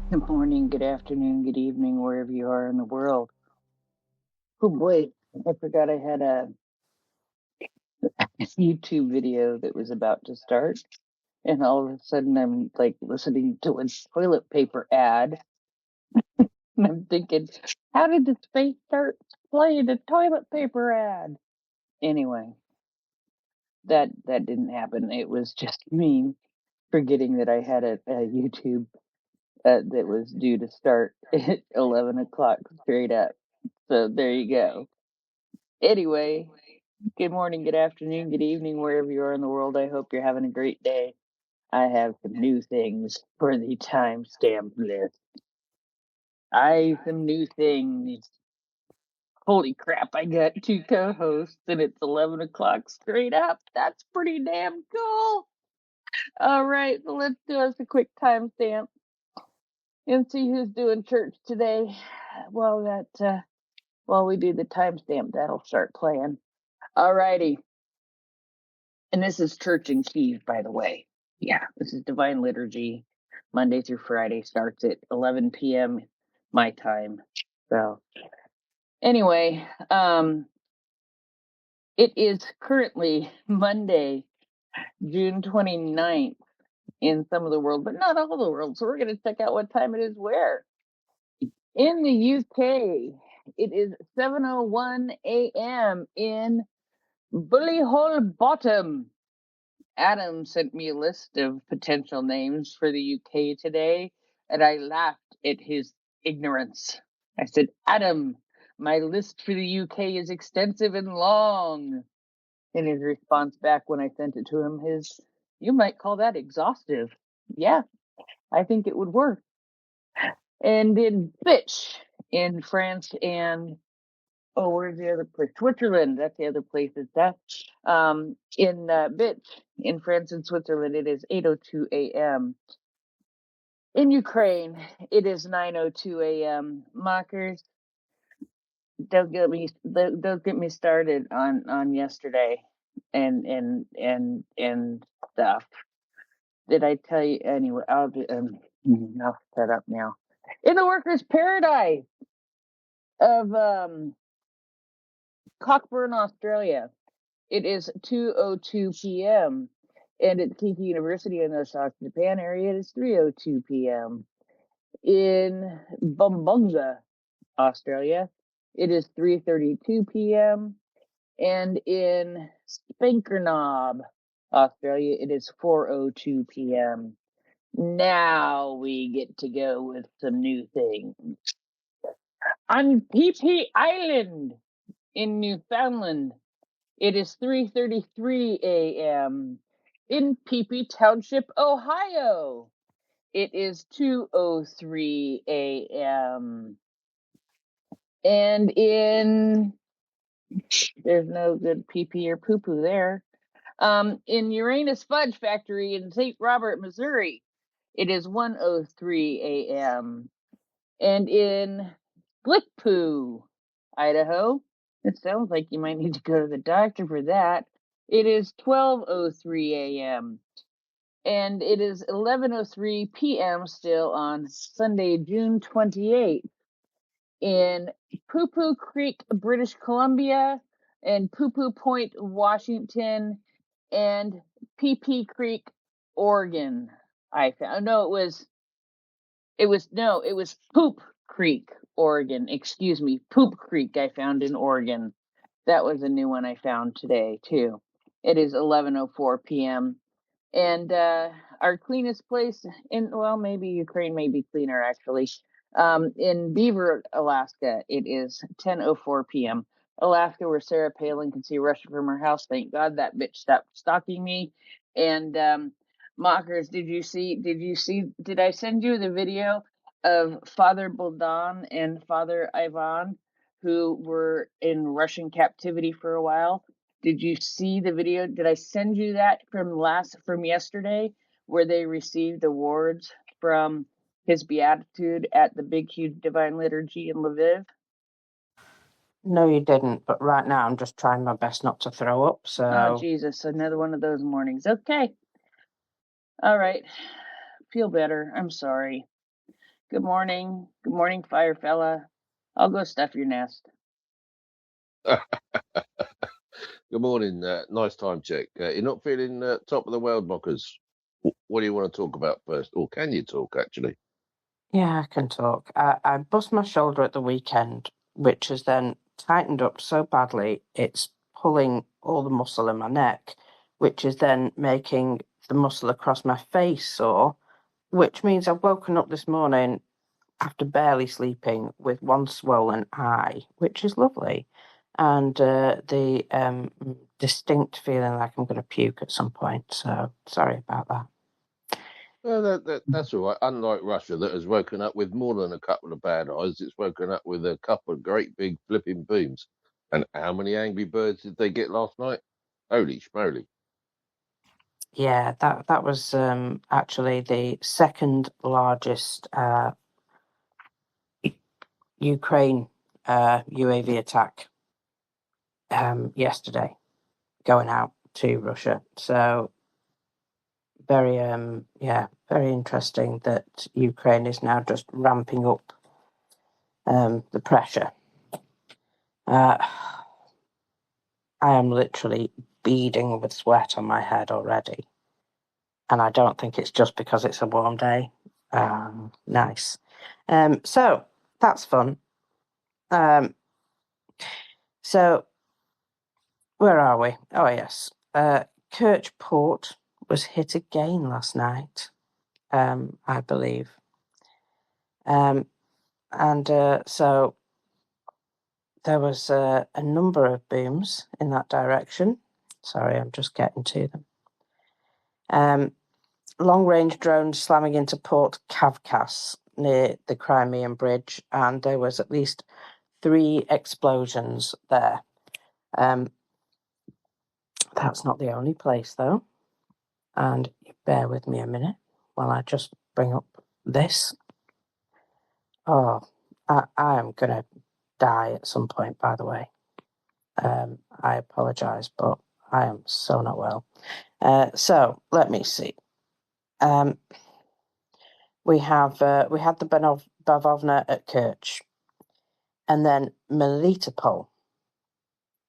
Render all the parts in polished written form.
Good morning, good afternoon, good evening, wherever you are in the world. Oh boy, I forgot I had a YouTube video that was about to start, and all of a sudden I'm like listening to a toilet paper ad, and I'm thinking, how did the space start playing a toilet paper ad? Anyway, that didn't happen. It was just me forgetting that I had a YouTube that was due to start at 11 o'clock straight up. So there you go. Anyway, good morning, good afternoon, good evening, wherever you are in the world. I hope you're having a great day. I have some new things for the timestamp list. Some new things. Holy crap, I got two co-hosts and it's 11 o'clock straight up. That's pretty damn cool. All right, so let's do us a quick timestamp and see who's doing church today. While we do the timestamp, that'll start playing. All righty. And this is church in Kiev, by the way. Yeah, this is Divine Liturgy. Monday through Friday starts at 11 p.m. my time. So anyway, it is currently Monday, June 29th in some of the world, but not all the world. So we're going to check out what time it is where. In the UK, it is 7:01 a.m. in Bullyhole Bottom. Adam sent me a list of potential names for the UK today, and I laughed at his ignorance. I said, Adam, my list for the UK is extensive and long. And his response back when I sent it to him is, you might call that exhaustive. Yeah, I think it would work. And in Bitch in France and where's the other place? Switzerland. That's the other place. Is that in Bitch in France and Switzerland? It is 8:02 a.m. In Ukraine, it is 9:02 a.m. Mockers, don't get me started on yesterday and stuff. Did I tell you anyway? I'll set up now. In the workers' paradise of Cockburn, Australia. It is 2:02 p.m. and at Kinki University in the Osaka, Japan area, it is 3:02 p.m. In Bumbunga, Australia, it is 3:32 p.m. and in Spankernob, Australia, it is 4:02 p.m. Now we get to go with some new things. On PP Island in Newfoundland, it is 3:33 a.m. In Peepee Township, Ohio. It is 2:03 a.m. And there's no good pee or poo-poo there. In Uranus Fudge Factory in St. Robert, Missouri, it is 1:03 a.m. And in Blickpoo, Idaho, it sounds like you might need to go to the doctor for that. It is 12:03 a.m. and it is 11:03 p.m. still on Sunday, June 28th in Poo Poo Creek, British Columbia, and Poo Poo Point, Washington, and PP Creek, Oregon. I found it was Poop Creek, Oregon. Excuse me, Poop Creek I found in Oregon. That was a new one I found today too. It is 11:04 p.m. And our cleanest place maybe Ukraine may be cleaner actually. In Beaver, Alaska, it is 10:04 p.m. Alaska, where Sarah Palin can see Russia from her house. Thank God that bitch stopped stalking me. And Mockers, did I send you the video of Father Buldan and Father Ivan, who were in Russian captivity for a while? Did you see the video? Did I send you that from yesterday, where they received awards from his beatitude at the big, huge Divine Liturgy in Lviv? No, you didn't. But right now, I'm just trying my best not to throw up. So. Oh, Jesus, another one of those mornings. Okay. All right. Feel better. I'm sorry. Good morning. Good morning, FireFella. I'll go stuff your nest. Good morning. Nice time check. You're not feeling top of the world, Mockers. What do you want to talk about first? Or can you talk, actually? Yeah, I can talk. I bust my shoulder at the weekend, which has then tightened up so badly it's pulling all the muscle in my neck, which is then making the muscle across my face sore, which means I've woken up this morning after barely sleeping with one swollen eye, which is lovely, and the distinct feeling like I'm going to puke at some point. So sorry about that. Well, that's all right. Unlike Russia, that has woken up with more than a couple of bad eyes, it's woken up with a couple of great big flipping booms. And how many angry birds did they get last night? Holy schmoly. Yeah, that was actually the second largest Ukraine UAV attack yesterday, going out to Russia. So very very interesting that Ukraine is now just ramping up the pressure. I am literally beading with sweat on my head already, and I don't think it's just because it's a warm day. Nice. So that's fun. So where are we? Oh yes, Kerch port was hit again last night, I believe, and so there was a number of booms in that direction. Sorry, I'm just getting to them. Long-range drones slamming into Port Kavkaz near the Crimean bridge, and there was at least 3 explosions there. That's not the only place, though. And bear with me a minute while I just bring up this. Oh, I am going to die at some point, by the way. I apologise, but I am so not well. So let me see. We had the Bavovna at Kerch, and then Melitopol.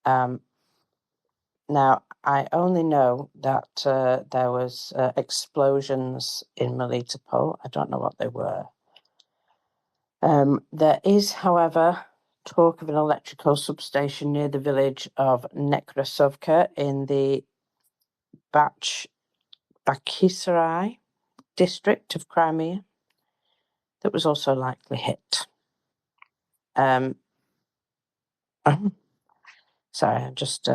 Now I only know that there was explosions in Melitopol. I don't know what they were. There is, however, talk of an electrical substation near the village of Nekrasovka in the Bakhisarai district of Crimea that was also likely hit. Sorry, I'm just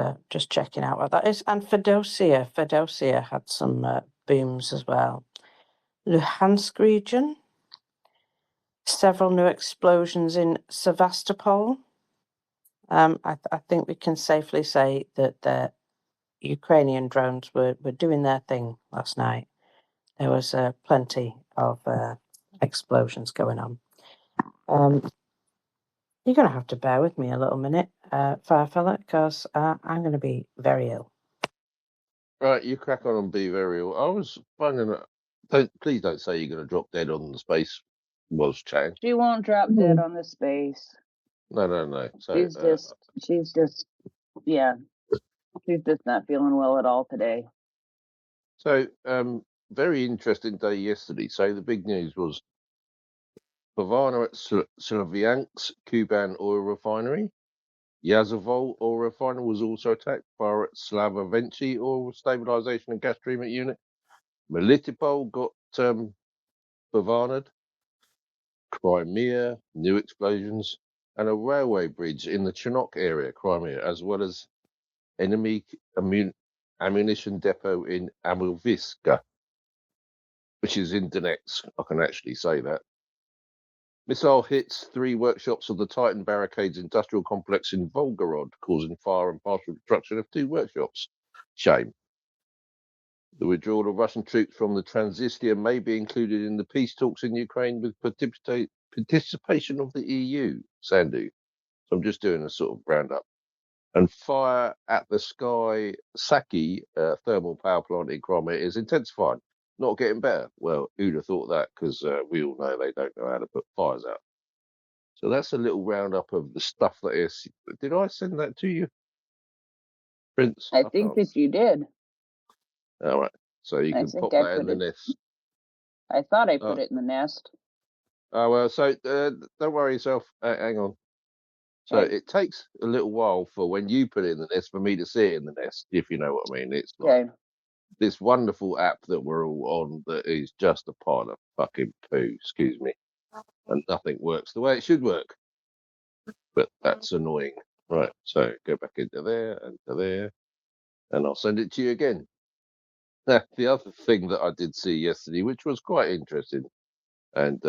checking out what that is. And Fedosia had some booms as well. Luhansk region, several new explosions in Sevastopol. I think we can safely say that the Ukrainian drones were doing their thing last night. There was plenty of explosions going on. You're going to have to bear with me a little minute, FireFella, because I'm going to be very ill. Right, you crack on and be very ill. I was finding please don't say you're going to drop dead on the space was chatting. She won't drop dead on this space. No. So, She's just, yeah, she's just not feeling well at all today. So, very interesting day yesterday. So the big news was Bavana at Slaviansk Kuban oil refinery. Yazovol oil refinery was also attacked. Fire at Slavovenchi oil stabilization and gas treatment unit. Melitopol got Bavanaed. Crimea, new explosions, and a railway bridge in the Chernok area, Crimea, as well as enemy ammunition depot in Amilviska, which is in Donetsk. I can actually say that. Missile hits 3 workshops of the Titan Barricades industrial complex in Volgorod, causing fire and partial destruction of 2 workshops. Shame. The withdrawal of Russian troops from the Transnistria may be included in the peace talks in Ukraine with participation of the EU, Sandu. So I'm just doing a sort of roundup. And fire at the Sky Saki thermal power plant in Crimea is intensifying. not getting better. Well, who'd have thought that? Because we all know they don't know how to put fires out. So that's a little roundup of the stuff that is. Did I send that to you, Prince? I I think can't. that you did. All right. So you I can think pop I that in put the it. nest. I thought I Oh, put it in the nest. well. So don't worry yourself. Hang on. So Okay. it takes a little while for when you put it in the nest for me to see it in the nest, if you know what I mean. It's like Okay. this wonderful app that we're all on that is just a pile of fucking poo, excuse me. And nothing works the way it should work. But that's annoying. Right, so go back into there and to there, and I'll send it to you again. The other thing that I did see yesterday, which was quite interesting and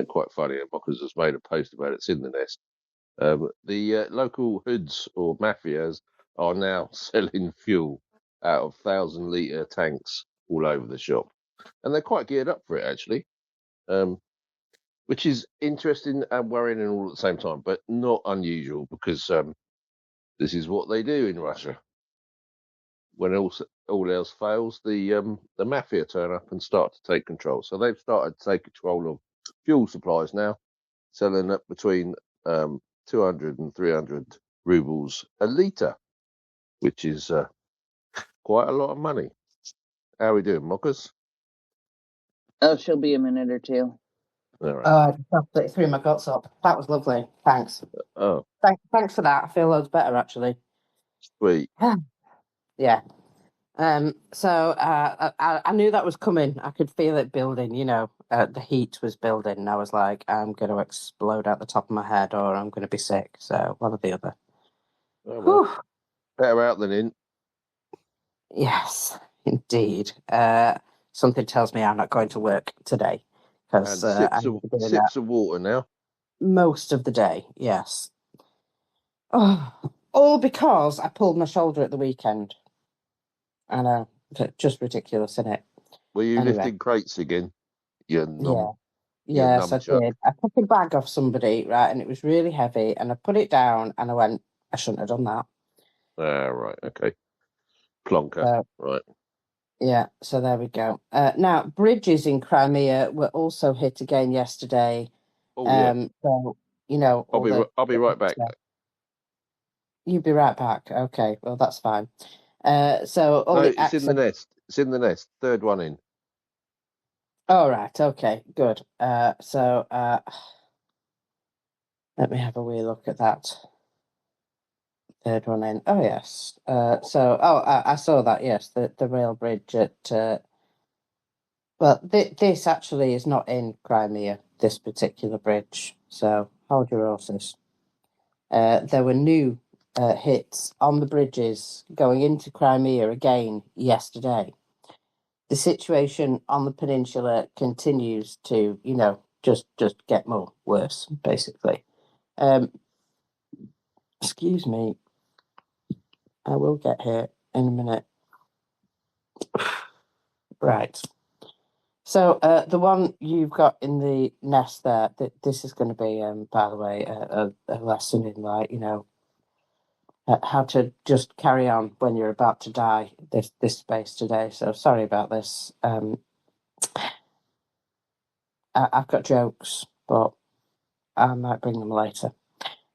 quite funny, and Mockers has made a post about it, it's in the nest. The local hoods or mafias are now selling fuel out of 1,000-litre tanks all over the shop. And they're quite geared up for it, actually, which is interesting and worrying and all at the same time, but not unusual because this is what they do in Russia. When all else fails, the mafia turn up and start to take control. So they've started to take control of fuel supplies now, selling up between 200 and 300 rubles a litre, which is quite a lot of money. How are we doing, Mockers? Oh, she'll be a minute or two. All right. I just absolutely threw my guts up. That was lovely. Thanks. Oh, Thanks for that. I feel loads better, actually. sweet. Yeah. So I knew that was coming. I could feel it building, the heat was building, and I was like, I'm going to explode out the top of my head or I'm going to be sick. So one or the other. Oh, well, Whew. better out than in. Yes, indeed. Something tells me I'm not going to work today because And I'm doing that sips of water now. most of the day. Yes. Oh, all because I pulled my shoulder at the weekend. I know, just ridiculous, isn't it? Were you Anyway, lifting crates again? You yeah. you Yes, I numchuck. did. I took a bag off somebody, right, and it was really heavy, and I put it down, and I went, I shouldn't have done that. Ah, right, okay. Plonker, So, right. yeah, so there we go. Now, bridges in Crimea were also hit again yesterday. Oh yeah. So, all the... I'll be right back. You'll be right back. Okay, well, that's fine. So, all No, the it's in the access... nest. It's in the nest. Third one in. All right, okay, good. Let me have a wee look at that. Third one in. Oh, yes. I saw that, yes, the rail bridge at... this actually is not in Crimea, this particular bridge, so hold your horses. There were new hits on the bridges going into Crimea again yesterday. The situation on the peninsula continues to, just get more worse, basically. Excuse me. I will get here in a minute. Right. So the one you've got in the nest there, this is going to be, by the way, a lesson in how to just carry on when you're about to die. This space today. So sorry about this. I've got jokes, but I might bring them later.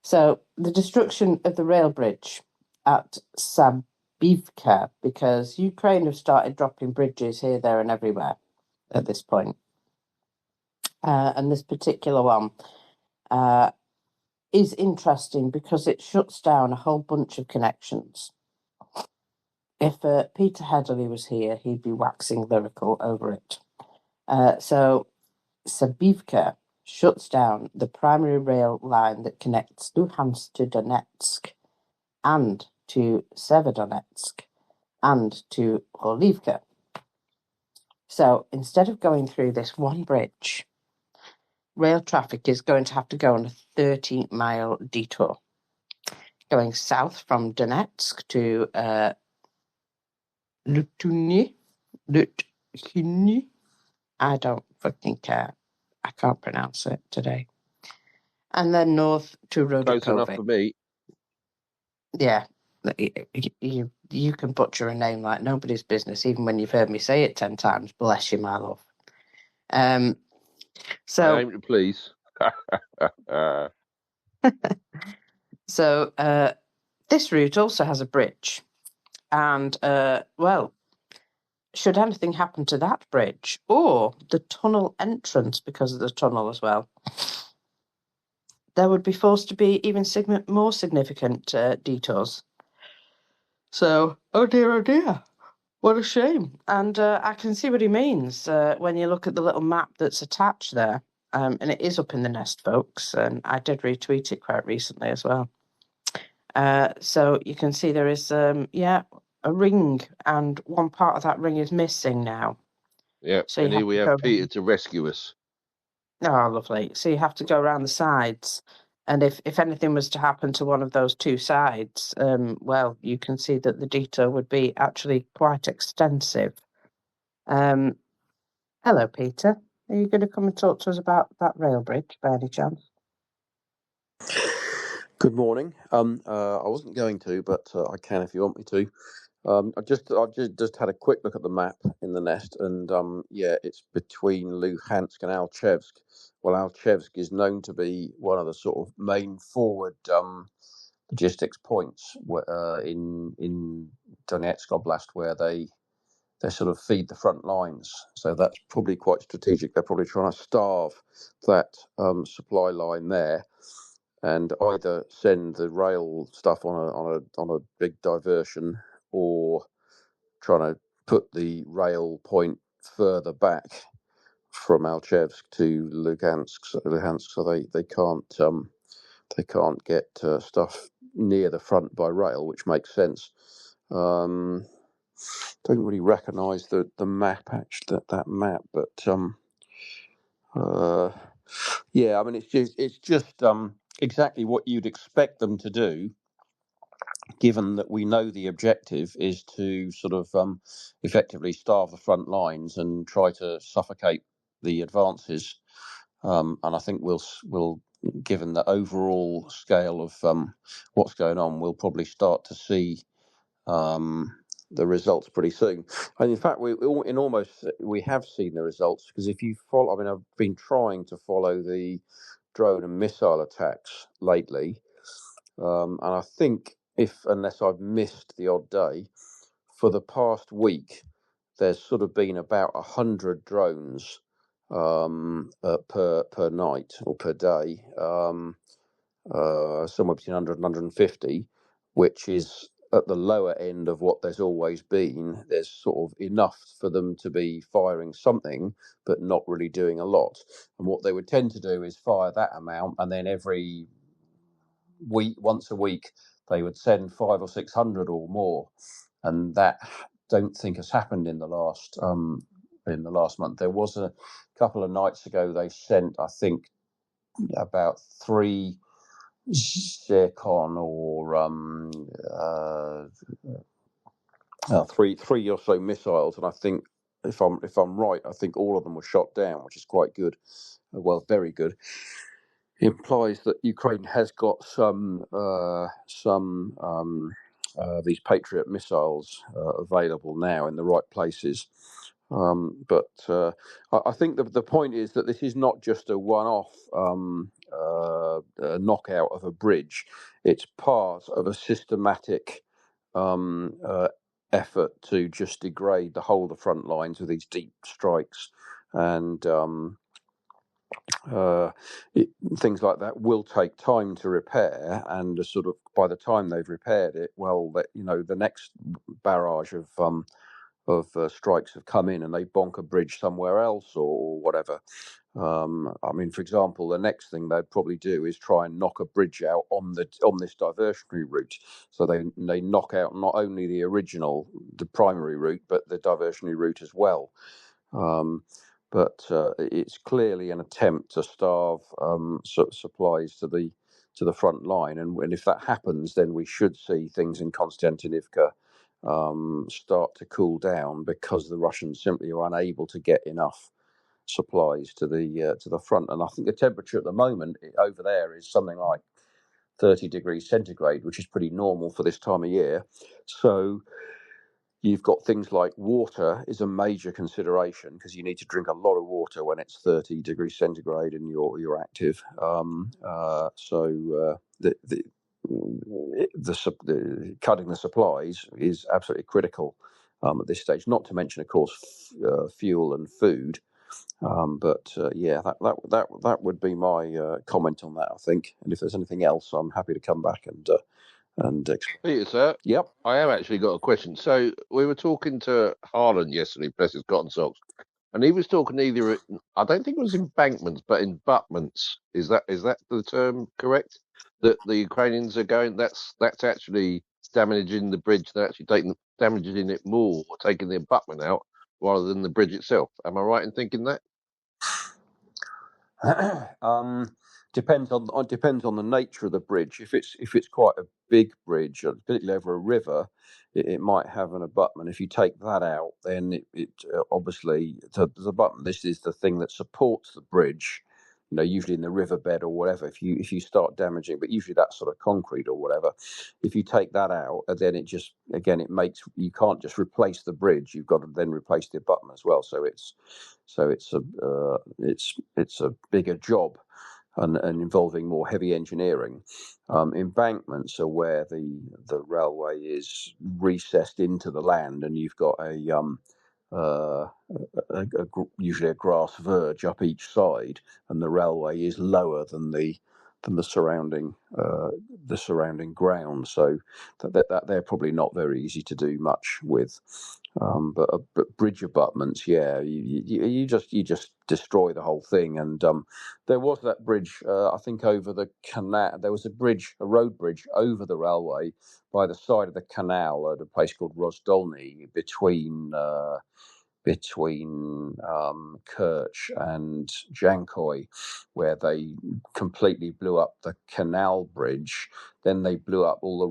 So the destruction of the rail bridge at Sabivka, because Ukraine have started dropping bridges here, there, and everywhere at this point. And this particular one is interesting because it shuts down a whole bunch of connections. If Peter Hedderly was here, he'd be waxing lyrical over it. So Sabivka shuts down the primary rail line that connects Luhansk to Donetsk and to Severodonetsk and to Horlivka. So instead of going through this one bridge, rail traffic is going to have to go on a 30-mile detour, going south from Donetsk to Lutuny. I don't fucking care. I can't pronounce it today. And then north to Close enough Rodokove. for me. Yeah. You can butcher a name like nobody's business, even when you've heard me say it 10 times. Bless you, my love. I So aim to please. this route also has a bridge, and well, should anything happen to that bridge or the tunnel entrance because of the tunnel as well, there would be forced to be even more significant detours. So, oh dear, what a shame. And I can see what he means when you look at the little map that's attached there. And it is up in the nest, folks, and I did retweet it quite recently as well. So you can see there is, a ring, and one part of that ring is missing now. Yeah, So and here we have Peter to rescue us. Oh, lovely. So you have to go around the sides. And if anything was to happen to one of those two sides, well, you can see that the detour would be actually quite extensive. Hello, Peter. Are you going to come and talk to us about that rail bridge by any chance? Good morning. I wasn't going to, but I can if you want me to. I've just had a quick look at the map in the nest, and it's between Luhansk and Alchevsk. Well, Alchevsk is known to be one of the sort of main forward logistics points in Donetsk Oblast, where they sort of feed the front lines. So that's probably quite strategic. They're probably trying to starve that supply line there, and either send the rail stuff on a big diversion, or trying to put the rail point further back from Alchevsk to Luhansk, so they can't get stuff near the front by rail, which makes sense. Don't really recognise the map, actually, that map, but yeah, I mean, it's just exactly what you'd expect them to do, given that we know the objective is to sort of effectively starve the front lines and try to suffocate the advances. And I think we'll, given the overall scale of what's going on, we'll probably start to see the results pretty soon. And in fact, we have seen the results, because if you follow, I mean, I've been trying to follow the drone and missile attacks lately, and I think, unless I've missed the odd day, for the past week, there's sort of been about 100 drones per night or per day, somewhere between 100 and 150, which is at the lower end of what there's always been. There's sort of enough for them to be firing something, but not really doing a lot. And what they would tend to do is fire that amount, and then every week, once a week, they would send 500 or 600 or more, and that don't think has happened in the last month. There was a couple of nights ago they sent, I think, about 3 Zircon or three or so missiles, and I think, if I'm right, I think all of them were shot down, which is quite good. Well, very good. Implies that Ukraine has got some these Patriot missiles available now in the right places. But I think the point is that this is not just a one-off knockout of a bridge. It's part of a systematic effort to just degrade the whole of the front lines with these deep strikes, and things like that will take time to repair, and sort of by the time they've repaired it, well, the next barrage of strikes have come in, and they bonk a bridge somewhere else or whatever. I mean, for example, the next thing they'd probably do is try and knock a bridge out on this diversionary route. So they knock out not only the primary route, but the diversionary route as well. But it's clearly an attempt to starve supplies to the front line, and if that happens, then we should see things in Konstantinivka start to cool down, because the Russians simply are unable to get enough supplies to the front. And I think the temperature at the moment over there is something like 30 degrees centigrade, which is pretty normal for this time of year. So you've got things like water is a major consideration, because you need to drink a lot of water when it's 30 degrees centigrade and you're active. The cutting the supplies is absolutely critical at this stage. Not to mention, of course, fuel and food. That would be my comment on that, I think. And if there's anything else, I'm happy to come back and explain. Peter, sir, Yep. I have actually got a question. So we were talking to Harlan yesterday, bless his cotton socks, and he was talking either, I don't think it was embankments, but abutments. Is that the term correct? That the Ukrainians are going, that's actually damaging the bridge. They're actually damaging it more, taking the abutment out rather than the bridge itself. Am I right in thinking that? Depends on the nature of the bridge. If it's quite a big bridge, particularly over a river, it might have an abutment. If you take that out, then it obviously the abutment. This is the thing that supports the bridge. Usually in the riverbed or whatever. If you start damaging, but usually that's sort of concrete or whatever. If you take that out, then it makes, you can't just replace the bridge. You've got to then replace the abutment as well. So it's a bigger job and involving more heavy engineering. Embankments are where the railway is recessed into the land, and you've got usually a grass verge up each side, and the railway is lower than the surrounding ground. So that they're probably not very easy to do much with. But bridge abutments, yeah, you just destroy the whole thing. And there was that bridge, I think, over the canal. There was a road bridge over the railway by the side of the canal at a place called Rozdolny between Kerch and Jankoy, where they completely blew up the canal bridge. Then they blew up all the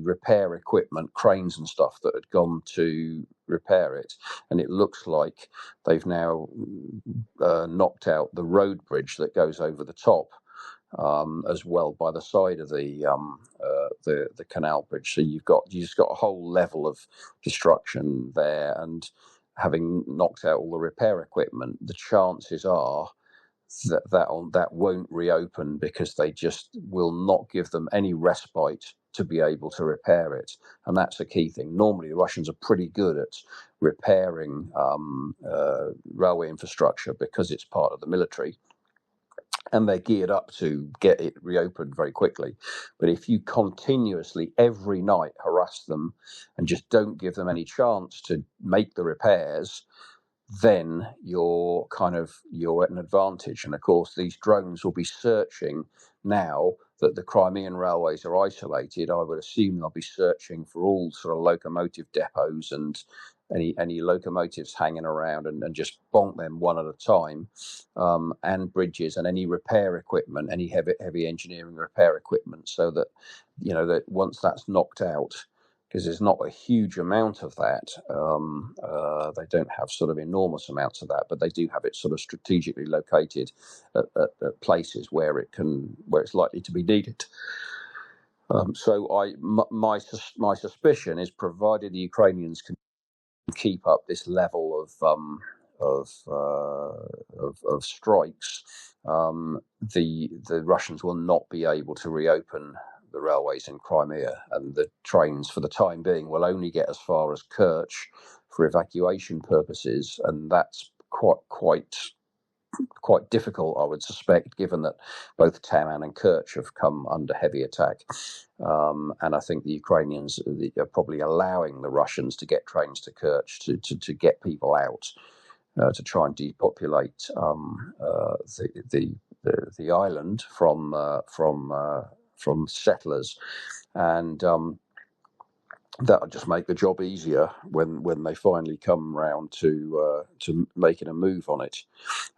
repair equipment, cranes and stuff that had gone to repair it. And it looks like they've now knocked out the road bridge that goes over the top. As well by the side of the canal bridge, so you've just got a whole level of destruction there. And having knocked out all the repair equipment, the chances are that won't reopen, because they just will not give them any respite to be able to repair it. And that's a key thing. Normally, the Russians are pretty good at repairing railway infrastructure because it's part of the military, and they're geared up to get it reopened very quickly. But if you continuously, every night, harass them and just don't give them any chance to make the repairs, then you're at an advantage. And of course, these drones will be searching now that the Crimean railways are isolated. I would assume they'll be searching for all sort of locomotive depots and any locomotives hanging around, and just bonk them one at a time, and bridges and any repair equipment, any heavy engineering repair equipment, so that that once that's knocked out, because there's not a huge amount of that. They don't have sort of enormous amounts of that, but they do have it sort of strategically located at places where it's likely to be needed. My suspicion is, provided the Ukrainians can keep up this level of strikes, the Russians will not be able to reopen the railways in Crimea, and the trains, for the time being, will only get as far as Kerch for evacuation purposes, and that's quite difficult, I would suspect, given that both Taman and Kerch have come under heavy attack. And I think the Ukrainians are probably allowing the Russians to get trains to Kerch to get people out, to try and depopulate the island from settlers, and that'll just make the job easier when they finally come round to making a move on it,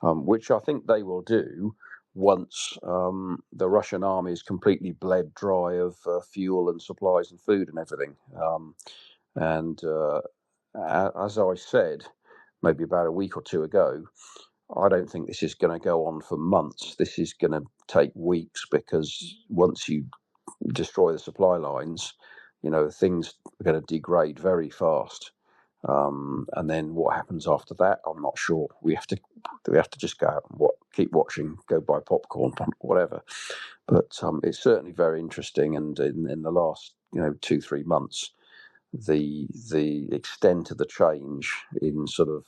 which I think they will do once the Russian army is completely bled dry of fuel and supplies and food and everything. As I said, maybe about a week or two ago, I don't think this is going to go on for months. This is going to take weeks, because once you destroy the supply lines, things are going to degrade very fast. And then what happens after that, I'm not sure. We have to just go out and keep watching, go buy popcorn, whatever. But it's certainly very interesting. And in the last 2-3 months, the extent of the change in sort of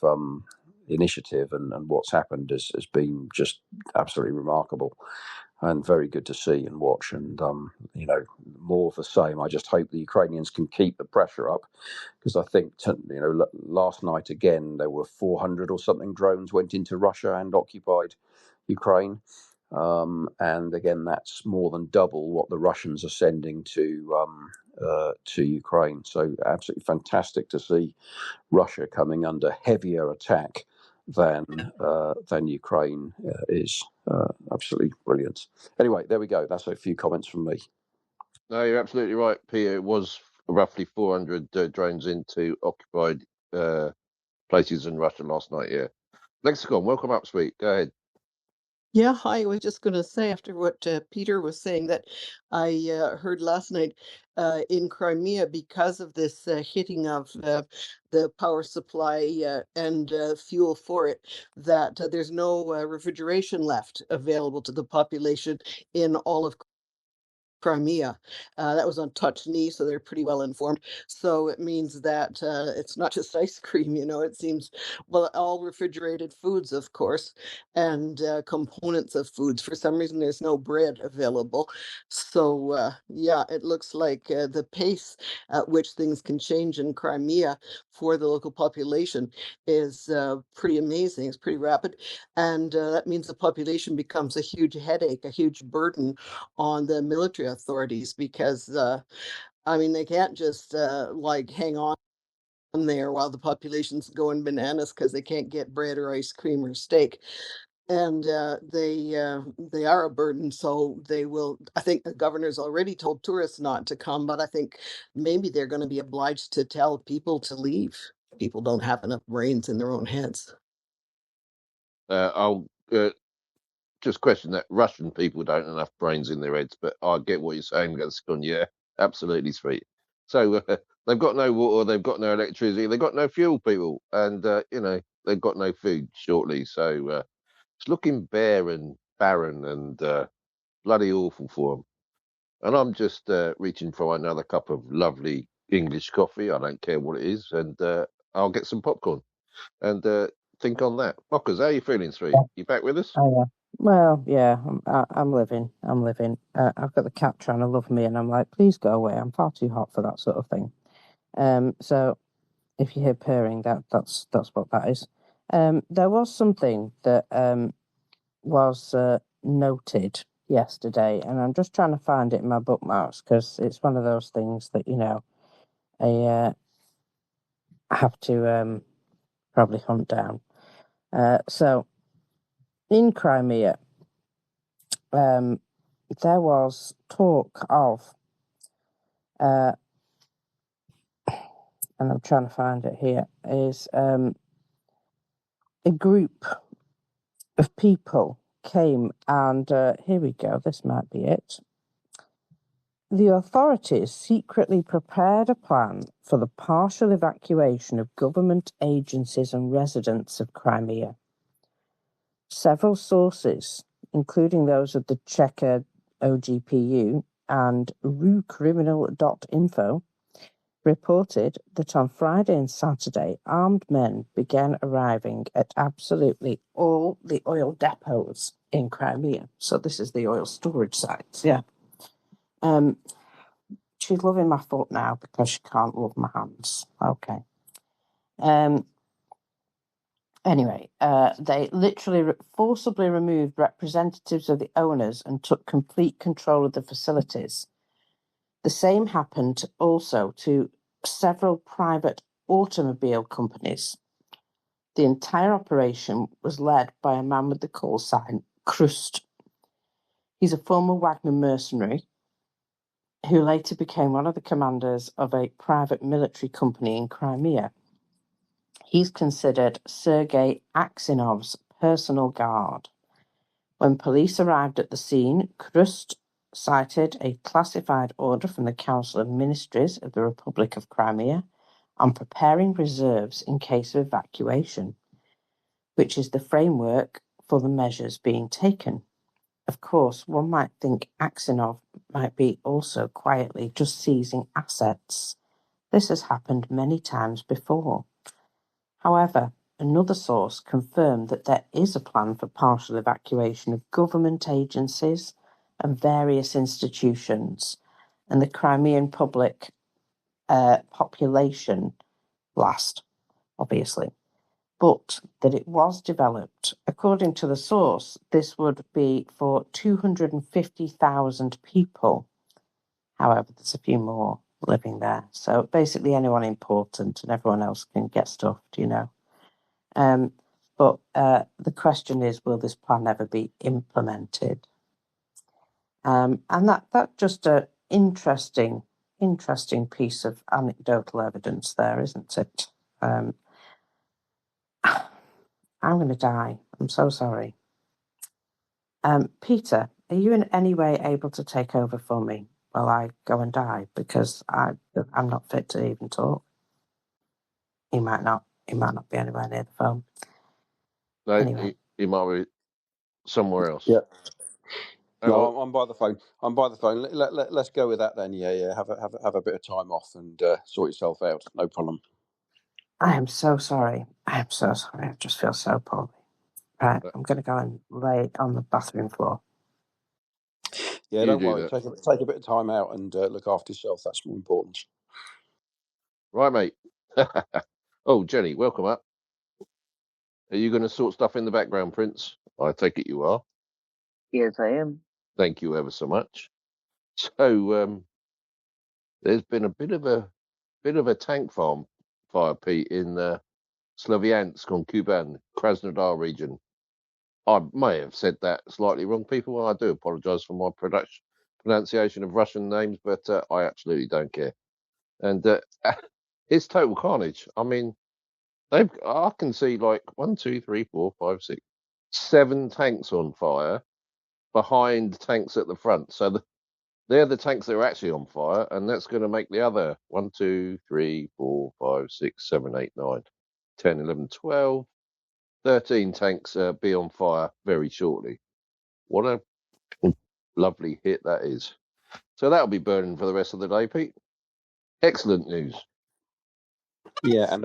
initiative and what's happened has been just absolutely remarkable and very good to see and watch. And more of the same. I just hope the Ukrainians can keep the pressure up, because I think last night again there were 400 or something drones went into Russia and occupied Ukraine. And again, that's more than double what the Russians are sending to Ukraine. So absolutely fantastic to see Russia coming under heavier attack than Ukraine is. Absolutely brilliant. Anyway, there we go. That's a few comments from me. No, you're absolutely right, Peter. It was roughly 400 drones into occupied places in Russia last night. Yeah. Lexicon, welcome up, sweet. Go ahead. Yeah, I was just going to say, after what Peter was saying, that I heard last night in Crimea, because of this hitting of the power supply and fuel for it, that there's no refrigeration left available to the population in all of Crimea. That was on Touch Knee, so they're pretty well informed. So it means that it's not just ice cream, it seems, well, all refrigerated foods, of course, and components of foods. For some reason, there's no bread available. So, yeah, it looks like the pace at which things can change in Crimea for the local population is pretty amazing. It's pretty rapid. And that means the population becomes a huge headache, a huge burden on the military authorities, because they can't just hang on there while the population's going bananas because they can't get bread or ice cream or steak. And they are a burden, so they will. I think the governor's already told tourists not to come, but I think maybe they're going to be obliged to tell people to leave. People don't have enough brains in their own heads. I'll just question that Russian people don't have enough brains in their heads, but I get what you're saying, Lexicon. Yeah, absolutely, sweet. So they've got no water, they've got no electricity, they've got no fuel, people, and they've got no food shortly. So it's looking bare and barren and bloody awful for them. And I'm just reaching for another cup of lovely English coffee. I don't care what it is, and I'll get some popcorn and think on that. Mockers, how are you feeling, sweet? You back with us? Oh, yeah. Well, yeah, I'm living. I've got the cat trying to love me, and I'm like, please go away. I'm far too hot for that sort of thing. So if you hear purring, that's what that is. There was something that was noted yesterday, and I'm just trying to find it in my bookmarks, because it's one of those things that I have to probably hunt down. So in Crimea, there was talk of, and I'm trying to find it here, is a group of people came and, here we go, this might be it. The authorities secretly prepared a plan for the partial evacuation of government agencies and residents of Crimea. Several sources, including those of the Checker OGPU and rucriminal.info, reported that on Friday and Saturday, armed men began arriving at absolutely all the oil depots in Crimea. So this is the oil storage sites, yeah. She's loving my foot now because she can't love my hands. Okay. Anyway, they literally forcibly removed representatives of the owners and took complete control of the facilities. The same happened also to several private automobile companies. The entire operation was led by a man with the call sign Krust. He's a former Wagner mercenary who later became one of the commanders of a private military company in Crimea. He's considered Sergei Aksinov's personal guard. When police arrived at the scene, Krust cited a classified order from the Council of Ministries of the Republic of Crimea on preparing reserves in case of evacuation, which is the framework for the measures being taken. Of course, one might think Aksinov might be also quietly just seizing assets. This has happened many times before. However, another source confirmed that there is a plan for partial evacuation of government agencies and various institutions, and the Crimean public population last, obviously, but that it was developed. According to the source, this would be for 250,000 people. However, there's a few more living there. So basically anyone important and everyone else can get stuffed, you know. But the question is, will this plan ever be implemented? And that's just an interesting piece of anecdotal evidence there, isn't it? I'm going to die. I'm so sorry. Peter, are you in any way able to take over for me while I go and die? Because I'm not fit to even talk. He might not be anywhere near the phone. No, Anyway. he might be somewhere else. Yeah. Hang No, on. I'm by the phone. Let's go with that then. Yeah. Have a bit of time off and sort yourself out. No problem. I am so sorry. I just feel so poorly. Right, I'm going to go and lay on the bathroom floor. Yeah, You don't do worry. that. Take a bit of time out and look after yourself. That's more important. Right, mate. Oh, Jenny, welcome up. Are you going to sort stuff in the background, Prince? I take it you are. Yes, I am. Thank you ever so much. So, there's been a bit of a tank farm fire, Pete, in Slaviansk on Kuban, Krasnodar region. I may have said that slightly wrong, people. I do apologise for my pronunciation of Russian names, but I absolutely don't care. And it's total carnage. I mean, I can see like 1, 2, 3, 4, 5, 6, 7 tanks on fire behind tanks at the front. So they're the tanks that are actually on fire, and that's going to make the other 1, 2, 3, 4, 5, 6, 7, 8, 9, 10, 11, 12, 13 tanks be on fire very shortly. What a lovely hit that is. So that'll be burning for the rest of the day, Pete. Excellent news. Yeah, and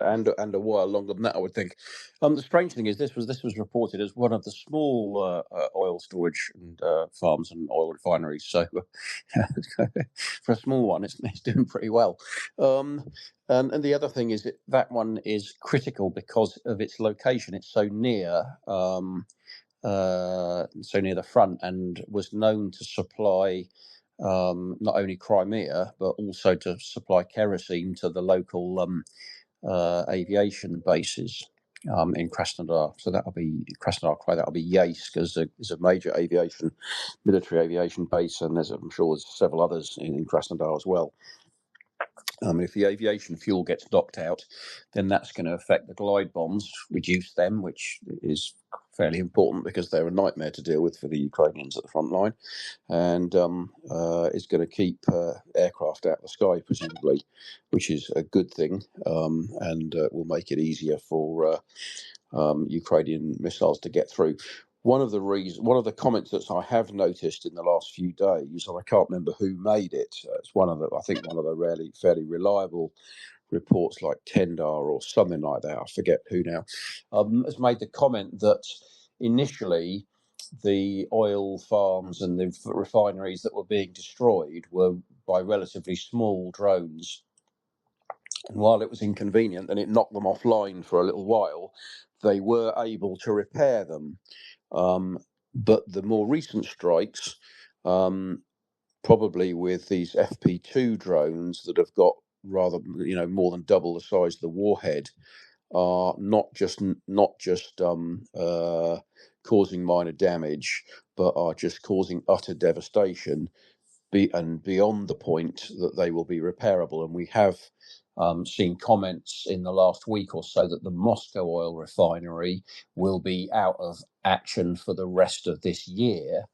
a while longer than that, I would think. The strange thing is, this was reported as one of the small oil storage and farms and oil refineries. So, for a small one, it's doing pretty well. And the other thing is that one is critical because of its location. It's so near the front, and was known to supply not only Crimea but also to supply kerosene to the local aviation bases in Krasnodar. So that'll be Krasnodar. That'll be Yeysk is a major military aviation base, and I'm sure there's several others in Krasnodar as well. If the aviation fuel gets knocked out, then that's going to affect the glide bombs, reduce them, which is fairly important because they're a nightmare to deal with for the Ukrainians at the front line, and it's going to keep aircraft out of the sky, presumably, which is a good thing, and will make it easier for Ukrainian missiles to get through. One of the comments that I have noticed in the last few days, and I can't remember who made it. It's one of the fairly reliable reports, like Tendar or something like that. I forget who now. Has made the comment that initially the oil farms and the refineries that were being destroyed were by relatively small drones. And while it was inconvenient and it knocked them offline for a little while, they were able to repair them. But the more recent strikes, probably with these FP2 drones that have got rather, more than double the size of the warhead, are not just causing minor damage, but are just causing utter devastation, and beyond the point that they will be repairable. And we have seen comments in the last week or so that the Moscow oil refinery will be out of action for the rest of this year.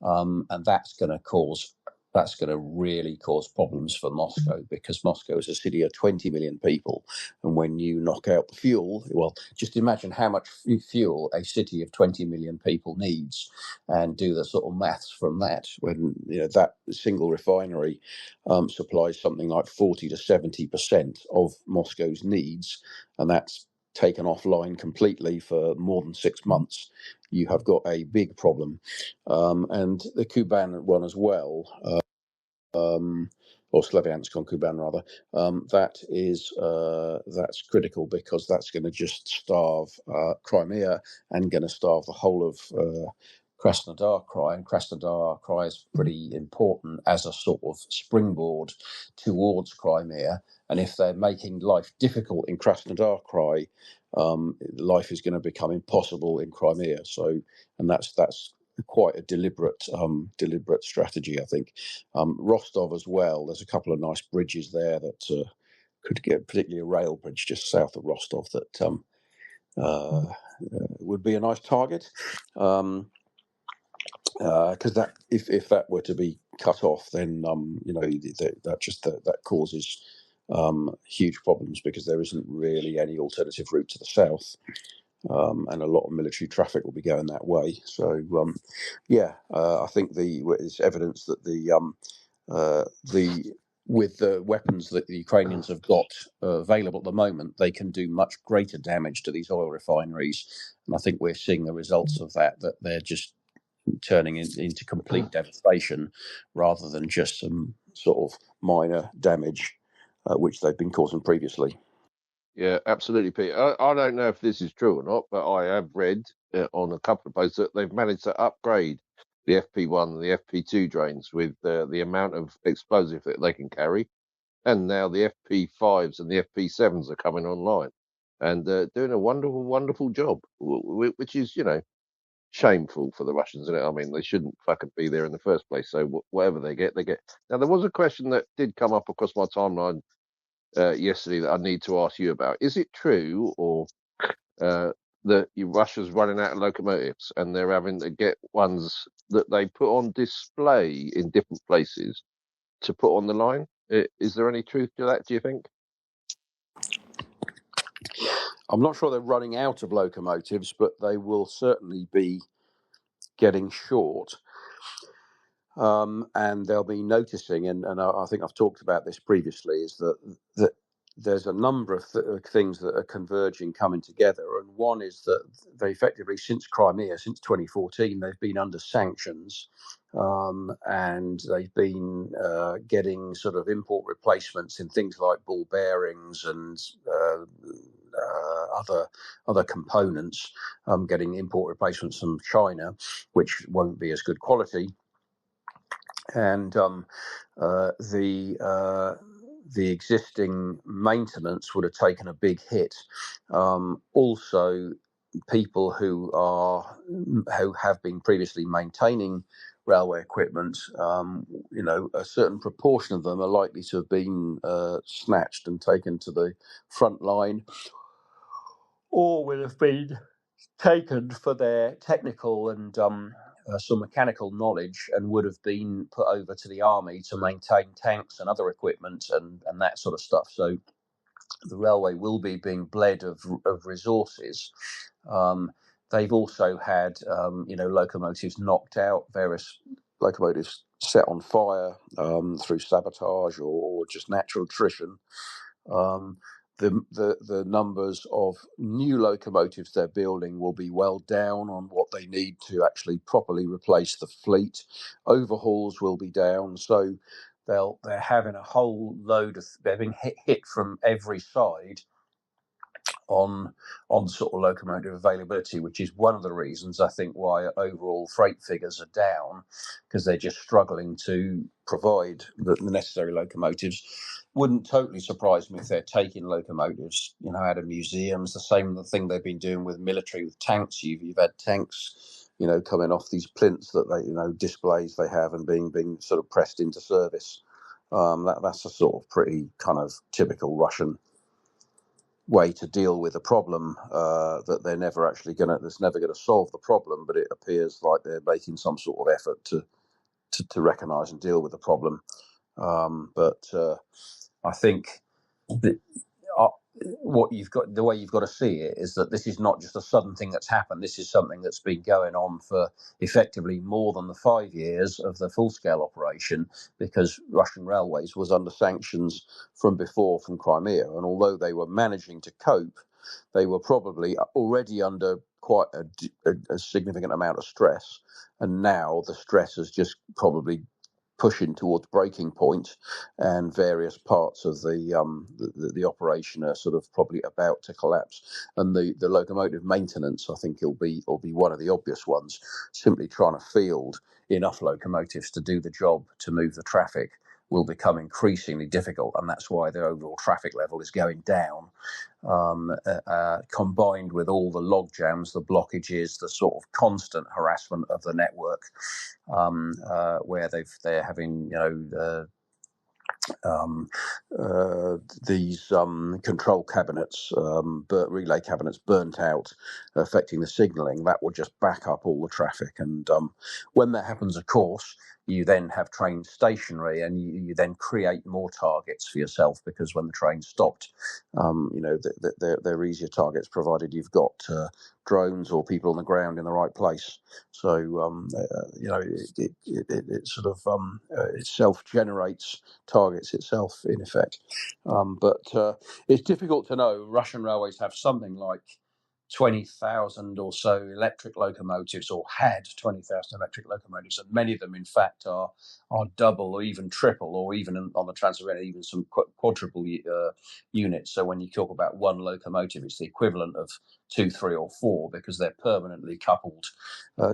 and that's going to really cause problems for Moscow, because Moscow is a city of 20 million people. And when you knock out the fuel, well, just imagine how much fuel a city of 20 million people needs, and do the sort of maths from that. When that single refinery supplies something like 40 to 70% of Moscow's needs, and that's taken offline completely for more than 6 months, you have got a big problem. And the Kuban one as well, or Slavyansk on Kuban rather, that's critical, because that's going to just starve Crimea, and going to starve the whole of Krasnodar Krai. And Krasnodar Krai is pretty important as a sort of springboard towards Crimea. And if they're making life difficult in Krasnodar Krai, life is going to become impossible in Crimea. So, and that's quite a deliberate strategy, I think. Rostov as well. There's a couple of nice bridges there that could get, particularly a rail bridge just south of Rostov, that would be a nice target. Because that, if that were to be cut off, then that causes huge problems, because there isn't really any alternative route to the south. And a lot of military traffic will be going that way. So, I think it's evidence that with the weapons that the Ukrainians have got available at the moment, they can do much greater damage to these oil refineries. And I think we're seeing the results of that they're just turning into complete devastation, rather than just some sort of minor damage, which they've been causing previously. Yeah, absolutely, Peter. I don't know if this is true or not, but I have read on a couple of posts that they've managed to upgrade the FP1 and the FP2 drains with the amount of explosive that they can carry. And now the FP5s and the FP7s are coming online and doing a wonderful, wonderful job, which is, shameful for the Russians, isn't it? I mean, they shouldn't fucking be there in the first place. So whatever they get, they get. Now, there was a question that did come up across my timeline yesterday that I need to ask you about. Is it true, or that Russia's running out of locomotives and they're having to get ones that they put on display in different places to put on the line? Is there any truth to that, do you think? I'm not sure they're running out of locomotives, but they will certainly be getting short. And they'll be noticing, and I think I've talked about this previously, is that there's a number of things that are converging, coming together. And one is that they effectively, since Crimea, since 2014, they've been under sanctions, and they've been getting sort of import replacements in things like ball bearings and other components, getting import replacements from China, which won't be as good quality. And the existing maintenance would have taken a big hit. Also, people who have been previously maintaining railway equipment, a certain proportion of them are likely to have been snatched and taken to the front line, or will have been taken for their technical and some mechanical knowledge, and would have been put over to the army to maintain tanks and other equipment and that sort of stuff. So the railway will be being bled of resources. They've also had locomotives knocked out, various locomotives set on fire through sabotage or just natural attrition. The numbers of new locomotives they're building will be well down on what they need to actually properly replace the fleet. Overhauls will be down, so they're having a whole load of, they're being hit from every side on sort of locomotive availability, which is one of the reasons I think why overall freight figures are down, because they're just struggling to provide the necessary locomotives. Wouldn't totally surprise me if they're taking locomotives, out of museums. The same thing they've been doing with military, with tanks. You've had tanks, coming off these plinths that they, displays they have, and being sort of pressed into service. That's a sort of pretty kind of typical Russian way to deal with a problem that they're never actually that's never going to solve the problem, but it appears like they're making some sort of effort to recognise and deal with the problem. But I think that uh, the way you've got to see it is that this is not just a sudden thing that's happened. This is something that's been going on for effectively more than the 5 years of the full-scale operation, because Russian Railways was under sanctions from before, from Crimea, and although they were managing to cope, they were probably already under quite a significant amount of stress, and now the stress has just probably pushing towards breaking point, and various parts of the operation are sort of probably about to collapse. And the locomotive maintenance, I think, will be one of the obvious ones. Simply trying to field enough locomotives to do the job to move the traffic will become increasingly difficult, and that's why the overall traffic level is going down. Combined with all the log jams, the blockages, the sort of constant harassment of the network, where they're having these control cabinets, relay cabinets burnt out, affecting the signalling, that will just back up all the traffic. And when that happens, of course, you then have trains stationary, and you then create more targets for yourself, because when the train stopped, they're easier targets, provided you've got drones or people on the ground in the right place. So it sort of it self-generates targets itself, in effect. But it's difficult to know. Russian railways have something like 20,000 or so electric locomotives, or had 20,000 electric locomotives, and many of them, in fact, are double or even triple, or even on the Trans-Siberian, even some quadruple units. So when you talk about one locomotive, it's the equivalent of 2, 3, or 4, because they're permanently coupled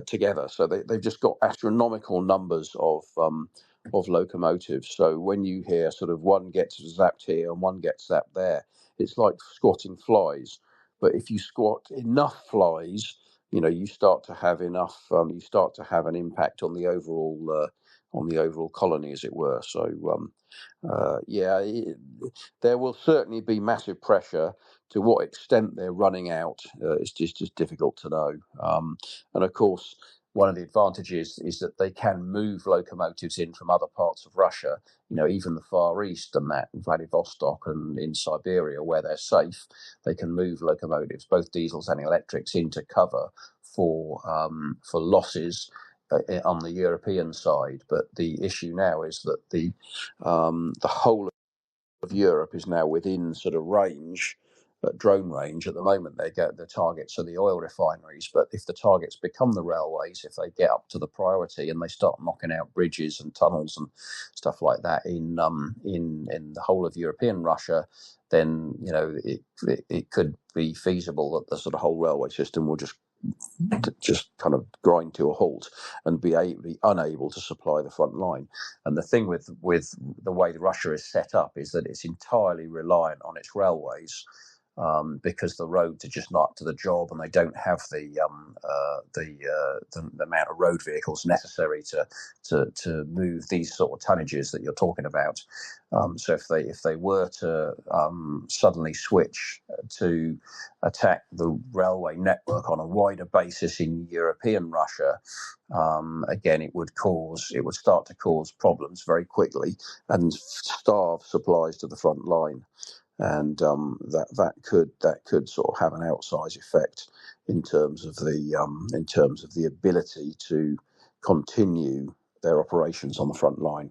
together. So they've just got astronomical numbers of locomotives. So when you hear sort of one gets zapped here and one gets zapped there, it's like squatting flies. But if you squat enough flies, you start to have enough. You start to have an impact on the overall colony, as it were. So there will certainly be massive pressure. To what extent they're running out is just difficult to know. And of course, one of the advantages is that they can move locomotives in from other parts of Russia, even the Far East and that, Vladivostok and in Siberia, where they're safe. They can move locomotives, both diesels and electrics, into cover for losses on the European side. But the issue now is that the whole of Europe is now within sort of range, drone range. At the moment, they get the targets are the oil refineries, but if the targets become the railways, if they get up to the priority and they start knocking out bridges and tunnels and stuff like that in the whole of European Russia, then it could be feasible that the sort of whole railway system will just kind of grind to a halt and be unable to supply the front line. And the thing with the way Russia is set up is that it's entirely reliant on its railways, because the roads are just not up to the job, and they don't have the amount of road vehicles necessary to move these sort of tonnages that you're talking about. So if they were to suddenly switch to attack the railway network on a wider basis in European Russia, again, it would start to cause problems very quickly and starve supplies to the front line. And that could sort of have an outsized effect in terms of the ability to continue their operations on the front line.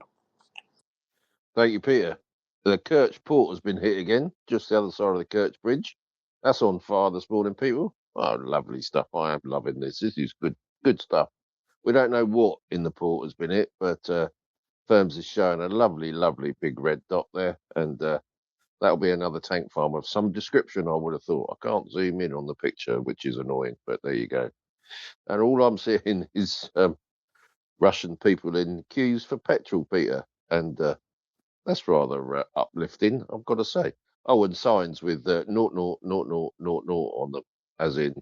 Thank you, Peter. The Kerch port has been hit again, just the other side of the Kerch bridge. That's on fire this morning, people. Oh, lovely stuff. I am loving this. This is good stuff. We don't know what in the port has been hit, but Firms is showing a lovely big red dot there, and that'll be another tank farm of some description, I would have thought. I can't zoom in on the picture, which is annoying, but there you go. And all I'm seeing is Russian people in queues for petrol, Peter, and that's rather uplifting, I've got to say. Oh, and signs with 0, 0, 0, 0, 0, 0 on them, as in,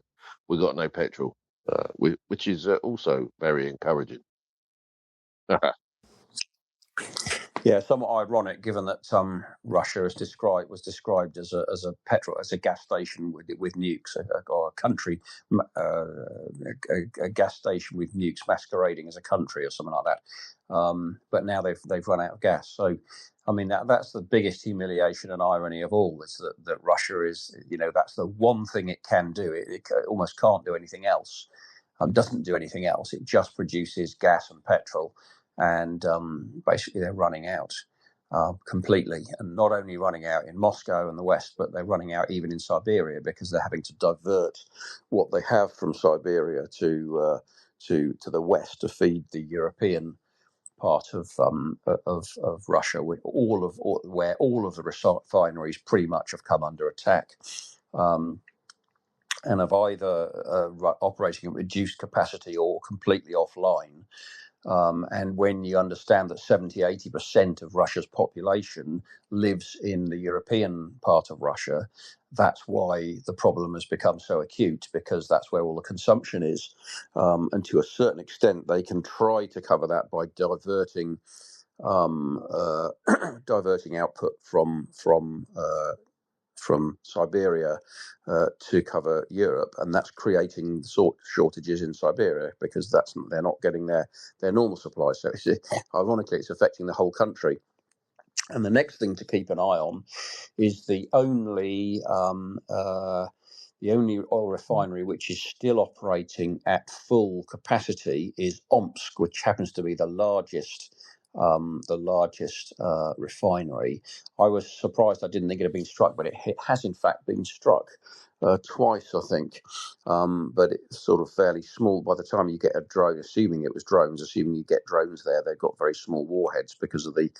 we got no petrol, which is also very encouraging. Yeah, somewhat ironic, given that Russia was described as a gas station with nukes, or a country, a gas station with nukes masquerading as a country or something like that. But now they've run out of gas. So, I mean, that's the biggest humiliation and irony of all, is that Russia is, that's the one thing it can do. It almost can't do anything else. Doesn't do anything else. It just produces gas and petrol. And basically they're running out completely, and not only running out in Moscow and the West, but they're running out even in Siberia, because they're having to divert what they have from Siberia to the West to feed the European part of Russia, where all of the refineries pretty much have come under attack. And have either operating at reduced capacity or completely offline. And when you understand that 70-80% of Russia's population lives in the European part of Russia, that's why the problem has become so acute, because that's where all the consumption is. And to a certain extent, they can try to cover that by diverting diverting output from Siberia to cover Europe, and that's creating shortages in Siberia, because they're not getting their normal supply. So ironically, it's affecting the whole country. And the next thing to keep an eye on is the only oil refinery which is still operating at full capacity is Omsk, which happens to be the largest refinery. I was surprised. I didn't think it had been struck, but it has in fact been struck twice, I think. But it's sort of fairly small. By the time you get a drone, assuming you get drones there, they've got very small warheads because of the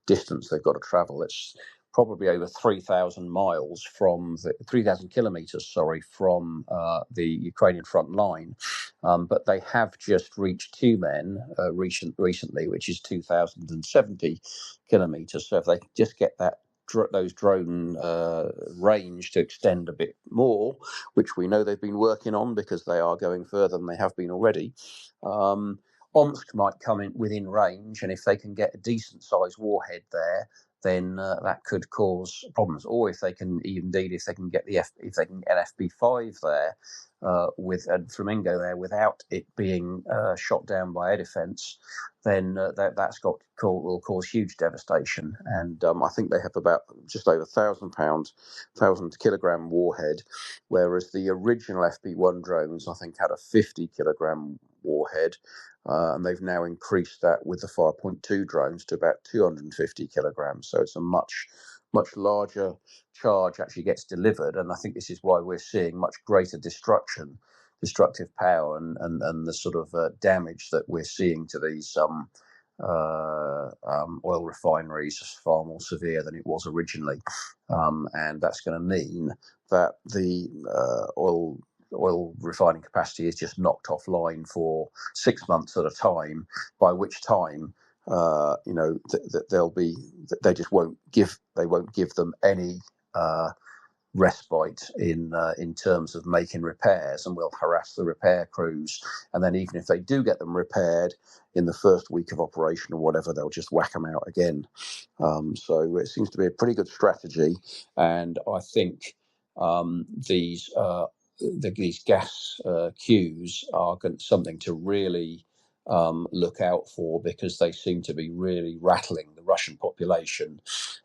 distance they've got to travel. It's probably over 3,000 miles 3,000 kilometers, from the Ukrainian front line. But they have just reached Tumen recently, which is 2,070 kilometers. So if they just get those drone range to extend a bit more, which we know they've been working on, because they are going further than they have been already, Omsk might come in within range, and if they can get a decent sized warhead there, then that could cause problems. Or if they can get an FB5 there with a Flamingo there without it being shot down by air defence, then will cause huge devastation. And I think they have about just over 1,000 kilogram warhead, whereas the original FB1 drones, I think, had a 50 kilogram warhead. And they've now increased that with the 5.2 drones to about 250 kilograms. So it's a much larger charge actually gets delivered. And I think this is why we're seeing much greater destructive power, and the sort of damage that we're seeing to these oil refineries is far more severe than it was originally. And that's going to mean that the oil refining capacity is just knocked offline for 6 months at a time, by which time they just won't give them any respite in terms of making repairs, and will harass the repair crews. And then even if they do get them repaired in the first week of operation or whatever, they'll just whack them out again. So it seems to be a pretty good strategy, and I think these gas queues are something to really look out for, because they seem to be really rattling the Russian population,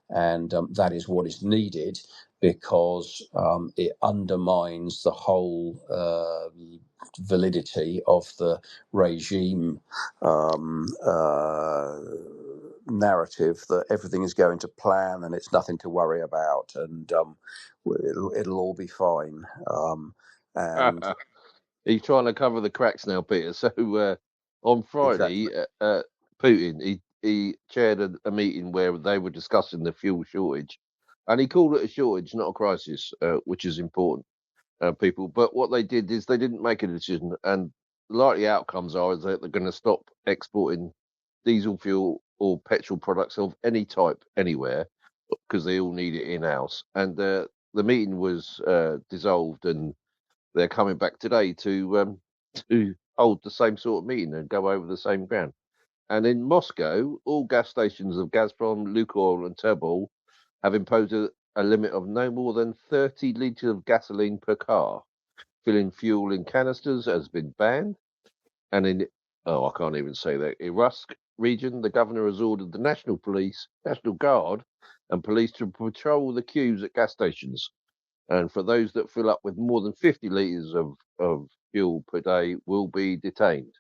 and that is what is needed, because it undermines the whole validity of the regime narrative that everything is going to plan and it's nothing to worry about, and it'll all be fine. And He's trying to cover the cracks now, Peter. So on Friday, exactly. Putin he chaired a meeting where they were discussing the fuel shortage, and he called it a shortage, not a crisis, which is important, people. But what they did is they didn't make a decision, and the likely outcomes are is that they're going to stop exporting diesel fuel or petrol products of any type anywhere, because they all need it in house. And the meeting was dissolved, and they're coming back today to hold the same sort of meeting and go over the same ground. And in Moscow, all gas stations of Gazprom, Lukoil, and Turbol have imposed a limit of no more than 30 litres of gasoline per car. Filling fuel in canisters has been banned. And in, I can't even say that, Irkutsk region, the governor has ordered the National Police, National Guard, and police to patrol the queues at gas stations. And for those that fill up with more than 50 litres of fuel per day will be detained.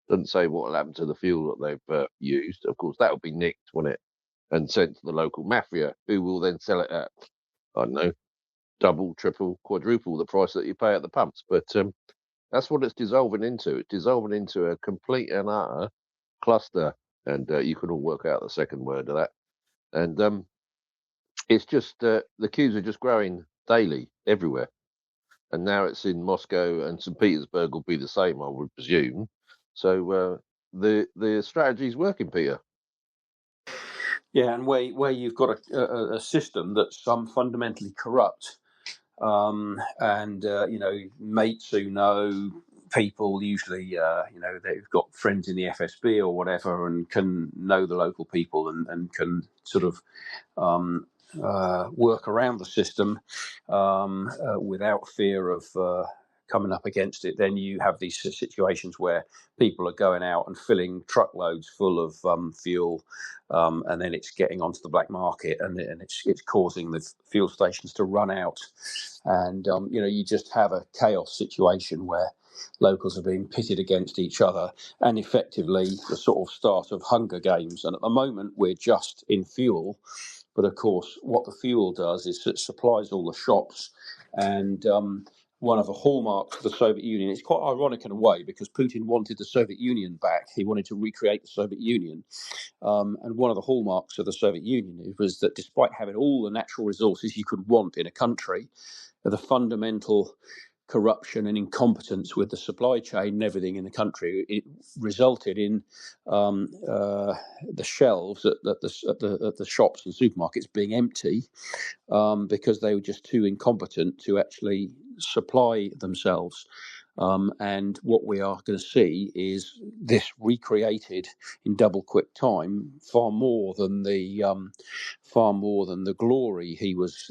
Doesn't say what will happen to the fuel that they've used. Of course, that will be nicked, won't it? And sent to the local mafia, who will then sell it at, I don't know, double, triple, quadruple the price that you pay at the pumps. But that's what it's dissolving into. It's dissolving into a complete and utter cluster. And you can all work out the second word of that. And it's just, the queues are just growing daily, everywhere. And now it's in Moscow, and St. Petersburg will be the same, I would presume. So the strategy is working, Peter. Yeah, and where you've got a system that's fundamentally corrupt, and mates who know people, usually they've got friends in the FSB or whatever, and can know the local people and can sort of work around the system without fear of coming up against it. Then you have these situations where people are going out and filling truckloads full of fuel, and then it's getting onto the black market, and it's causing the fuel stations to run out, and you just have a chaos situation where locals are being pitted against each other, and effectively the sort of start of Hunger Games. And at the moment we're just in fuel, but of course what the fuel does is it supplies all the shops. And one of the hallmarks of the Soviet Union, it's quite ironic in a way, because Putin wanted the Soviet Union back. He wanted to recreate the Soviet Union. And one of the hallmarks of the Soviet Union was that despite having all the natural resources you could want in a country, the fundamental corruption and incompetence with the supply chain and everything in the country, it resulted in the shelves at the shops and supermarkets being empty, because they were just too incompetent to actually supply themselves. And what we are going to see is this recreated in double quick time, far more than the glory he was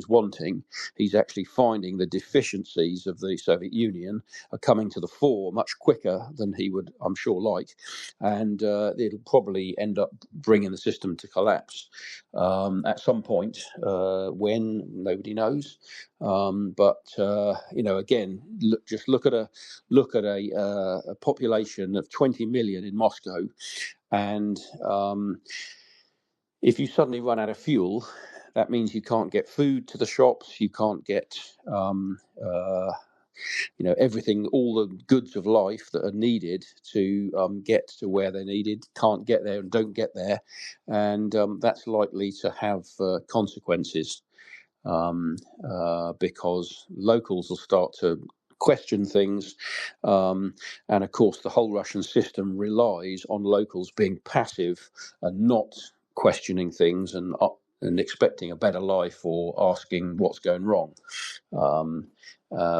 wanting. He's actually finding the deficiencies of the Soviet Union are coming to the fore much quicker than he would, I'm sure, like, and it'll probably end up bringing the system to collapse at some point, when nobody knows. But again, look at a population of 20 million in Moscow, and if you suddenly run out of fuel, that means you can't get food to the shops, you can't get everything, all the goods of life that are needed to get to where they're needed, can't get there and don't get there, and that's likely to have consequences. Because locals will start to question things, and of course the whole Russian system relies on locals being passive and not questioning things and expecting a better life or asking what's going wrong,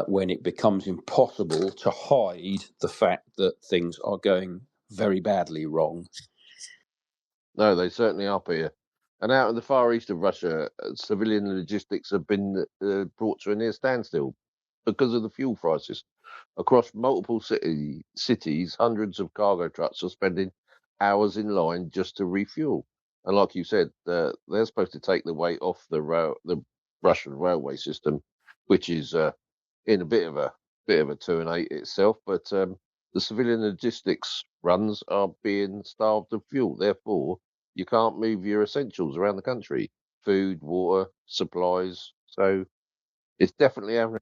when it becomes impossible to hide the fact that things are going very badly wrong. No, they certainly are, Peter. And out in the far east of Russia, civilian logistics have been brought to a near standstill because of the fuel crisis. Across multiple cities, hundreds of cargo trucks are spending hours in line just to refuel. And like you said, they're supposed to take the weight off the Russian railway system, which is in a bit of a 2 and 8 itself. But the civilian logistics runs are being starved of fuel. Therefore, you can't move your essentials around the country: food, water, supplies. So it's definitely having.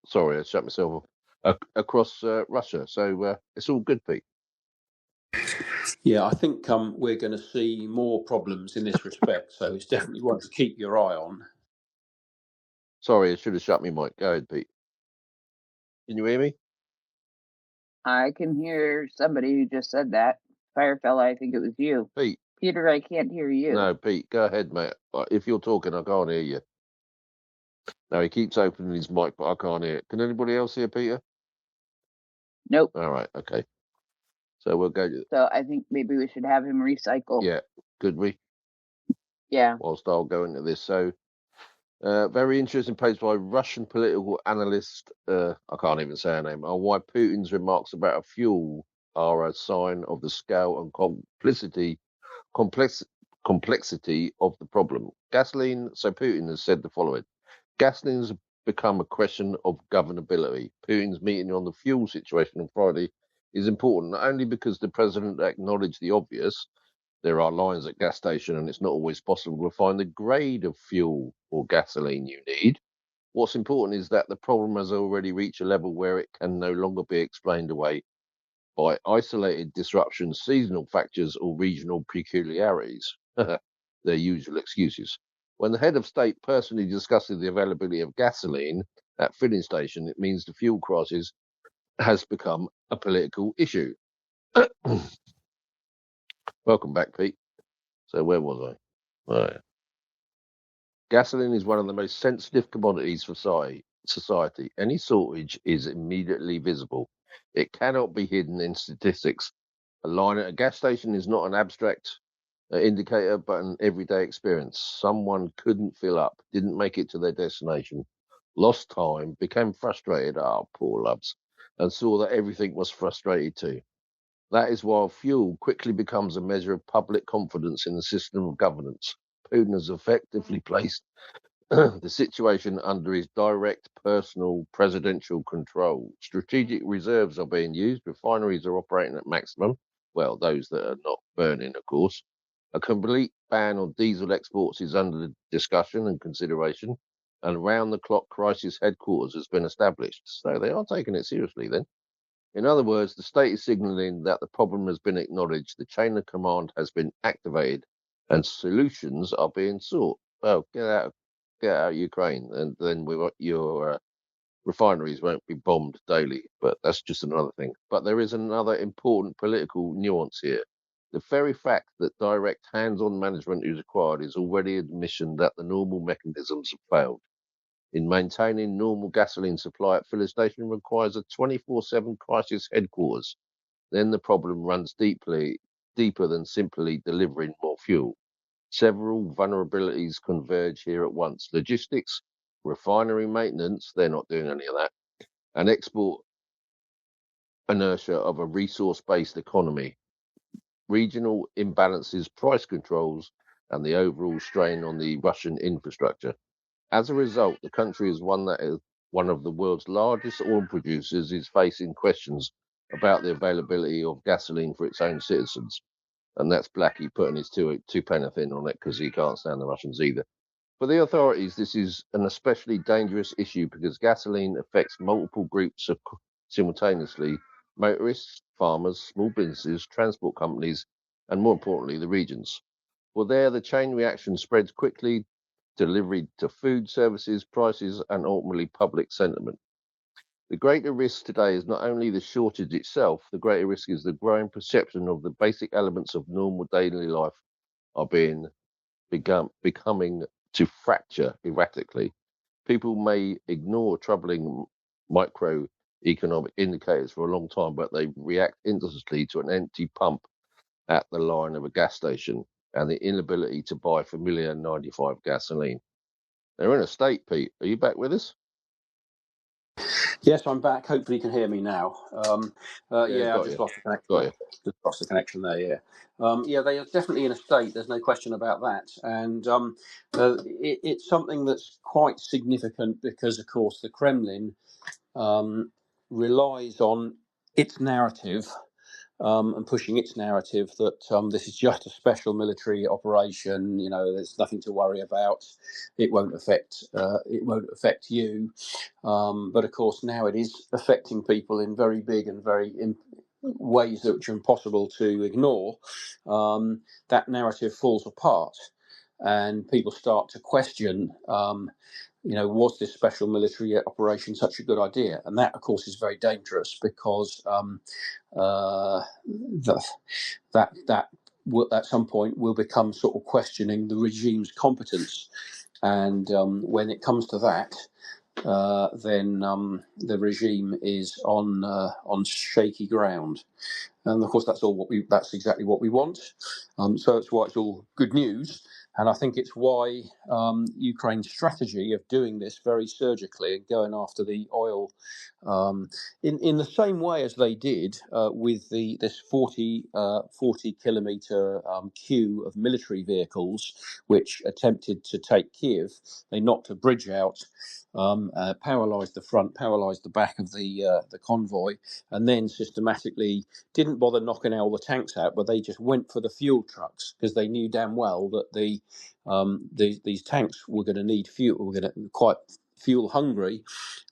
Sorry, I shut myself off. Across Russia. So it's all good, Pete. Yeah, I think we're going to see more problems in this respect. So it's definitely one to keep your eye on. Sorry, I should have shut my mic. Go ahead, Pete. Can you hear me? I can hear somebody who just said that. FireFella, I think it was you. Pete. Peter, I can't hear you. No, Pete, go ahead, mate. If you're talking, I can't hear you. No, he keeps opening his mic, but I can't hear it. Can anybody else hear Peter? Nope. All right, okay. So we'll go to, So I think maybe we should have him recycle. yeah, could we? Yeah. Whilst I'll go into this. So, very interesting post by Russian political analyst, I can't even say her name, on why Putin's remarks about a fuel are a sign of the scale and complexity of the problem. Gasoline, so Putin has said the following. Gasoline has become a question of governability. Putin's meeting on the fuel situation on Friday is important, not only because the president acknowledged the obvious, there are lines at gas station and it's not always possible to find the grade of fuel or gasoline you need. What's important is that the problem has already reached a level where it can no longer be explained away by isolated disruptions, seasonal factors, or regional peculiarities. Their usual excuses. When the head of state personally discusses the availability of gasoline at filling station, it means the fuel crisis has become a political issue. Welcome back, Pete. So where was I? Right. Gasoline is one of the most sensitive commodities for society. Any shortage is immediately visible. It cannot be hidden in statistics. A line at a gas station is not an abstract indicator, but an everyday experience. Someone couldn't fill up, didn't make it to their destination, lost time, became frustrated, poor loves, and saw that everything was frustrated too. That is why fuel quickly becomes a measure of public confidence in the system of governance. Putin has effectively placed the situation under his direct personal presidential control. Strategic reserves are being used. Refineries are operating at maximum. Well, those that are not burning, of course. A complete ban on diesel exports is under discussion and consideration. And round-the-clock crisis headquarters has been established. So they are taking it seriously then. In other words, the state is signalling that the problem has been acknowledged, the chain of command has been activated, and solutions are being sought. Well, get out of Ukraine, and then your refineries won't be bombed daily. But that's just another thing. But there is another important political nuance here. The very fact that direct hands-on management is required is already admission that the normal mechanisms have failed. In maintaining normal gasoline supply at filling station requires a 24/7 crisis headquarters. Then the problem runs deeper than simply delivering more fuel. Several vulnerabilities converge here at once. Logistics, refinery maintenance, they're not doing any of that, and export inertia of a resource-based economy. Regional imbalances, price controls, and the overall strain on the Russian infrastructure. As a result, the country is one that is one of the world's largest oil producers is facing questions about the availability of gasoline for its own citizens. And that's Blackie putting his two penny in on it because he can't stand the Russians either. For the authorities, this is an especially dangerous issue because gasoline affects multiple groups simultaneously: motorists, farmers, small businesses, transport companies, and more importantly, the regions. For there, the chain reaction spreads quickly, delivery to food services, prices, and ultimately public sentiment. The greater risk today is not only the shortage itself, the greater risk is the growing perception of the basic elements of normal daily life are becoming to fracture erratically. People may ignore troubling microeconomic indicators for a long time, but they react instantly to an empty pump at the line of a gas station and the inability to buy familiar 95 gasoline. They're in a state, Pete. Are you back with us? Yes, I'm back. Hopefully, you can hear me now. I Got just you. lost the connection. Got you. Just lost the connection there. Yeah, they are definitely in a state. There's no question about that, and it's something that's quite significant because, of course, the Kremlin relies on its narrative and pushing its narrative that this is just a special military operation. You know, there's nothing to worry about. It won't affect you. But of course, now it is affecting people in very big and ways which are impossible to ignore. That narrative falls apart, and people start to question. Was this special military operation such a good idea? And that, of course, is very dangerous because that will, at some point, will become sort of questioning the regime's competence. And when it comes to that, then the regime is on shaky ground. And of course, that's exactly what we want. So it's why it's all good news. And I think it's why Ukraine's strategy of doing this very surgically and going after the oil in the same way as they did with this 40 kilometre queue of military vehicles which attempted to take Kiev. They knocked a bridge out, paralysed the front, paralysed the back of the convoy, and then systematically didn't bother knocking all the tanks out, but they just went for the fuel trucks because they knew damn well that these tanks were going to need fuel, were going to quite fuel hungry,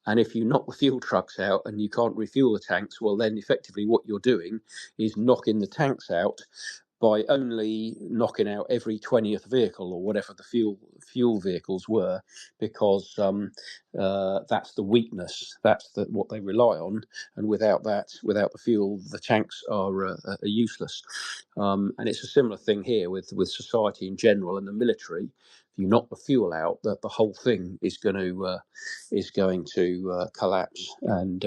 and if you knock the fuel trucks out and you can't refuel the tanks, well, then effectively what you're doing is knocking the tanks out by only knocking out every 20th vehicle or whatever the fuel vehicles were, because that's the weakness. That's what they rely on, and without the fuel, the tanks are useless. And it's a similar thing here with society in general and the military. If you knock the fuel out, that the whole thing is going to collapse. And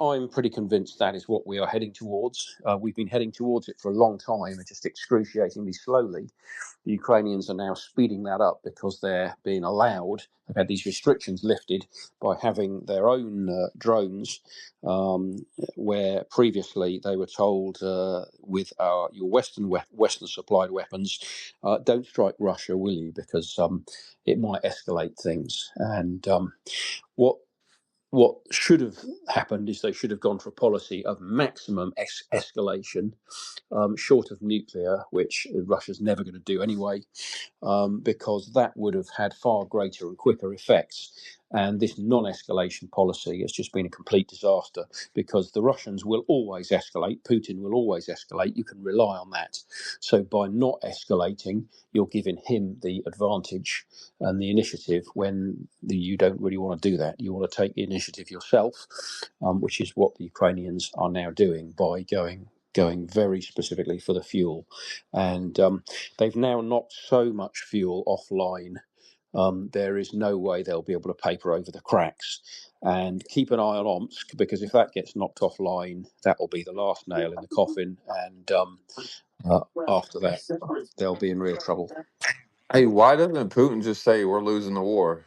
I'm pretty convinced that is what we are heading towards. We've been heading towards it for a long time, just excruciatingly slowly. The Ukrainians are now speeding that up because they're being allowed. They've had these restrictions lifted by having their own drones, where previously they were told with your Western supplied weapons, don't strike Russia, will you? Because it might escalate things. And what should have happened is they should have gone for a policy of maximum escalation, short of nuclear, which Russia's never going to do anyway, because that would have had far greater and quicker effects. And this non-escalation policy has just been a complete disaster, because the Russians will always escalate. Putin will always escalate. You can rely on that. So by not escalating, you're giving him the advantage and the initiative when you don't really want to do that. You want to take the initiative yourself, which is what the Ukrainians are now doing by going very specifically for the fuel. And they've now knocked so much fuel offline. There is no way they'll be able to paper over the cracks. And keep an eye on Omsk, because if that gets knocked offline, that will be the last nail in the coffin. And after that, they'll be in real trouble. Hey, why doesn't Putin just say we're losing the war?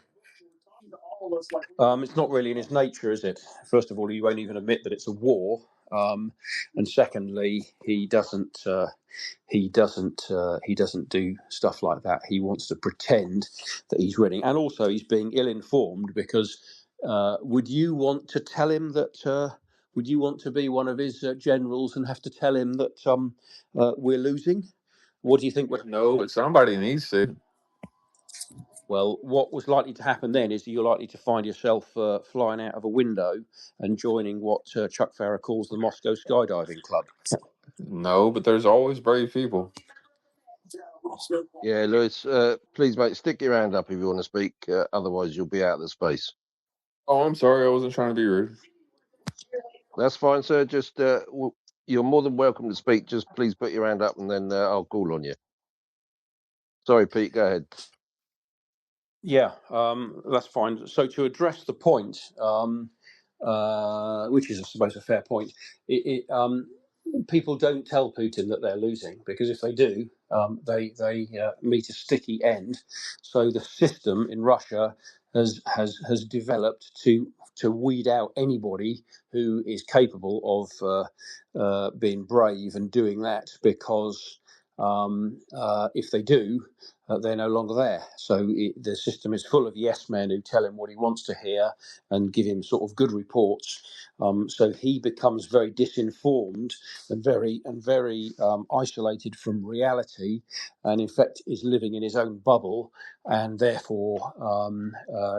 It's not really in his nature, is it? First of all, he won't even admit that it's a war. And secondly, he doesn't do stuff like that. He wants to pretend that he's winning, and also he's being ill-informed, because would you want to tell him that? Would you want to be one of his generals and have to tell him that we're losing? What do you think? No, but somebody needs to. Well, what was likely to happen then is you're likely to find yourself flying out of a window and joining what Chuck Farrer calls the Moscow Skydiving Club. No, but there's always brave people. Yeah, Lewis, please, mate, stick your hand up if you want to speak. Otherwise, you'll be out of the space. Oh, I'm sorry. I wasn't trying to be rude. That's fine, sir. Just you're more than welcome to speak. Just please put your hand up, and then I'll call on you. Sorry, Pete. Go ahead. Yeah, that's fine. So to address the point, which is, I suppose, a fair point, people don't tell Putin that they're losing, because if they do, they meet a sticky end. So the system in Russia has developed to weed out anybody who is capable of being brave and doing that, because if they do, they're no longer there. So the system is full of yes men who tell him what he wants to hear and give him sort of good reports. So he becomes very disinformed and very isolated from reality, and in fact is living in his own bubble, and therefore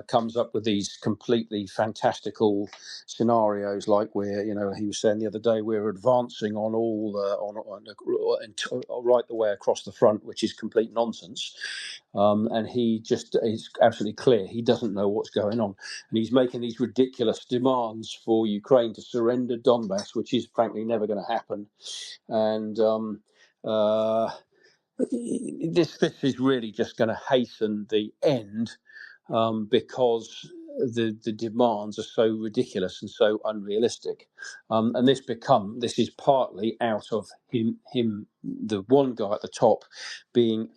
comes up with these completely fantastical scenarios, like where, he was saying the other day, we're advancing on all right the way across the front, which is complete nonsense. And he just is absolutely clear he doesn't know what's going on, and he's making these ridiculous demands for Ukraine to surrender Donbass, which is frankly never going to happen. And this is really just going to hasten the end, because the demands are so ridiculous and so unrealistic, and this is partly out of him, the one guy at the top, being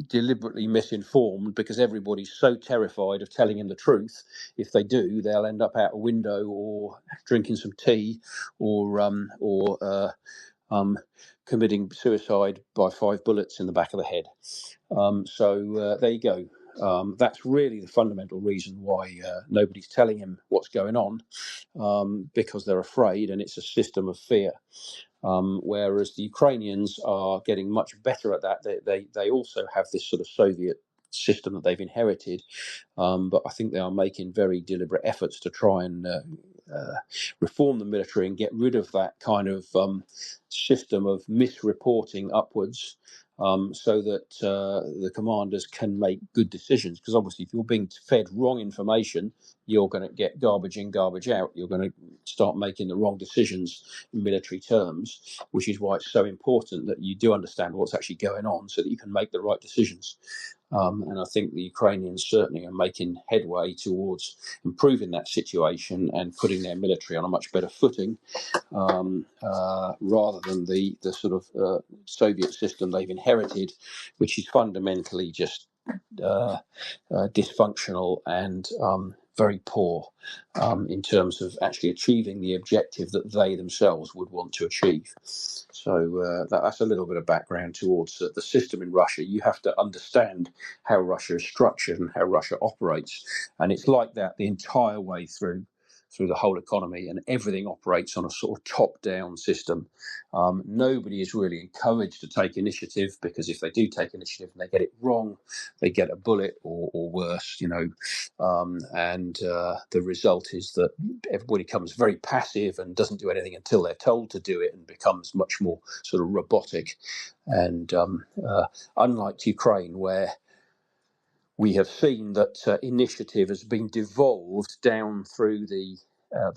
deliberately misinformed because everybody's so terrified of telling him the truth. If they do, they'll end up out a window or drinking some tea or committing suicide by 5 bullets in the back of the head. So there you go. That's really the fundamental reason why nobody's telling him what's going on, because they're afraid, and it's a system of fear. Whereas the Ukrainians are getting much better at that. They also have this sort of Soviet system that they've inherited, but I think they are making very deliberate efforts to try and reform the military and get rid of that kind of system of misreporting upwards, so that the commanders can make good decisions. Because obviously, if you're being fed wrong information, you're going to get garbage in, garbage out. You're going to start making the wrong decisions in military terms, which is why it's so important that you do understand what's actually going on so that you can make the right decisions. And I think the Ukrainians certainly are making headway towards improving that situation and putting their military on a much better footing, rather than the sort of Soviet system they've inherited, which is fundamentally just dysfunctional and very poor in terms of actually achieving the objective that they themselves would want to achieve. So that's a little bit of background towards the system in Russia. You have to understand how Russia is structured and how Russia operates, and it's like that the entire way through the whole economy, and everything operates on a sort of top-down system. Nobody is really encouraged to take initiative, because if they do take initiative and they get it wrong, they get a bullet or worse, and the result is that everybody becomes very passive and doesn't do anything until they're told to do it, and becomes much more sort of robotic. And unlike Ukraine, where we have seen that initiative has been devolved down through the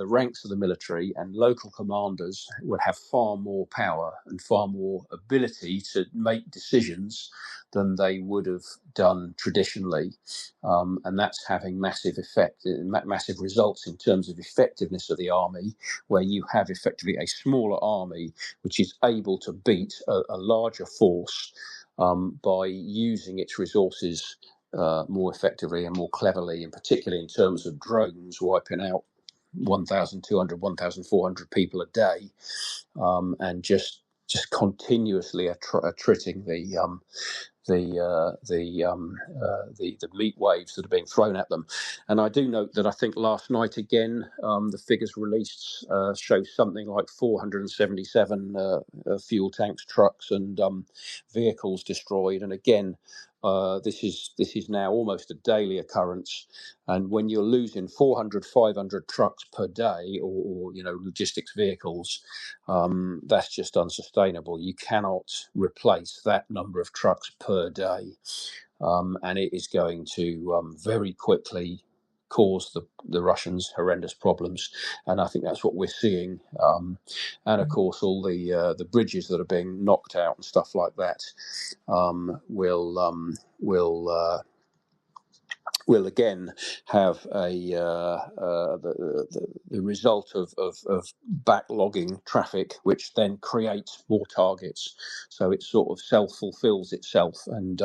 ranks of the military, and local commanders will have far more power and far more ability to make decisions than they would have done traditionally, and that's having massive results in terms of effectiveness of the army, where you have effectively a smaller army which is able to beat a larger force by using its resources more effectively and more cleverly, and particularly in terms of drones wiping out 1,200, 1,400 people a day, and just continuously attriting the meat waves that are being thrown at them. And I do note that I think last night again, the figures released show something like 477 fuel tanks, trucks, and vehicles destroyed. And again, this is now almost a daily occurrence. And when you're losing 400, 500 trucks per day, or logistics vehicles, that's just unsustainable. You cannot replace that number of trucks per day, and it is going to very quickly cause the Russians horrendous problems. And I think that's what we're seeing. And of course, all the bridges that are being knocked out and stuff like that will again have the result of backlogging traffic, which then creates more targets. So it sort of self-fulfills itself, and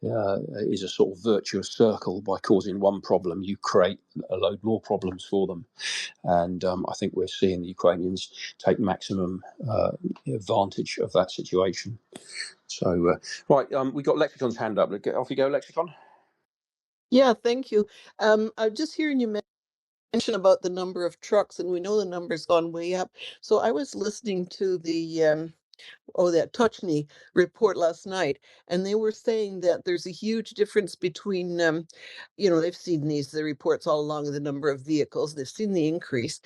is a sort of virtuous circle. By causing one problem, you create a load more problems for them. And I think we're seeing the Ukrainians take maximum advantage of that situation. So, right, we got Lexicon's hand up. Off you go, Lexicon. Yeah, thank you. I'm just hearing you mention about the number of trucks, and we know the number's gone way up. So I was listening to the that Touchney report last night, and they were saying that there's a huge difference between, they've seen the reports all along of the number of vehicles. They've seen the increase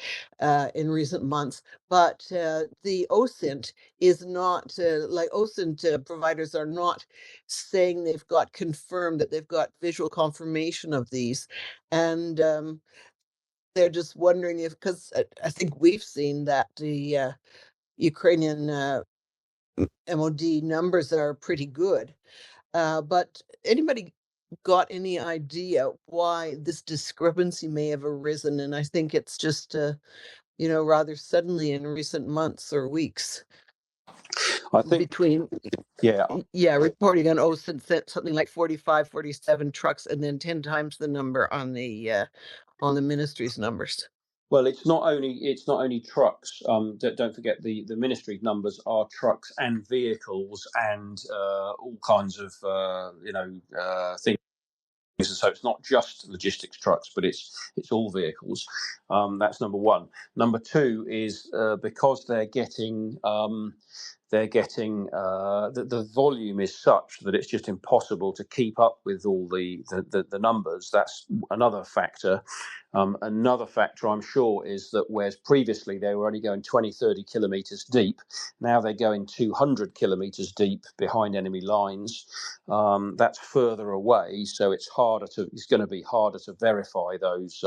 in recent months, but the OSINT is not, like OSINT providers are not saying they've got confirmed that they've got visual confirmation of these. And they're just wondering if, because I think we've seen that the Ukrainian MOD numbers are pretty good. But anybody got any idea why this discrepancy may have arisen, and I think it's just rather suddenly in recent months or weeks I think, between yeah. reporting on something like 45, 47 trucks, and then 10 times the number on the ministry's numbers. Well, it's not only trucks. Don't forget the ministry numbers are trucks and vehicles and all kinds of things. So it's not just logistics trucks, but it's all vehicles. That's number one. Number two is because they're getting the volume is such that it's just impossible to keep up with all the numbers. That's another factor. Another factor, I'm sure, is that whereas previously they were only going 20, 30 kilometres deep, now they're going 200 kilometres deep behind enemy lines. That's further away, so it's going to be harder to verify those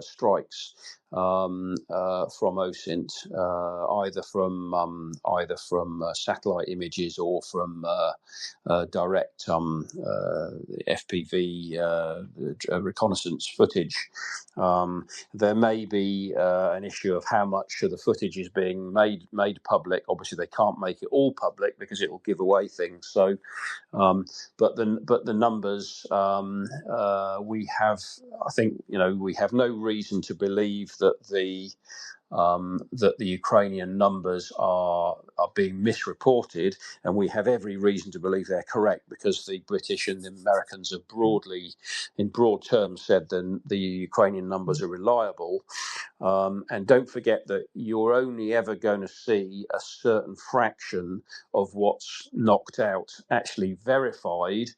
strikes from OSINT, either from satellite images or from direct FPV reconnaissance footage. There may be an issue of how much of the footage is being made public. Obviously, they can't make it all public because it will give away things. So, but the numbers we have, I think, we have no reason to believe that the Ukrainian numbers are being misreported, and we have every reason to believe they're correct because the British and the Americans have in broad terms, said that the Ukrainian numbers are reliable. And don't forget that you're only ever going to see a certain fraction of what's knocked out actually verified.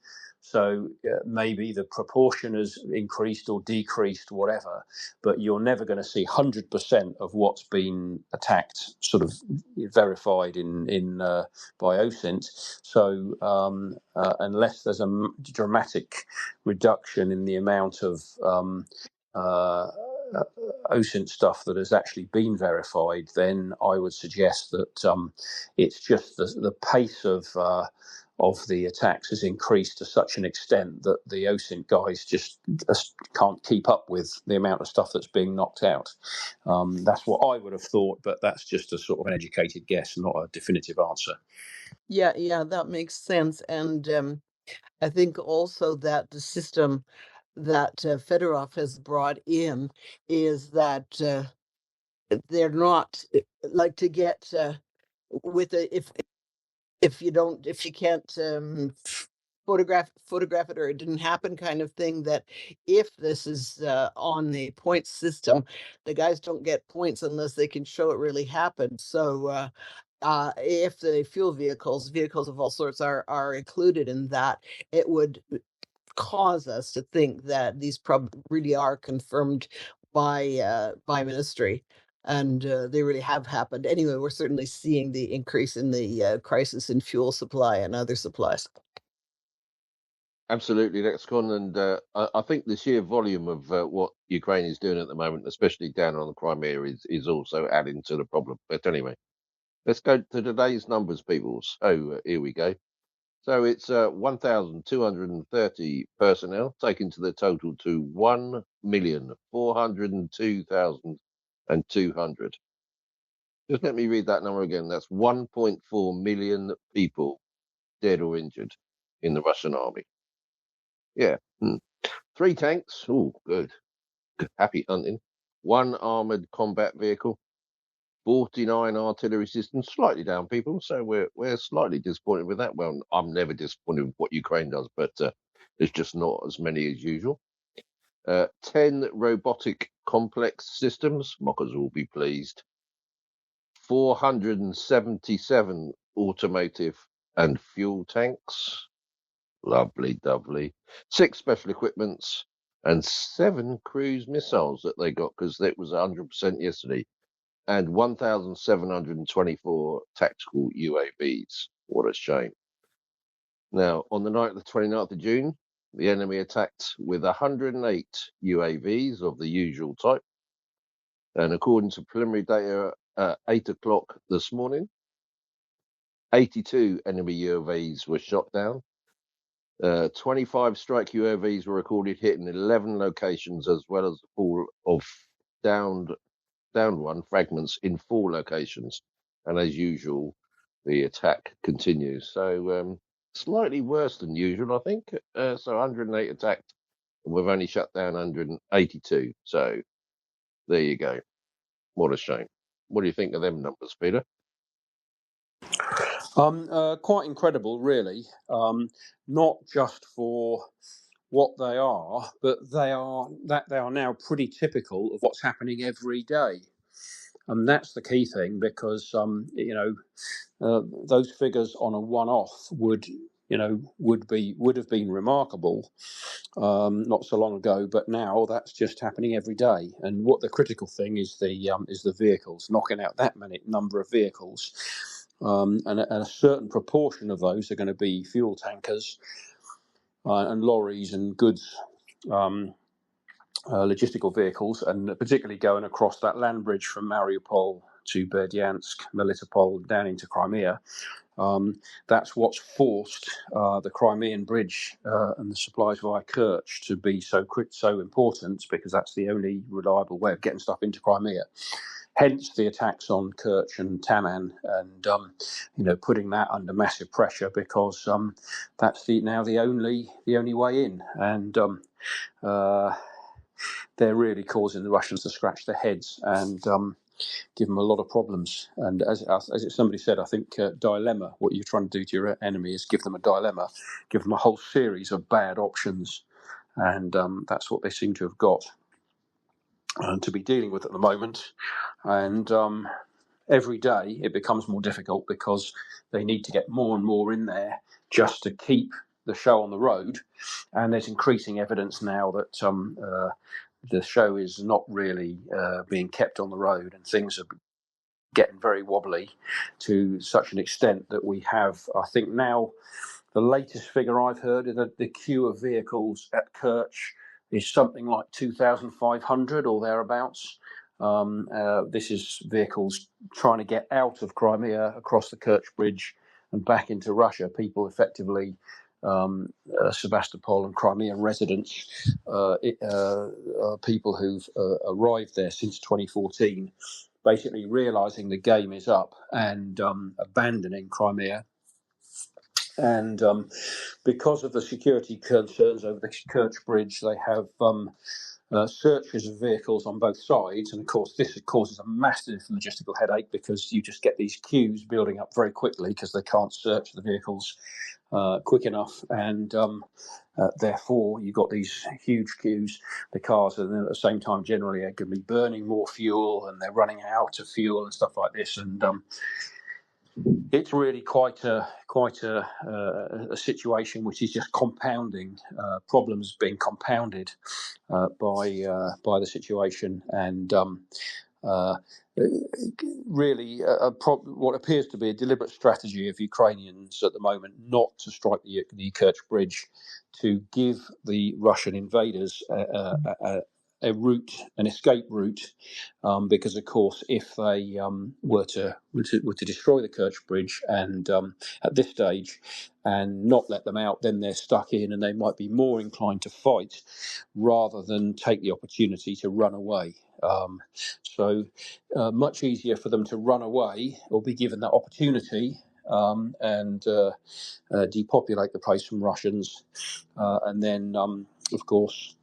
So maybe the proportion has increased or decreased, whatever, but you're never going to see 100% of what's been attacked sort of verified by OSINT. So unless there's a dramatic reduction in the amount of OSINT stuff that has actually been verified, then I would suggest that it's just the pace of the attacks has increased to such an extent that the OSINT guys just can't keep up with the amount of stuff that's being knocked out. That's what I would have thought, but that's just a sort of an educated guess, not a definitive answer. Yeah, that makes sense. And I think also that the system that Fedorov has brought in is that they're not like to get with a if you can't photograph it or it didn't happen kind of thing, that if this is on the point system, the guys don't get points unless they can show it really happened. So if the vehicles of all sorts are included in that, it would cause us to think that these really are confirmed by ministry, and they really have happened. Anyway, we're certainly seeing the increase in the crisis in fuel supply and other supplies. Absolutely, Lexicon, and I think the sheer volume of what Ukraine is doing at the moment, especially down on the Crimea, is also adding to the problem. But anyway, let's go to today's numbers, people. So here we go. So it's 1,230 personnel, taken to the total to 1,402,200. Just let me read that number again. That's 1.4 million people dead or injured in the Russian army. Yeah. 3 tanks. Oh, good. Happy hunting. 1 armored combat vehicle. 49 artillery systems, slightly down, people. So we're slightly disappointed with that. Well, I'm never disappointed with what Ukraine does, but there's just not as many as usual. 10 robotic complex systems. Mockers will be pleased. 477 automotive and fuel tanks. Lovely, lovely. 6 special equipments and 7 cruise missiles that they got because it was 100% yesterday. And 1,724 tactical UAVs. What a shame. Now, on the night of the 29th of June, the enemy attacked with 108 UAVs of the usual type. And according to preliminary data at 8 o'clock this morning, 82 enemy UAVs were shot down. 25 strike UAVs were recorded hitting 11 locations, as well as the fall of downed one fragments in 4 locations. And as usual, the attack continues. So slightly worse than usual, I think. So 108 attacked, and we've only shut down 182. So there you go. What a shame. What do you think of them numbers, Peter? Quite incredible, really. Not just for what they are, but they are now pretty typical of what's happening every day. And that's the key thing, because those figures on a one-off would have been remarkable not so long ago, but now that's just happening every day. And what the critical thing is the vehicles, knocking out that many number of vehicles, and a certain proportion of those are going to be fuel tankers and lorries and goods. Logistical vehicles, and particularly going across that land bridge from Mariupol to Berdyansk, Melitopol, down into Crimea. That's what's forced the Crimean bridge and the supplies via Kerch to be so important, because that's the only reliable way of getting stuff into Crimea. Hence the attacks on Kerch and Taman, and putting that under massive pressure, because that's now the only way in, and they're really causing the Russians to scratch their heads and give them a lot of problems. And as somebody said, I think dilemma. What you're trying to do to your enemy is give them a dilemma, give them a whole series of bad options, and that's what they seem to have got to be dealing with at the moment. And every day it becomes more difficult, because they need to get more and more in there just to keep the show on the road. And there's increasing evidence now that the show is not really being kept on the road, and things are getting very wobbly to such an extent that we have, I think now, the latest figure I've heard is that the queue of vehicles at Kerch is something like 2,500 or thereabouts. This is vehicles trying to get out of Crimea across the Kerch Bridge and back into Russia. People effectively, Sevastopol and Crimean residents, people who've arrived there since 2014, basically realising the game is up and abandoning Crimea. And because of the security concerns over the Kerch Bridge, they have searches of vehicles on both sides. And of course, this causes a massive logistical headache, because you just get these queues building up very quickly, because they can't search the vehicles quick enough. And therefore, you've got these huge queues. The cars are then at the same time generally are going to be burning more fuel, and they're running out of fuel and stuff like this. And it's really quite a situation which is just compounding problems being compounded by the situation, and really what appears to be a deliberate strategy of Ukrainians at the moment not to strike the Kerch Bridge, to give the Russian invaders a route, an escape route, because of course, if they were to destroy the Kerch Bridge and at this stage and not let them out, then they're stuck in, and they might be more inclined to fight rather than take the opportunity to run away. So much easier for them to run away or be given that opportunity and depopulate the place from Russians, and then of course,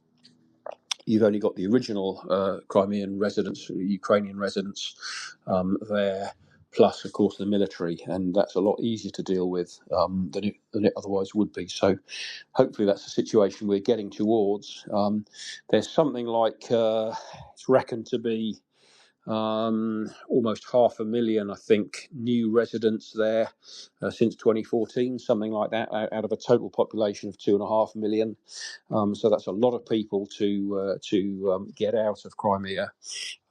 you've only got the original Crimean residents, Ukrainian residents there, plus, of course, the military, and that's a lot easier to deal with than it otherwise would be. So hopefully that's the situation we're getting towards. There's something like, it's reckoned to be almost 500,000, I think, new residents there since 2014, something like that, out of a total population of 2.5 million. So that's a lot of people to get out of Crimea.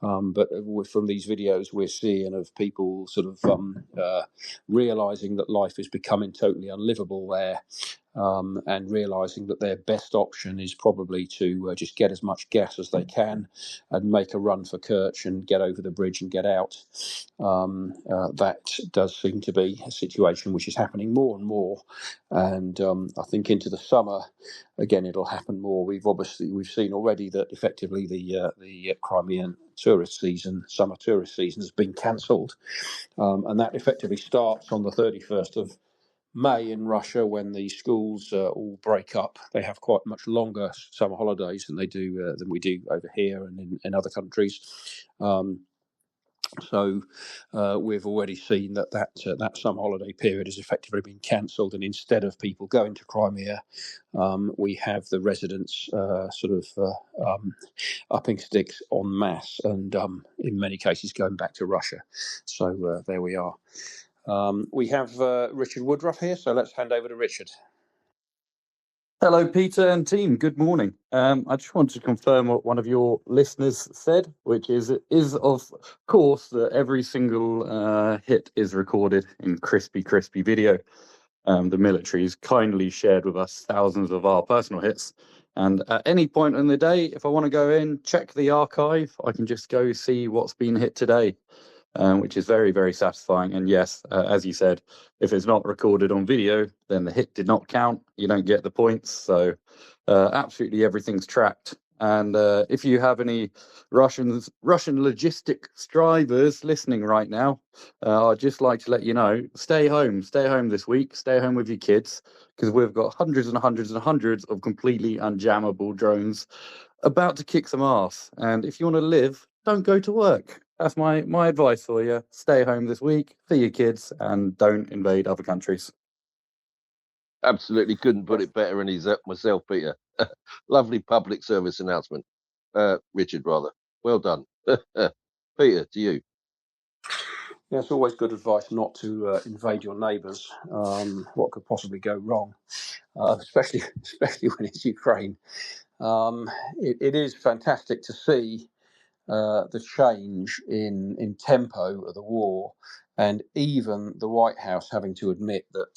But from these videos we're seeing of people sort of realising that life is becoming totally unlivable there, and realising that their best option is probably to just get as much gas as they can and make a run for Kerch and get over the bridge and get out. That does seem to be a situation which is happening more and more, and I think into the summer again it'll happen more. We've seen already that effectively the Crimean tourist season, summer tourist season, has been cancelled, and that effectively starts on the 31st of May in Russia, when the schools all break up. They have quite much longer summer holidays than we do over here and in other countries. So we've already seen that summer holiday period has effectively been cancelled, and instead of people going to Crimea, we have the residents upping sticks en masse, and in many cases going back to Russia. So there we are. We have Richard Woodruff here, so let's hand over to Richard. Hello, Peter and team. Good morning. I just wanted to confirm what one of your listeners said, which is of course that every single hit is recorded in crispy video. The military's kindly shared with us thousands of our personal hits, and at any point in the day, if I want to go in, check the archive, I can just go see what's been hit today. Which is very satisfying. And yes, as you said, if it's not recorded on video, then the hit did not count. You don't get the points. So absolutely everything's tracked. And if you have any Russian logistic strivers listening right now, I'd just like to let you know, stay home this week, stay home with your kids, because we've got hundreds and hundreds and hundreds of completely unjammable drones about to kick some ass. And if you want to live, don't go to work. That's my advice for you. Stay home this week for your kids and don't invade other countries. Absolutely couldn't put it better in myself, Peter. Lovely public service announcement. Richard, rather. Well done. Peter, to you. Yeah, it's always good advice not to invade your neighbours. What could possibly go wrong, especially when it's Ukraine. It is fantastic to see the change in tempo of the war, and even the White House having to admit that,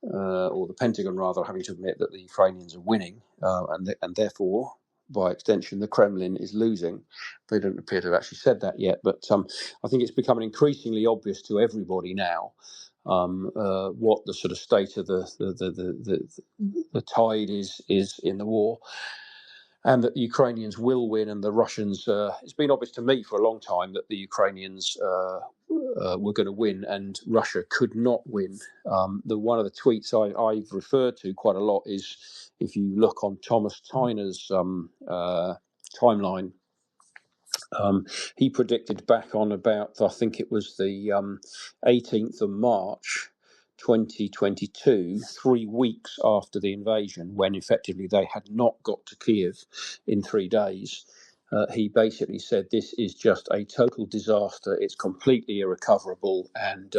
or the Pentagon rather, having to admit that the Ukrainians are winning, and therefore, by extension, the Kremlin is losing. They don't appear to have actually said that yet, but I think it's becoming increasingly obvious to everybody now what the sort of state of the tide is in the war, and that the Ukrainians will win, and the Russians. It's been obvious to me for a long time that the Ukrainians were going to win, and Russia could not win. One of the tweets I've referred to quite a lot is, if you look on Thomas Tyner's timeline, he predicted back on about, I think it was the 18th of March 2022, 3 weeks after the invasion, when effectively they had not got to Kiev in 3 days. He basically said this is just a total disaster. It's completely irrecoverable, and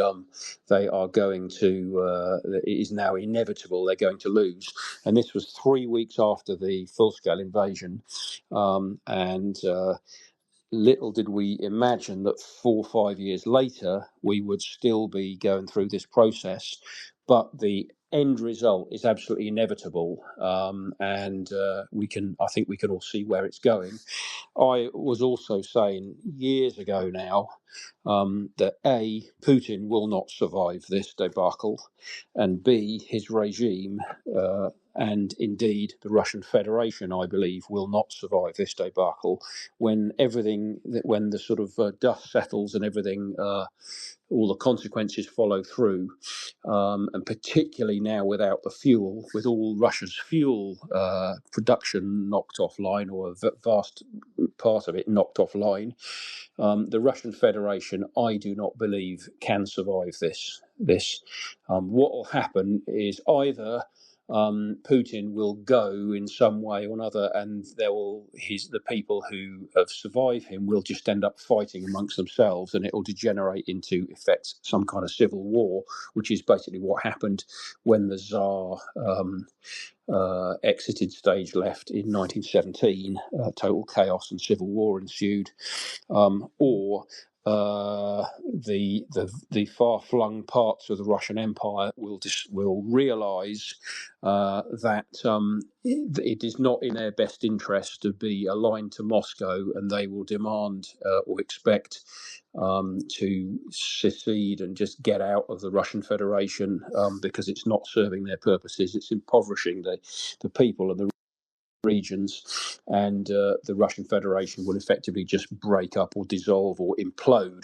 they are going to. It is now inevitable. They're going to lose. And this was 3 weeks after the full-scale invasion, and little did we imagine that 4 or 5 years later we would still be going through this process. But the end result is absolutely inevitable, and I think we can all see where it's going. I was also saying years ago now that A, Putin will not survive this debacle, and B, his regime and indeed the Russian Federation, I believe, will not survive this debacle. When the sort of dust settles and everything, all the consequences follow through, and particularly now without the fuel, with all Russia's fuel production knocked offline, or a vast part of it knocked offline, the Russian Federation, I do not believe, can survive this. What will happen is either Putin will go in some way or another, and the people who have survived him will just end up fighting amongst themselves, and it will degenerate into effect some kind of civil war, which is basically what happened when the Tsar exited stage left in 1917. Total chaos and civil war ensued, or the far-flung parts of the Russian Empire will realise that it is not in their best interest to be aligned to Moscow, and they will demand or expect to secede and just get out of the Russian Federation because it's not serving their purposes. It's impoverishing the people and the regions, and the Russian Federation will effectively just break up or dissolve or implode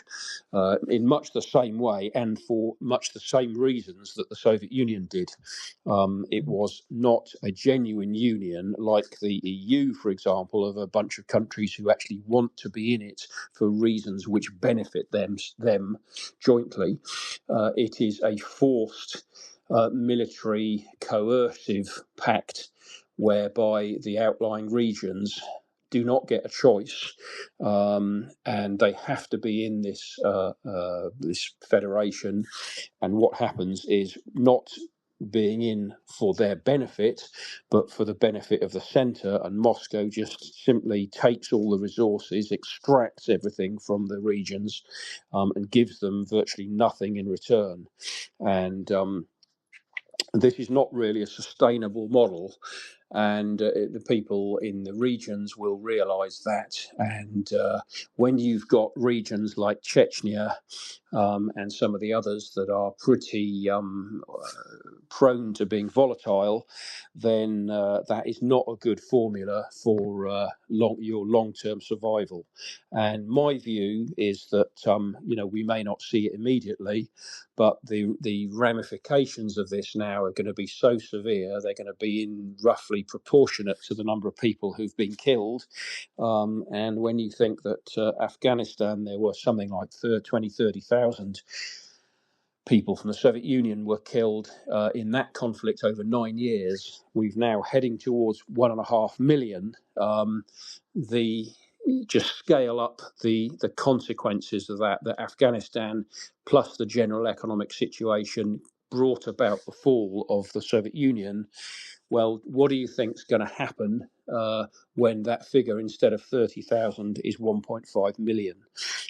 in much the same way and for much the same reasons that the Soviet Union did. It was not a genuine union like the EU, for example, of a bunch of countries who actually want to be in it for reasons which benefit them jointly. It is a forced military coercive pact whereby the outlying regions do not get a choice, and they have to be in this federation. And what happens is not being in for their benefit, but for the benefit of the centre. And Moscow just simply takes all the resources, extracts everything from the regions, and gives them virtually nothing in return. And this is not really a sustainable model, and the people in the regions will realise that. And when you've got regions like Chechnya and some of the others that are pretty prone to being volatile, then that is not a good formula for your long-term survival. And my view is that we may not see it immediately, but the ramifications of this now are going to be so severe. They're going to be in roughly proportionate to the number of people who've been killed. And when you think that Afghanistan, there were something like 30,000 people from the Soviet Union were killed in that conflict over 9 years, we've now heading towards 1.5 million. Just scale up the consequences of that Afghanistan plus the general economic situation brought about the fall of the Soviet Union. Well, what do you think is going to happen when that figure, instead of 30,000, is 1.5 million?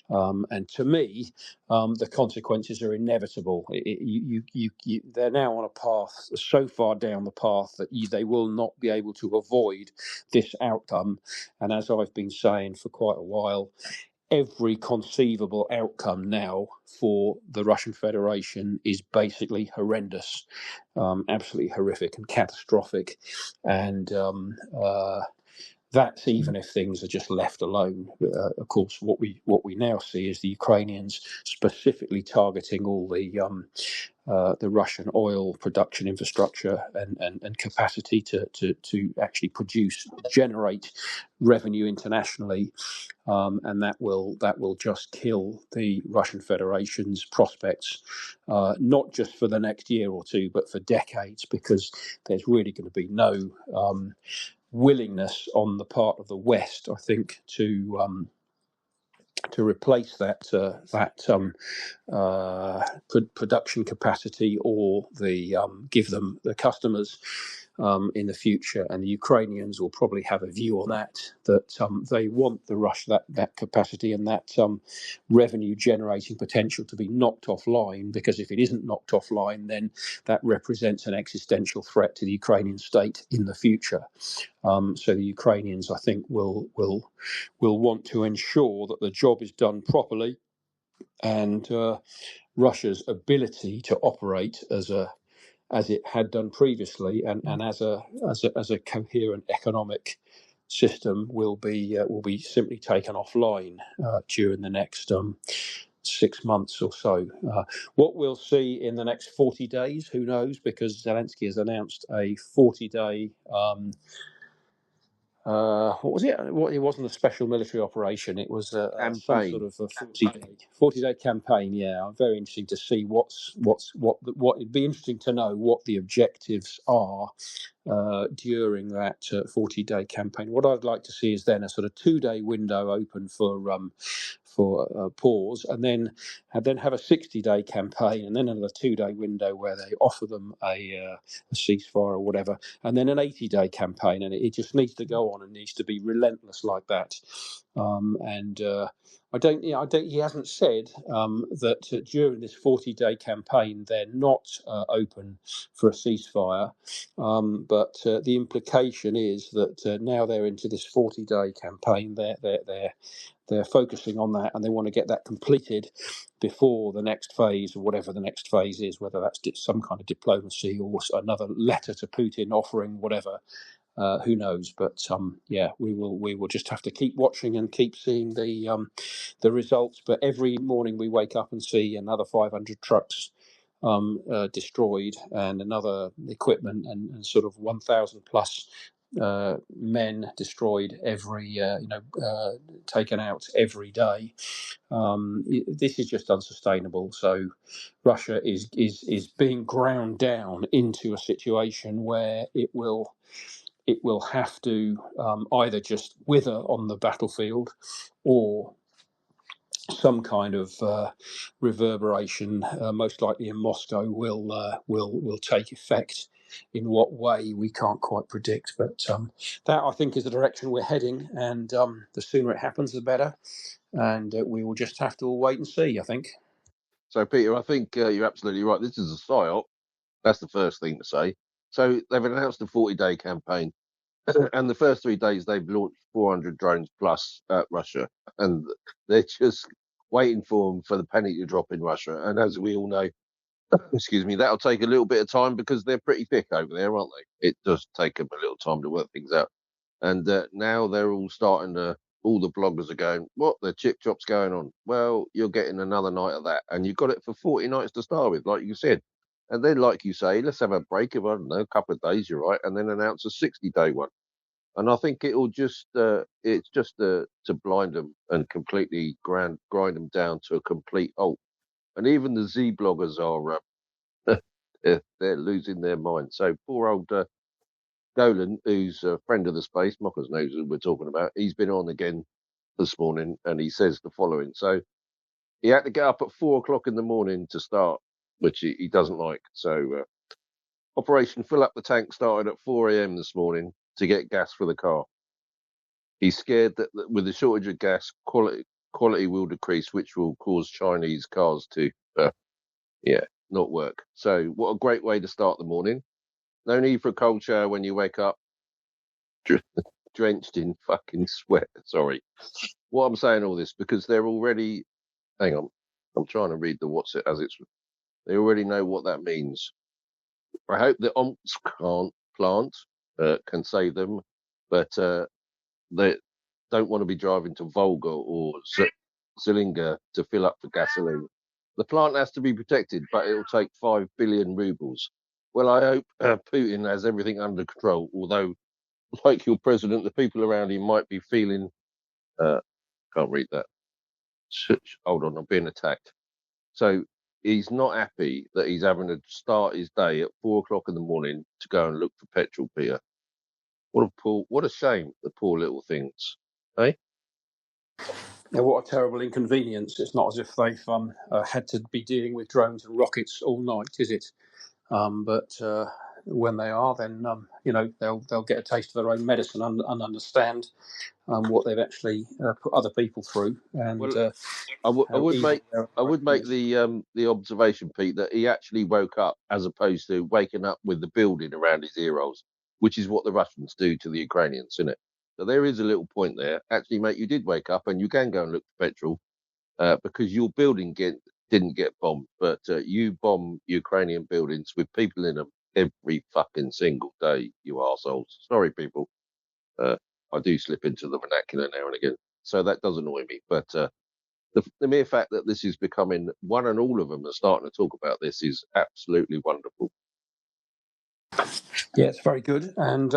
And to me, the consequences are inevitable. They're now on a path so far down the path that they will not be able to avoid this outcome. And as I've been saying for quite a while, every conceivable outcome now for the Russian Federation is basically horrendous, absolutely horrific and catastrophic. And that's even if things are just left alone. Of course, what we now see is the Ukrainians specifically targeting all the Russian oil production infrastructure and capacity to actually generate revenue internationally, and that will just kill the Russian Federation's prospects, not just for the next year or two, but for decades, because there's really going to be no willingness on the part of the West, I think, to replace that production capacity or give them the customers in the future. And the Ukrainians will probably have a view on that they want that capacity and that revenue generating potential to be knocked offline, because if it isn't knocked offline, then that represents an existential threat to the Ukrainian state in the future. So the Ukrainians, I think, will want to ensure that the job is done properly, and Russia's ability to operate as it had done previously and as a coherent economic system will be simply taken offline during the next 6 months or so. What we'll see in the next 40 days, who knows, because Zelensky has announced a 40-day what was it? What it wasn't a special military operation. It was some sort of a 40-day campaign. Yeah, I'm very interested to see what it'd be interesting to know what the objectives are during that 40-day campaign. What I'd like to see is then a sort of 2-day window open for pause, and then have a 60-day campaign, and then another 2-day window where they offer them a ceasefire or whatever, and then an 80-day campaign, and it just needs to go on and needs to be relentless like that. I don't. He hasn't said that during this 40-day campaign they're not open for a ceasefire, but the implication is that now they're into this 40-day campaign. They're focusing on that, and they want to get that completed before the next phase, or whatever the next phase is, whether that's some kind of diplomacy or another letter to Putin offering whatever. Who knows? But we will just have to keep watching and keep seeing the results. But every morning we wake up and see another 500 trucks destroyed, and another equipment, and sort of 1,000 plus men destroyed taken out every day. This is just unsustainable. So Russia is being ground down into a situation where it will have to either just wither on the battlefield, or some kind of reverberation, most likely in Moscow, will take effect. In what way, we can't quite predict, but that, I think, is the direction we're heading, and the sooner it happens, the better. And we will just have to all wait and see, I think. So, Peter, I think you're absolutely right. This is a psyop. That's the first thing to say. So they've announced a 40-day campaign, and the first 3 days they've launched 400 drones plus at Russia, and they're just waiting for the penny to drop in Russia. And as we all know, excuse me, that'll take a little bit of time because they're pretty thick over there, aren't they? It does take them a little time to work things out. And now they're all starting to, all the bloggers are going, what, the chip chop's going on? Well, you're getting another night of that. And you've got it for 40 nights to start with, like you said. And then, like you say, let's have a break of, I don't know, a couple of days, you're right, and then announce a 60-day one. And I think it'll just, it's just to blind them and completely grind them down to a complete halt. And even the Z bloggers are, they're losing their mind. So poor old Golan, who's a friend of the space, Mockers knows who we're talking about, he's been on again this morning, and he says the following. So he had to get up at 4 o'clock in the morning to start, which he doesn't like. So Operation Fill Up the Tank started at 4 a.m. this morning to get gas for the car. He's scared that with the shortage of gas, quality will decrease, which will cause Chinese cars to, not work. So what a great way to start the morning. No need for a cold shower when you wake up, drenched in fucking sweat. Sorry. What I'm saying all this because they're already. Hang on, I'm trying to read the what's it as it's. They already know what that means. I hope the Omsk plant can save them, but they don't want to be driving to Volga or Zilinga to fill up for gasoline. The plant has to be protected, but it'll take 5 billion rubles. Well, I hope Putin has everything under control, although, like your president, the people around him might be feeling. Can't read that. Hold on, I'm being attacked. So he's not happy that he's having to start his day at 4 o'clock in the morning to go and look for petrol, Peter. What a shame, the poor little things, eh? Yeah, what a terrible inconvenience. It's not as if they've had to be dealing with drones and rockets all night, is it? But when they are, then they'll get a taste of their own medicine and understand what they've actually put other people through. And well, I would make the observation, Pete, that he actually woke up as opposed to waking up with the building around his ear holes, which is what the Russians do to the Ukrainians, isn't it? So there is a little point there. Actually, mate, you did wake up, and you can go and look for petrol because your building didn't get bombed, but you bomb Ukrainian buildings with people in them every fucking single day, you arseholes. Sorry, people. I do slip into the vernacular now and again, so that does annoy me. But the mere fact that this is becoming one and all of them are starting to talk about this is absolutely wonderful. Yeah, it's very good. And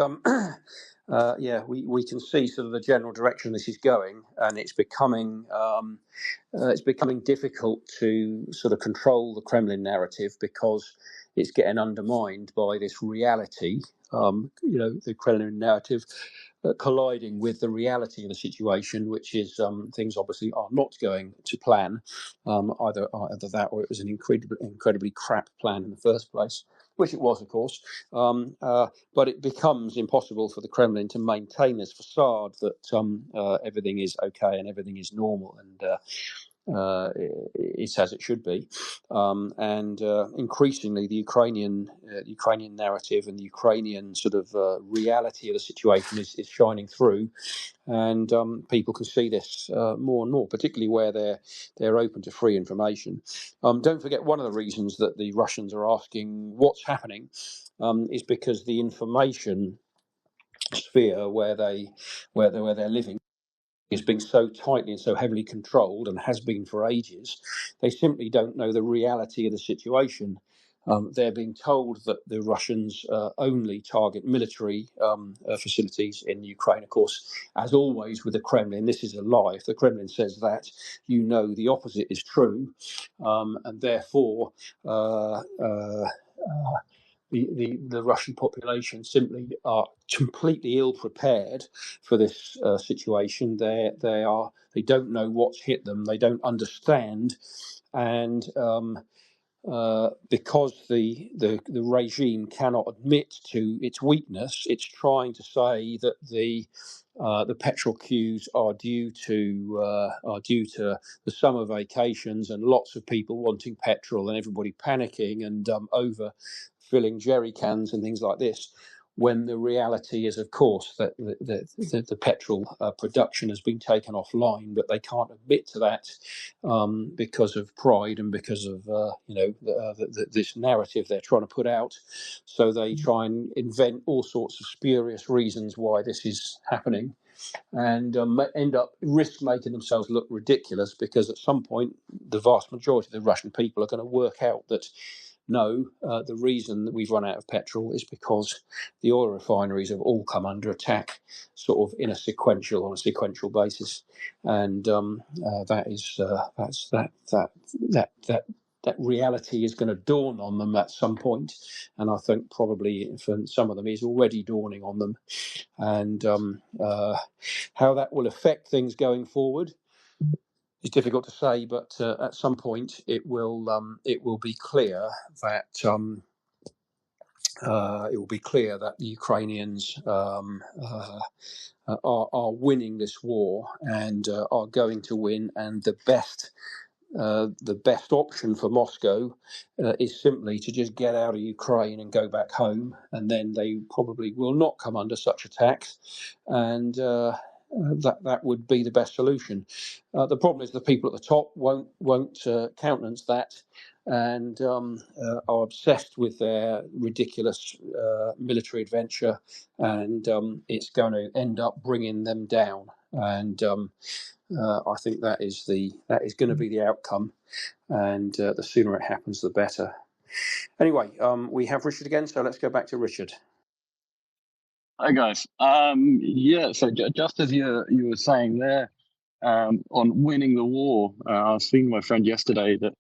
we can see sort of the general direction this is going, and it's becoming difficult to sort of control the Kremlin narrative because it's getting undermined by this reality. The Kremlin narrative colliding with the reality of the situation, which is things obviously are not going to plan, either that or it was an incredibly crap plan in the first place, which it was, of course. But it becomes impossible for the Kremlin to maintain this facade that everything is okay and everything is normal and it's as it should be, and increasingly the Ukrainian narrative and the Ukrainian sort of reality of the situation is shining through, and people can see this more and more, particularly where they're open to free information. Don't forget, one of the reasons that the Russians are asking what's happening is because the information sphere where they're living is being so tightly and so heavily controlled, and has been for ages. They simply don't know the reality of the situation. They're being told that the Russians only target military facilities in Ukraine. Of course, as always with the Kremlin, this is a lie. If the Kremlin says that, you know the opposite is true, and therefore the Russian population simply are completely ill prepared for this situation. They don't know what's hit them. They don't understand, and because the regime cannot admit to its weakness, it's trying to say that the petrol queues are due to the summer vacations and lots of people wanting petrol and everybody panicking and overfilling jerry cans and things like this. When the reality is, of course, that the petrol production has been taken offline, but they can't admit to that because of pride and because of this narrative they're trying to put out. So they try and invent all sorts of spurious reasons why this is happening, and end up making themselves look ridiculous, because at some point the vast majority of the Russian people are going to work out that no, the reason that we've run out of petrol is because the oil refineries have all come under attack, sort of on a sequential basis, and that reality is going to dawn on them at some point, and I think probably for some of them is already dawning on them, and how that will affect things going forward is difficult to say, but at some point it will be clear that the Ukrainians are winning this war and are going to win, and the best option for Moscow is simply to just get out of Ukraine and go back home, and then they probably will not come under such attacks, and that would be the best solution. The problem is the people at the top won't countenance that, and are obsessed with their ridiculous military adventure, and it's going to end up bringing them down. And I think that is going to be the outcome, and the sooner it happens, the better. Anyway, we have Richard again, so let's go back to Richard. Hi guys. So just as you were saying there, on winning the war, I was speaking to my friend yesterday that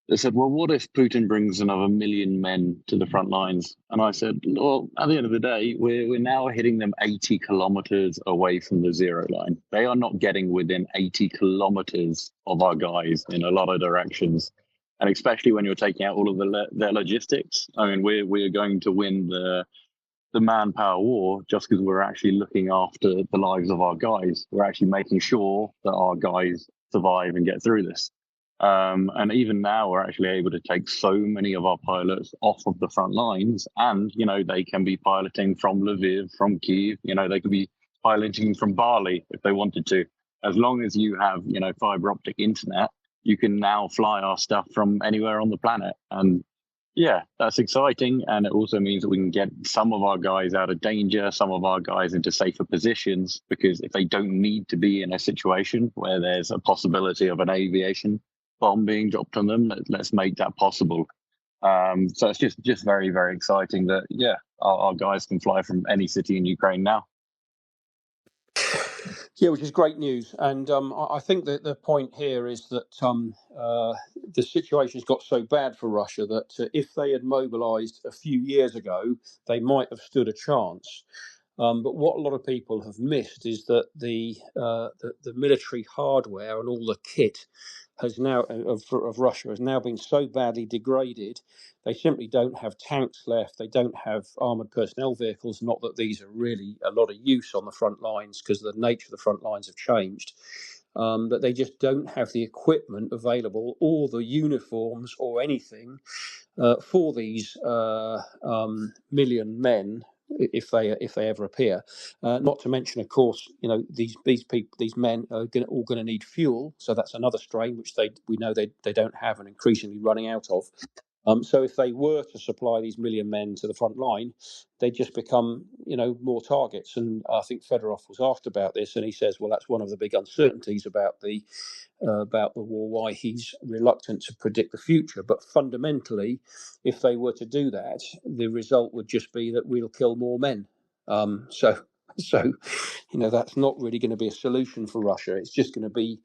they said, well, what if Putin brings another 1 million men to the front lines? And I said, well, at the end of the day, we're now hitting them 80 kilometers away from the zero line. They are not getting within 80 kilometers of our guys in a lot of directions. And especially when you're taking out all of their logistics. I mean, we're going to win the manpower war just because we're actually looking after the lives of our guys. We're actually making sure that our guys survive and get through this. And even now, we're actually able to take so many of our pilots off of the front lines, and they can be piloting from Lviv, from Kyiv. They could be piloting from Bali if they wanted to. As long as you have fiber optic internet, you can now fly our stuff from anywhere on the planet. And yeah, that's exciting, and it also means that we can get some of our guys out of danger, some of our guys into safer positions, because if they don't need to be in a situation where there's a possibility of an aviation bomb being dropped on them, let's make that possible. So it's just very, very exciting that, our guys can fly from any city in Ukraine now. Yeah, which is great news. And I think that the point here is that the situation's got so bad for Russia that if they had mobilised a few years ago, they might have stood a chance. But what a lot of people have missed is that the military hardware and all the kit has now of Russia has now been so badly degraded. They simply don't have tanks left. They don't have armoured personnel vehicles. Not that these are really a lot of use on the front lines because the nature of the front lines have changed. That they just don't have the equipment available or the uniforms or anything for these million men if they ever appear. Not to mention, of course, these men are all going to need fuel, so that's another strain which we know they don't have and increasingly running out of. So if they were to supply these million men to the front line, they just become, more targets. And I think Fedorov was asked about this, and he says, well, that's one of the big uncertainties about the war, why he's reluctant to predict the future. But fundamentally, if they were to do that, the result would just be that we'll kill more men. So that's not really going to be a solution for Russia. It's just going to be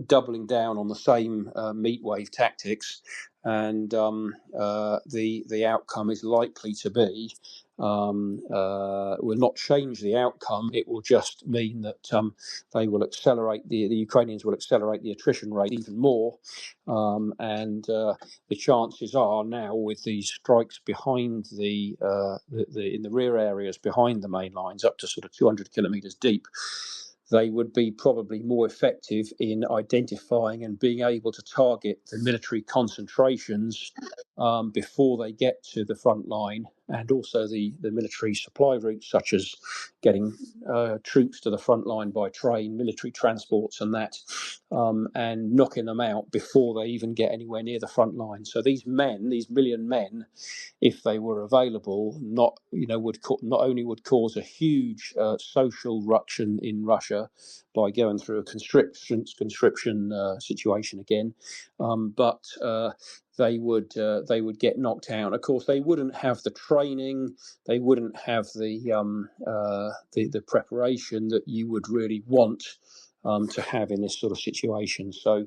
doubling down on the same meat wave tactics, and the outcome is likely to be will not change the outcome. It will just mean that they will accelerate the Ukrainians will accelerate the attrition rate even more, and the chances are now with these strikes behind the in the rear areas behind the main lines up to sort of 200 kilometers deep, they would be probably more effective in identifying and being able to target the military concentrations before they get to the front line, and also the military supply routes, such as getting troops to the front line by train, military transports and that, and knocking them out before they even get anywhere near the front line. So these million men, if they were available, not only would cause a huge social ruction in Russia by going through a conscription situation again, but they would get knocked out. Of course, they wouldn't have the training, they wouldn't have the preparation that you would really want to have in this sort of situation. So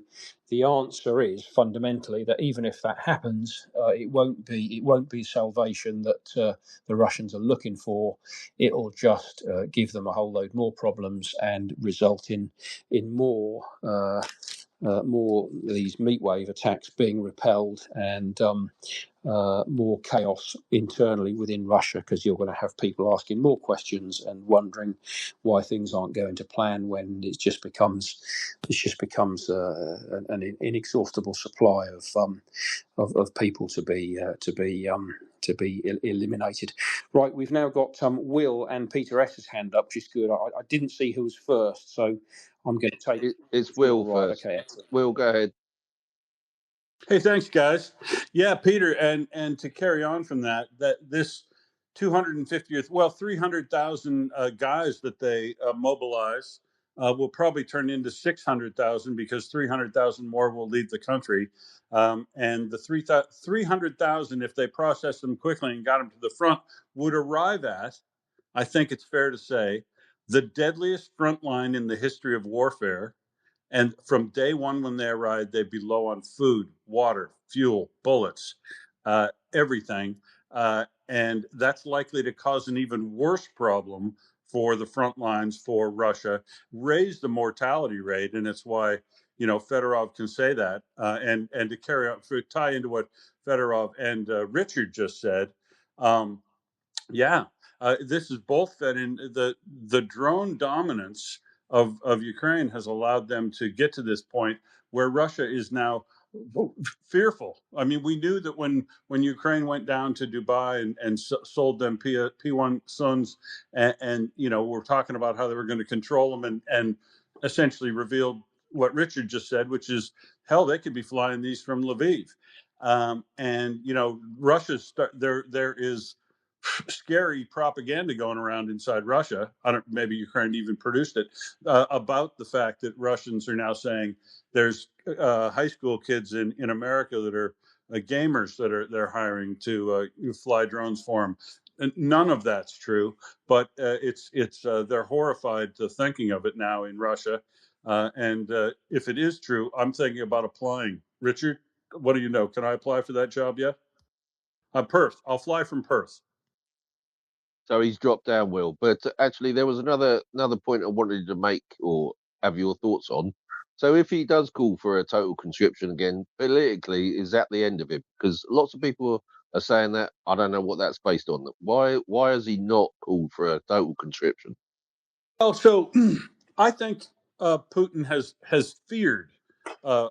the answer is fundamentally that even if that happens, it won't be salvation that the Russians are looking for. It'll just give them a whole load more problems and result in more these meat wave attacks being repelled, and more chaos internally within Russia, because you're going to have people asking more questions and wondering why things aren't going to plan when it just becomes an inexhaustible supply of people to be eliminated. Right, we've now got Will and Peter S's hand up, which is good. I didn't see who was first, so I'm going to take It's Will Will. Right, first. okay, excellent. Will, go ahead. Hey, thanks, guys. Yeah, Peter, and to carry on from that this 300,000 guys that they mobilize will probably turn into 600,000, because 300,000 more will leave the country. And the 300,000, if they process them quickly and got them to the front, would arrive at, I think it's fair to say, the deadliest front line in the history of warfare. And from day one, when they arrived, they'd be low on food, water, fuel, bullets, everything. And that's likely to cause an even worse problem for the front lines for Russia, raise the mortality rate. And it's why, Fedorov can say that. And to tie into what Fedorov and Richard just said, this is both fed in the drone dominance of Ukraine has allowed them to get to this point where Russia is now fearful. I mean, we knew that when Ukraine went down to Dubai and sold them P1 Suns, and we're talking about how they were going to control them, and essentially revealed what Richard just said, which is, hell, they could be flying these from Lviv. Russia's there is scary propaganda going around inside Russia. Maybe Ukraine even produced it, about the fact that Russians are now saying there's high school kids in America that are gamers that they're hiring to fly drones for them. none of that's true, but it's they're horrified to thinking of it now in Russia. And if it is true, I'm thinking about applying. Richard, what do you know? Can I apply for that job yet? Perth. I'll fly from Perth. So he's dropped down, Will. But actually, there was another point I wanted to make or have your thoughts on. So if he does call for a total conscription again, politically, is that the end of it? Because lots of people are saying that. I don't know what that's based on. Why has he not called for a total conscription? Well, so I think Putin has feared a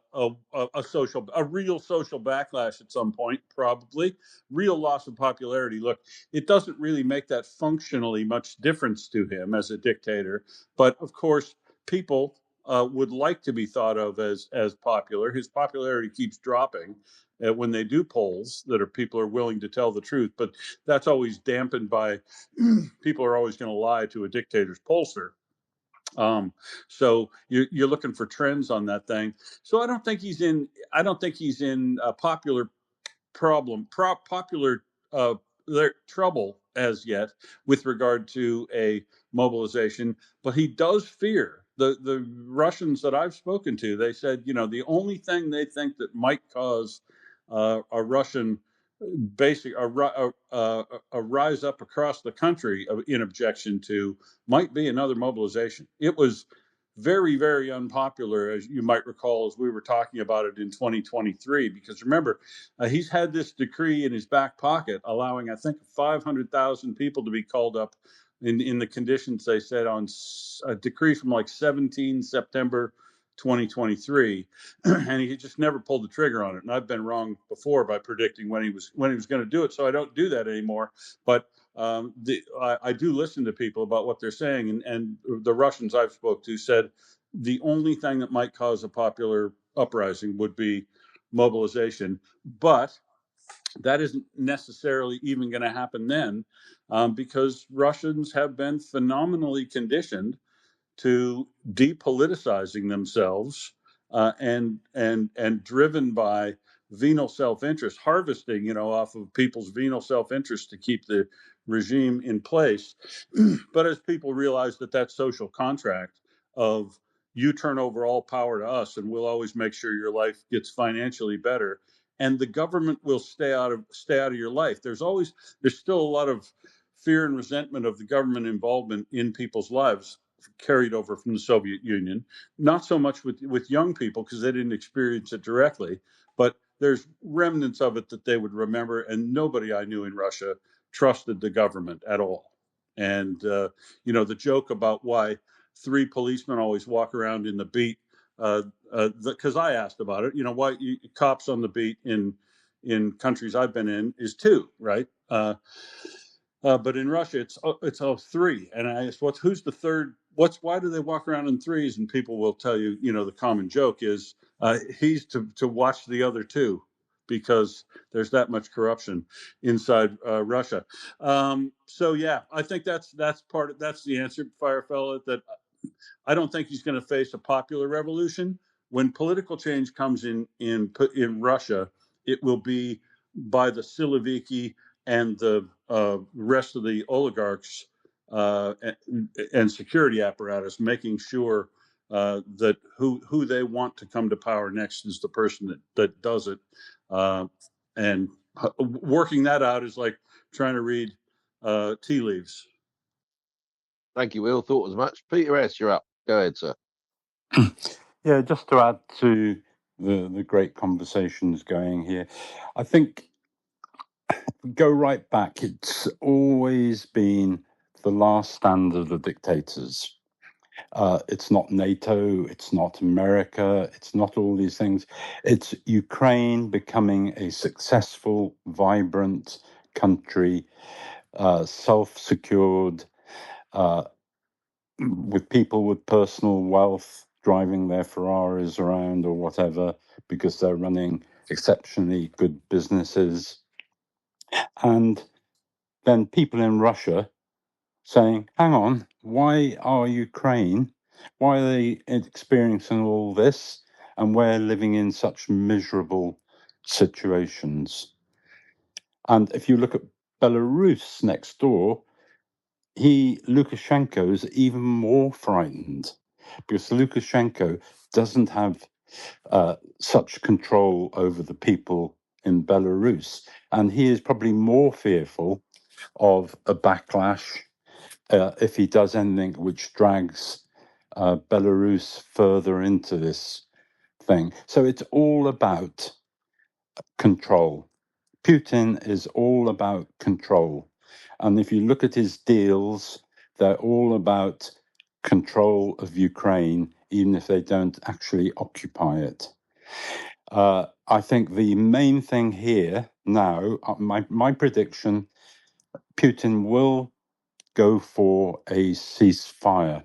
real social backlash at some point, probably real loss of popularity. Look, it doesn't really make that functionally much difference to him as a dictator, but of course, people would like to be thought of as popular. His popularity keeps dropping. When they do polls that are people are willing to tell the truth, but that's always dampened by people are always going to lie to a dictator's pollster. So you're looking for trends on that thing. So I don't think he's in. I don't think he's in a popular popular trouble as yet with regard to a mobilization. But he does fear the Russians that I've spoken to. They said, the only thing they think that might cause a Russian basic a rise up across the country in objection to might be another mobilization. It was very, very unpopular, as you might recall, as we were talking about it in 2023. Because remember, he's had this decree in his back pocket allowing, I think, 500,000 people to be called up in the conditions they said on a decree from like 17 September 2023, and he just never pulled the trigger on it. And I've been wrong before by predicting when he was going to do it, so I don't do that anymore. But I do listen to people about what they're saying, and the Russians I've spoke to said the only thing that might cause a popular uprising would be mobilization, but that isn't necessarily even going to happen then, because Russians have been phenomenally conditioned to depoliticizing themselves, and driven by venal self-interest, harvesting, off of people's venal self-interest to keep the regime in place. But as people realize that social contract of you turn over all power to us and we'll always make sure your life gets financially better, and the government will stay out of your life. There's still a lot of fear and resentment of the government involvement in people's lives carried over from the Soviet Union. Not so much with young people because they didn't experience it directly, but there's remnants of it that they would remember. And nobody I knew in Russia trusted the government at all. And the joke about why 3 policemen always walk around in the beat, because I asked about it. Why cops on the beat in countries I've been in is 2, right? But in Russia, it's all 3. And I asked, who's the third? Why do they walk around in 3s? And people will tell you, the common joke is he's to watch the other 2 because there's that much corruption inside Russia. So yeah, I think that's the answer, FireFella. That I don't think he's going to face a popular revolution. When political change comes in Russia, it will be by the Siloviki and the rest of the oligarchs and security apparatus, making sure that who they want to come to power next is the person that does it. And working that out is like trying to read tea leaves. Thank you, Will. Thought as much. Peter S., you're up. Go ahead, sir. Yeah, just to add to the great conversations going here, I think go right back. It's always been the last stand of the dictators. It's not NATO, it's not America, it's not all these things. It's Ukraine becoming a successful, vibrant country, self-secured, with people with personal wealth driving their Ferraris around or whatever because they're running exceptionally good businesses. And then people in Russia saying, hang on, why are they experiencing all this? And we're living in such miserable situations. And if you look at Belarus next door, Lukashenko is even more frightened because Lukashenko doesn't have such control over the people in Belarus, and he is probably more fearful of a backlash if he does anything which drags Belarus further into this thing. So it's all about control. Putin is all about control. And if you look at his deals, they're all about control of Ukraine, even if they don't actually occupy it. I think the main thing here now, my prediction, Putin will go for a ceasefire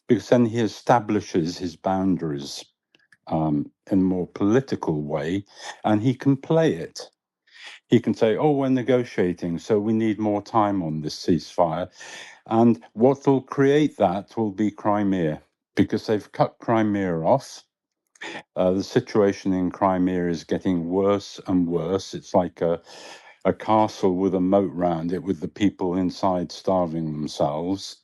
because then he establishes his boundaries in a more political way, and he can play it. He can say, oh, we're negotiating, so we need more time on this ceasefire. And what will create that will be Crimea, because they've cut Crimea off. The situation in Crimea is getting worse and worse. It's like a castle with a moat round it, with the people inside starving themselves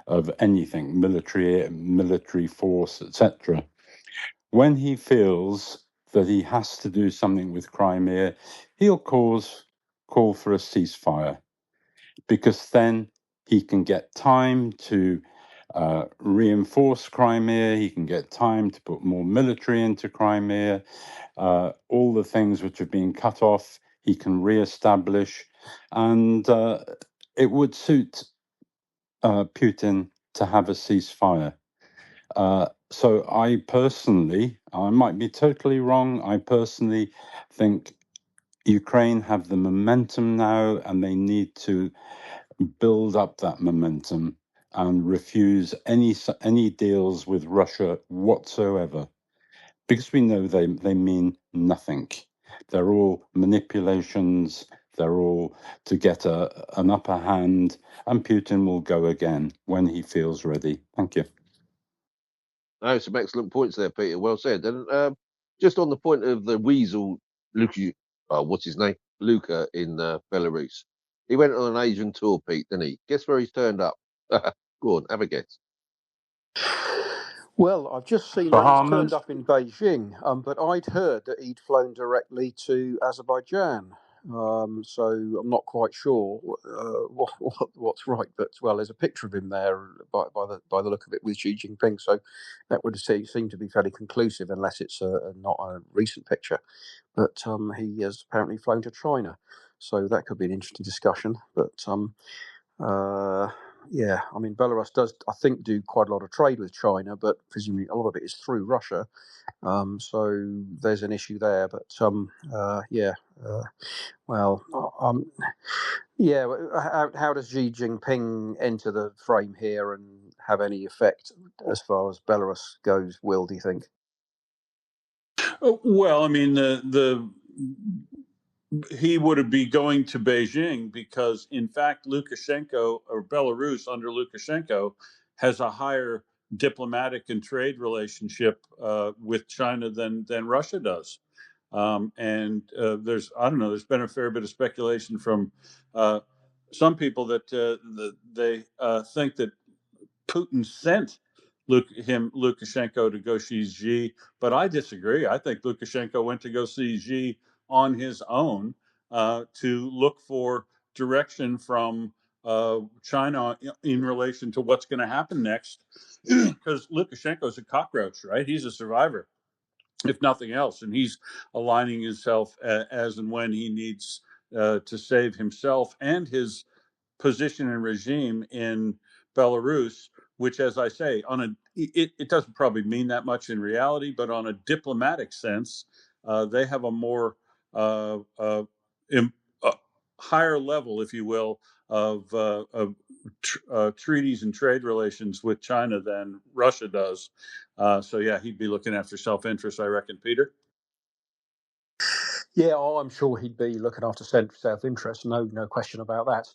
of anything, military force, etc. When he feels that he has to do something with Crimea, he'll call for a ceasefire, because then he can get time to reinforce Crimea, he can get time to put more military into Crimea, all the things which have been cut off, he can re-establish, and it would suit Putin to have a ceasefire. So I might be totally wrong, I personally think Ukraine have the momentum now, and they need to build up that momentum and refuse any deals with Russia whatsoever, because we know they mean nothing. They're all manipulations. They're all to get an upper hand, and Putin will go again when he feels ready. Thank you. No, some excellent points there, Peter. Well said. And just on the point of the weasel, what's his name? Luka in Belarus. He went on an Asian tour, Pete, didn't he? Guess where he's turned up? Go on, have a guess. Well, I've just seen that he's turned Bahamas. up in Beijing, but I'd heard that he'd flown directly to Azerbaijan. So I'm not quite sure what's right, but well, there's a picture of him there by the look of it with Xi Jinping. So that would seem to be fairly conclusive, unless it's not a recent picture. But he has apparently flown to China, so that could be an interesting discussion. But yeah, I mean, Belarus does, I think, do quite a lot of trade with China, but presumably a lot of it is through Russia. So there's an issue there. But yeah, well, yeah. How does Xi Jinping enter the frame here and have any effect as far as Belarus goes? Will, do you think? Well, I mean, he would be going to Beijing because, in fact, Lukashenko, or Belarus under Lukashenko, has a higher diplomatic and trade relationship with China than Russia does. And there's been a fair bit of speculation from some people that they think that Putin sent Lukashenko to go see Xi, but I disagree. I think Lukashenko went to go see Xi on his own to look for direction from China in relation to what's going to happen next, because Lukashenko's a cockroach, right? He's a survivor, if nothing else, and he's aligning himself as and when he needs to save himself and his position and regime in Belarus, which, as I say, it doesn't probably mean that much in reality, but on a diplomatic sense, they have a more higher level, if you will, of treaties and trade relations with China than Russia does. So yeah, he'd be looking after self-interest, I reckon, Peter. Yeah, I'm sure he'd be looking after self-interest. No question about that.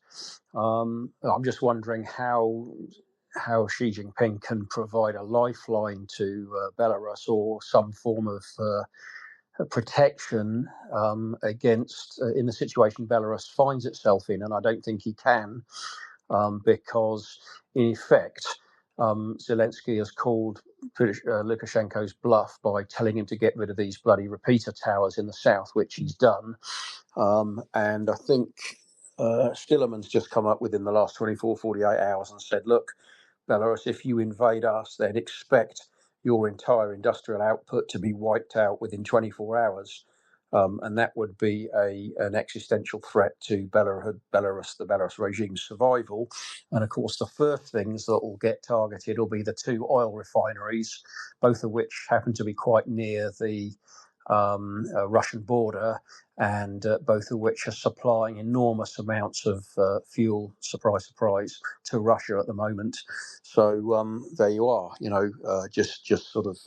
I'm just wondering how Xi Jinping can provide a lifeline to Belarus, or some form of protection against in the situation Belarus finds itself in, and I don't think he can, because in effect Zelensky has called Lukashenko's bluff by telling him to get rid of these bloody repeater towers in the south, which he's done. And I think Stillerman's just come up within the last 24, 48 hours and said, look, Belarus, if you invade us, then expect your entire industrial output to be wiped out within 24 hours. And that would be an existential threat to Belarus, the Belarus regime's survival. And of course, the first things that will get targeted will be the two oil refineries, both of which happen to be quite near the Russian border, and both of which are supplying enormous amounts of fuel, surprise, surprise, to Russia at the moment. So there you are, just sort of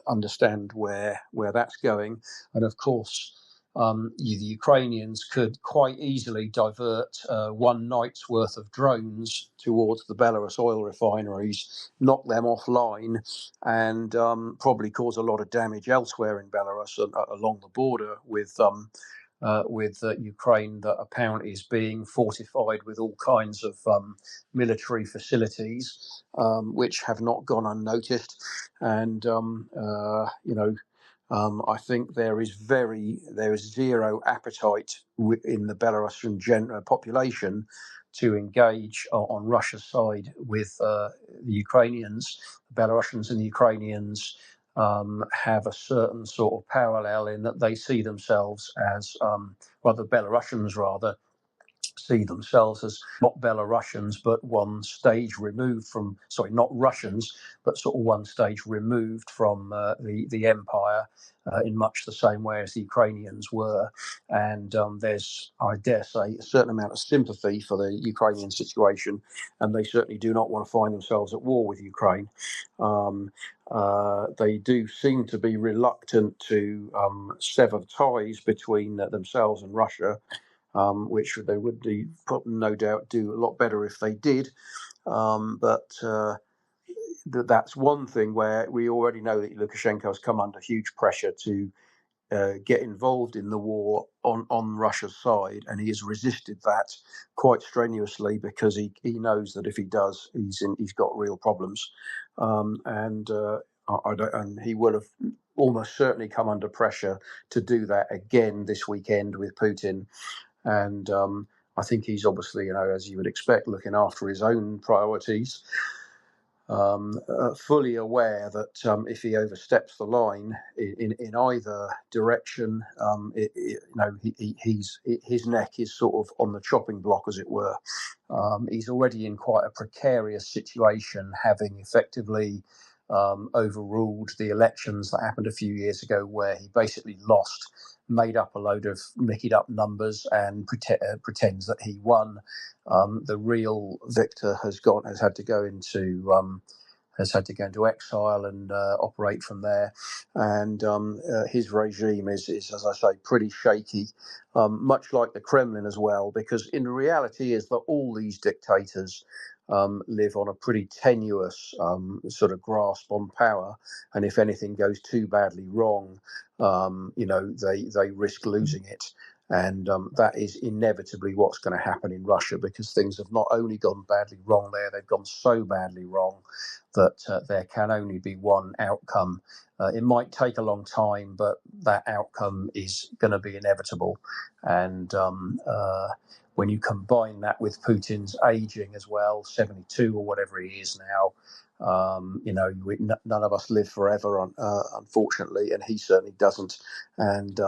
understand where that's going. And of course, the Ukrainians could quite easily divert one night's worth of drones towards the Belarus oil refineries, knock them offline, and probably cause a lot of damage elsewhere in Belarus along the border with Ukraine, that apparently is being fortified with all kinds of military facilities, which have not gone unnoticed. And I think there is zero appetite in the Belarusian population to engage on Russia's side with the Ukrainians. The Belarusians and the Ukrainians have a certain sort of parallel in that they see themselves as, the Belarusians rather, see themselves as not Belarusians, but one stage removed from, not Russians, but sort of one stage removed from the empire, in much the same way as the Ukrainians were. And there's, I dare say, a certain amount of sympathy for the Ukrainian situation, and they certainly do not want to find themselves at war with Ukraine. They do seem to be reluctant to sever ties between themselves and Russia, which they would no doubt do a lot better if they did. But that's one thing where we already know that Lukashenko has come under huge pressure to get involved in the war on Russia's side, and he has resisted that quite strenuously because he knows that if he does, he's got real problems, and he will have almost certainly come under pressure to do that again this weekend with Putin. And I think he's obviously, as you would expect, looking after his own priorities, fully aware that if he oversteps the line in either direction, his neck is sort of on the chopping block, as it were. He's already in quite a precarious situation, having effectively overruled the elections that happened a few years ago, where he basically lost, made up a load of mickied up numbers and pretends that he won. The real victor has had to go into exile and operate from there. And his regime is, as I say, pretty shaky, much like the Kremlin as well, because in reality is that all these dictators live on a pretty tenuous sort of grasp on power, and if anything goes too badly wrong, they risk losing it. And that is inevitably what's going to happen in Russia, because things have not only gone badly wrong there, they've gone so badly wrong that there can only be one outcome. It might take a long time, but that outcome is going to be inevitable. And when you combine that with Putin's aging as well, 72 or whatever he is now, none of us live forever, unfortunately, and he certainly doesn't. And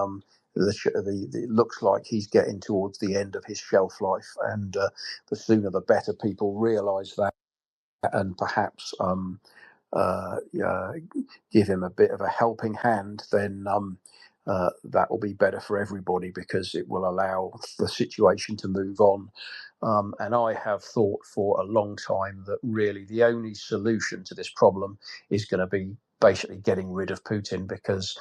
it looks like he's getting towards the end of his shelf life, and the sooner the better people realise that, and perhaps give him a bit of a helping hand, then that will be better for everybody, because it will allow the situation to move on. And I have thought for a long time that really the only solution to this problem is going to be basically getting rid of Putin, because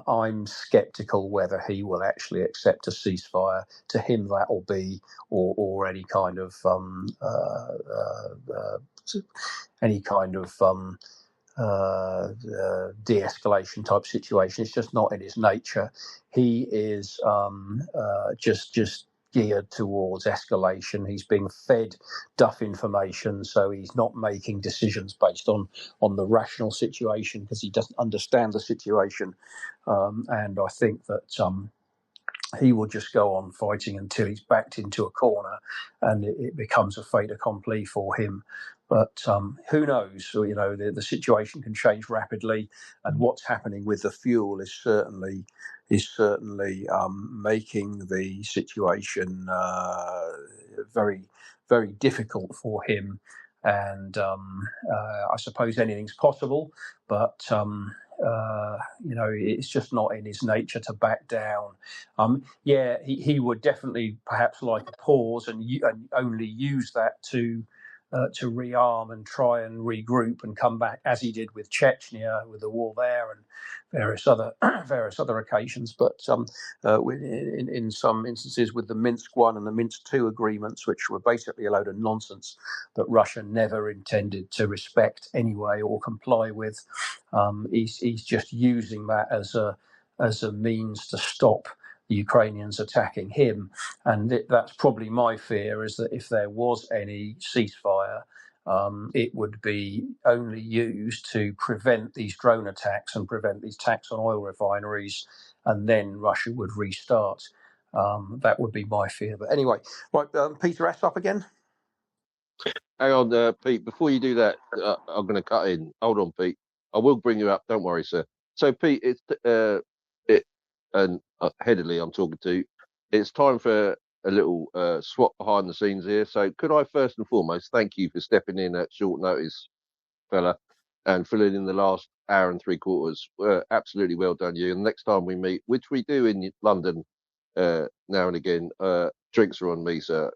I'm sceptical whether he will actually accept a ceasefire. To him, that will be, or any kind of de-escalation type situation. It's just not in his nature. He is just geared towards escalation. He's being fed duff information, so he's not making decisions based on the rational situation because he doesn't understand the situation. And I think that he will just go on fighting until he's backed into a corner and it becomes a fait accompli for him. But who knows? So, the situation can change rapidly, and what's happening with the fuel is certainly making the situation very, very difficult for him. And I suppose anything's possible, but it's just not in his nature to back down. He would definitely perhaps like a pause and only use that to rearm and try and regroup and come back, as he did with Chechnya, with the war there, and various other occasions. But in some instances, with the Minsk I and the Minsk II agreements, which were basically a load of nonsense that Russia never intended to respect anyway or comply with, he's just using that as a means to stop the Ukrainians attacking him. And that's probably my fear, is that if there was any ceasefire, it would be only used to prevent these drone attacks and prevent these attacks on oil refineries, and then Russia would restart. That would be my fear. But anyway, right, Peter S. up again. Hang on, Pete. Before you do that, I'm going to cut in. Hold on, Pete. I will bring you up. Don't worry, sir. So, Pete, Hedderly, I'm talking to. It's time for a little swap behind the scenes here. So, could I first and foremost thank you for stepping in at short notice, fella, and filling in the last hour and 3/4. Absolutely well done, you. And next time we meet, which we do in London now and again, drinks are on me, sir.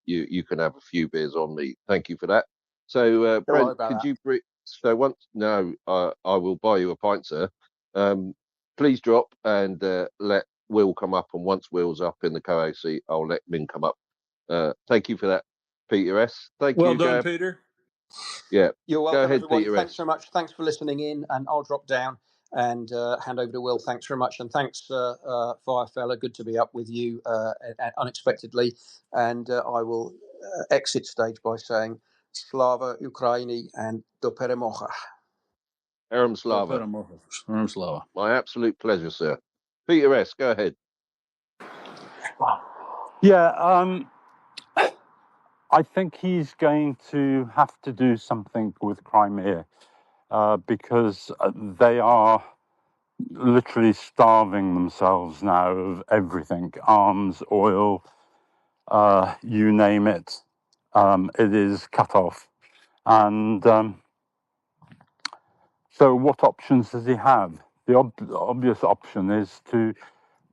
You can have a few beers on me. Thank you for that. So, Brent, could you bring? So I will buy you a pint, sir. Please drop and let Will come up. And once Will's up in the co-AC, I'll let Ming come up. Thank you for that, Peter S. Thank Well you, done, Gab. Peter. Yeah. You're Go welcome, ahead, everyone. Peter Thanks S. so much. Thanks for listening in, and I'll drop down and hand over to Will. Thanks very much, and thanks, FireFella. Good to be up with you unexpectedly. And I will exit stage by saying Slava Ukraini and do peremocha. Aram Slava. Aram Slava. My absolute pleasure, sir. Peter S., go ahead. Yeah, I think he's going to have to do something with Crimea because they are literally starving themselves now of everything, arms, oil, you name it. It is cut off. And so what options does he have? The obvious option is to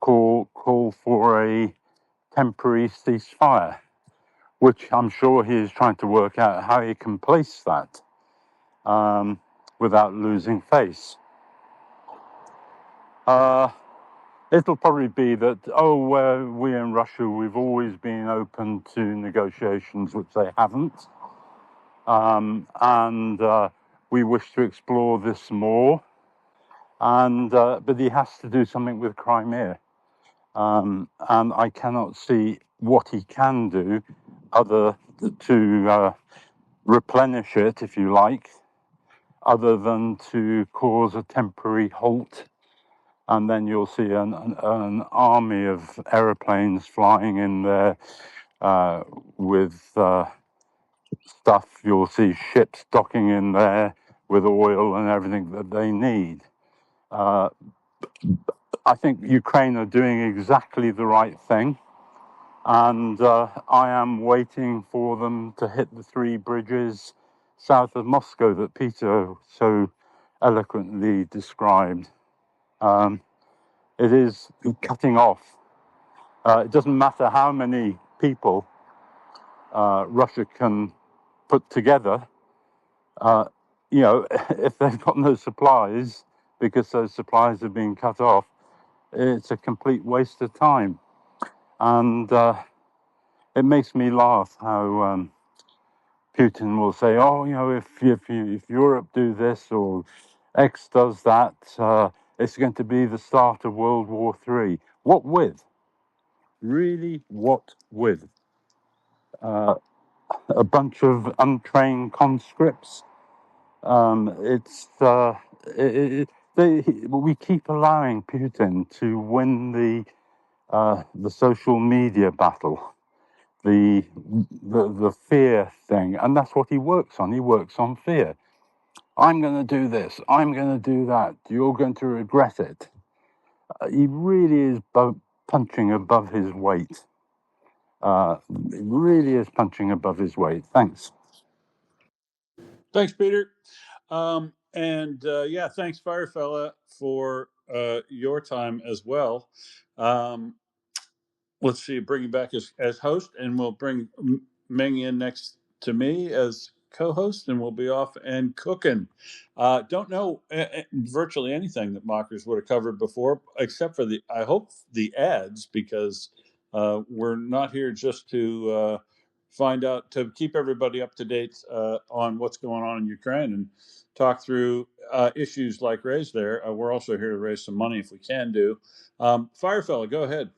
call for a temporary ceasefire, which I'm sure he is trying to work out how he can place that without losing face. It'll probably be that, we in Russia, we've always been open to negotiations, which they haven't. And we wish to explore this more. But he has to do something with Crimea. And I cannot see what he can do other to replenish it, if you like, other than to cause a temporary halt. And then you'll see an army of aeroplanes flying in there with stuff. You'll see ships docking in there with oil and everything that they need. I think Ukraine are doing exactly the right thing. And I am waiting for them to hit the 3 bridges south of Moscow that Peter so eloquently described. It is cutting off. It doesn't matter how many people Russia can put together. If they've got no supplies, because those supplies have been cut off, it's a complete waste of time. And it makes me laugh how Putin will say, "Oh, if Europe do this or X does that, it's going to be the start of World War III." What with? Really, what with? A bunch of untrained conscripts. It's we keep allowing Putin to win the social media battle, the fear thing, and that's what he works on. He works on fear. I'm going to do this. I'm going to do that. You're going to regret it. He really is punching above his weight. He really is punching above his weight. Thanks. Thanks, Peter. Yeah, thanks, FireFella, for your time as well. Let's see, bring you back as host, and we'll bring Ming in next to me as co-host, and we'll be off and cooking. Don't know virtually anything that Mockers would have covered before, except for I hope the ads, because we're not here just to find out, to keep everybody up to date on what's going on in Ukraine and talk through issues like raised there. We're also here to raise some money if we can do. FireFella, go ahead.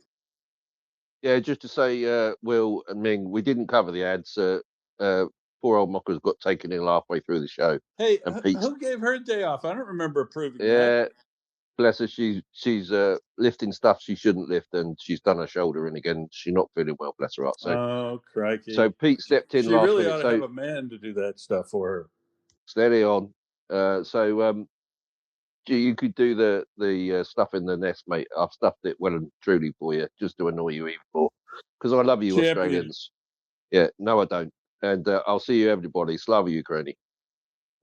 Yeah, just to say, Will and Ming, we didn't cover the ads. Poor old Mockers got taken in halfway through the show. Hey, And Pete's, who gave her a day off? I don't remember approving that. yeah, bless her, she's lifting stuff she shouldn't lift, and she's done her shoulder in again. She's not feeling well, bless her heart. Oh, crikey. So Pete stepped in She last really ought minute. to have So a man to do that stuff for her. steady on. You could do the stuff in the nest, mate. I've stuffed it well and truly for you, just to annoy you even more, because I love you, Champion. Australians. Yeah, no, I don't. And I'll see you, everybody. Slava Ukraini.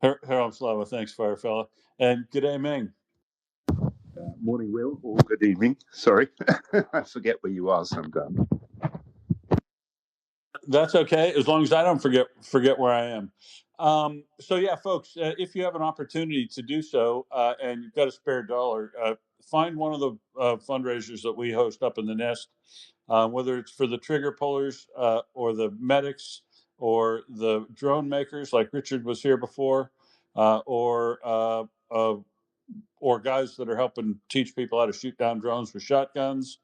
Harold Slava, thanks, FireFella. And g'day, Ming. Morning, Will, or good evening. Sorry, I forget where you are sometimes. That's okay, as long as I don't forget where I am. So yeah, folks, if you have an opportunity to do so, and you've got a spare dollar, find one of the fundraisers that we host up in the nest, whether it's for the trigger pullers or the medics or the drone makers, like Richard was here before, or guys that are helping teach people how to shoot down drones with shotguns,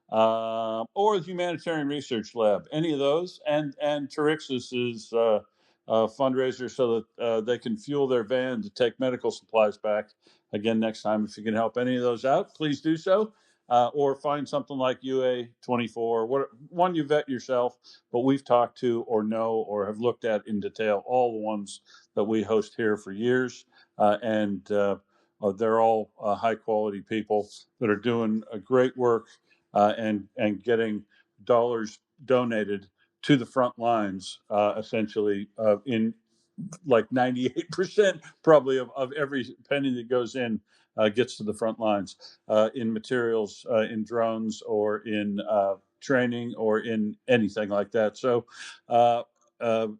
or the Humanitarian Research Lab. Any of those, and Turixis is a fundraiser so that they can fuel their van to take medical supplies back. Again, next time, if you can help any of those out, please do so. Or find something like UA24, one you vet yourself, but we've talked to or know or have looked at in detail, all the ones that we host here for years. They're all high quality people that are doing a great work and getting dollars donated to the front lines, essentially in like 98% probably of every penny that goes in gets to the front lines in materials, in drones, or in training, or in anything like that. So, and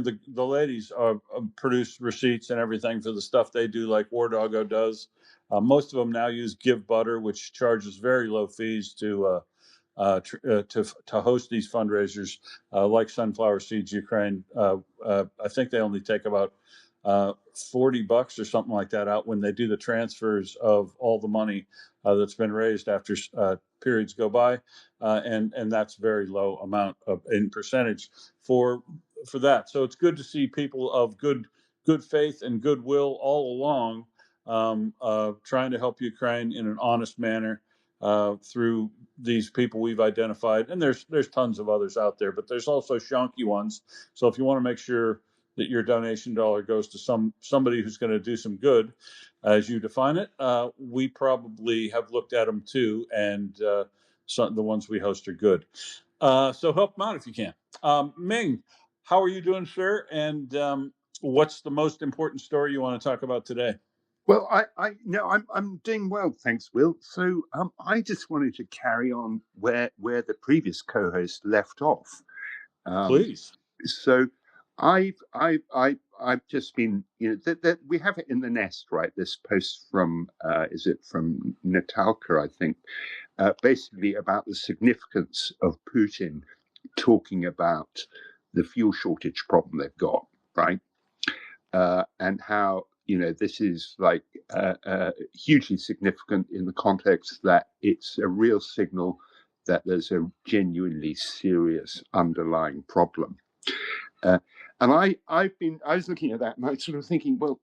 the ladies produce receipts and everything for the stuff they do, like War Doggo does. Most of them now use Give Butter, which charges very low fees to host these fundraisers, like Sunflower Seeds Ukraine. I think they only take about $40 or something like that out when they do the transfers of all the money that's been raised after periods go by, and that's very low amount in percentage for that. So it's good to see people of good faith and goodwill all along, trying to help Ukraine in an honest manner through these people we've identified. And there's tons of others out there, but there's also shonky ones. So if you want to make sure that your donation dollar goes to somebody who's going to do some good, as you define it, we probably have looked at them too, and the ones we host are good. So help them out if you can. Ming, how are you doing, sir? And what's the most important story you want to talk about today? Well, I'm doing well, thanks, Will. So I just wanted to carry on where the previous co-host left off. Please. So I've just been, that we have it in the nest, right? This post from is it from Natalka, I think, basically about the significance of Putin talking about the fuel shortage problem they've got, right? And how, this is like hugely significant in the context that it's a real signal that there's a genuinely serious underlying problem. And I was looking at that and I was sort of thinking, well,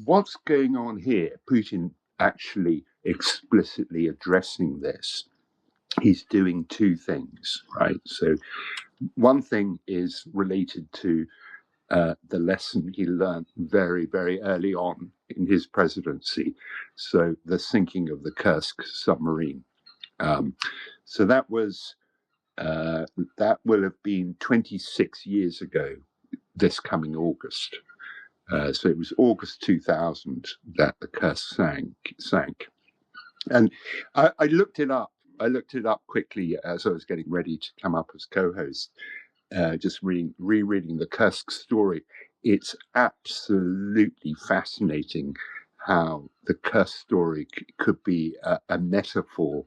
what's going on here? Putin actually explicitly addressing this. He's doing two things, right? So one thing is related to the lesson he learned very, very early on in his presidency. So the sinking of the Kursk submarine. So that was that will have been 26 years ago this coming August. So it was August 2000 that the Kursk sank. And I looked it up. I looked it up quickly as I was getting ready to come up as co-host, just rereading the Kursk story. It's absolutely fascinating how the Kursk story could be a metaphor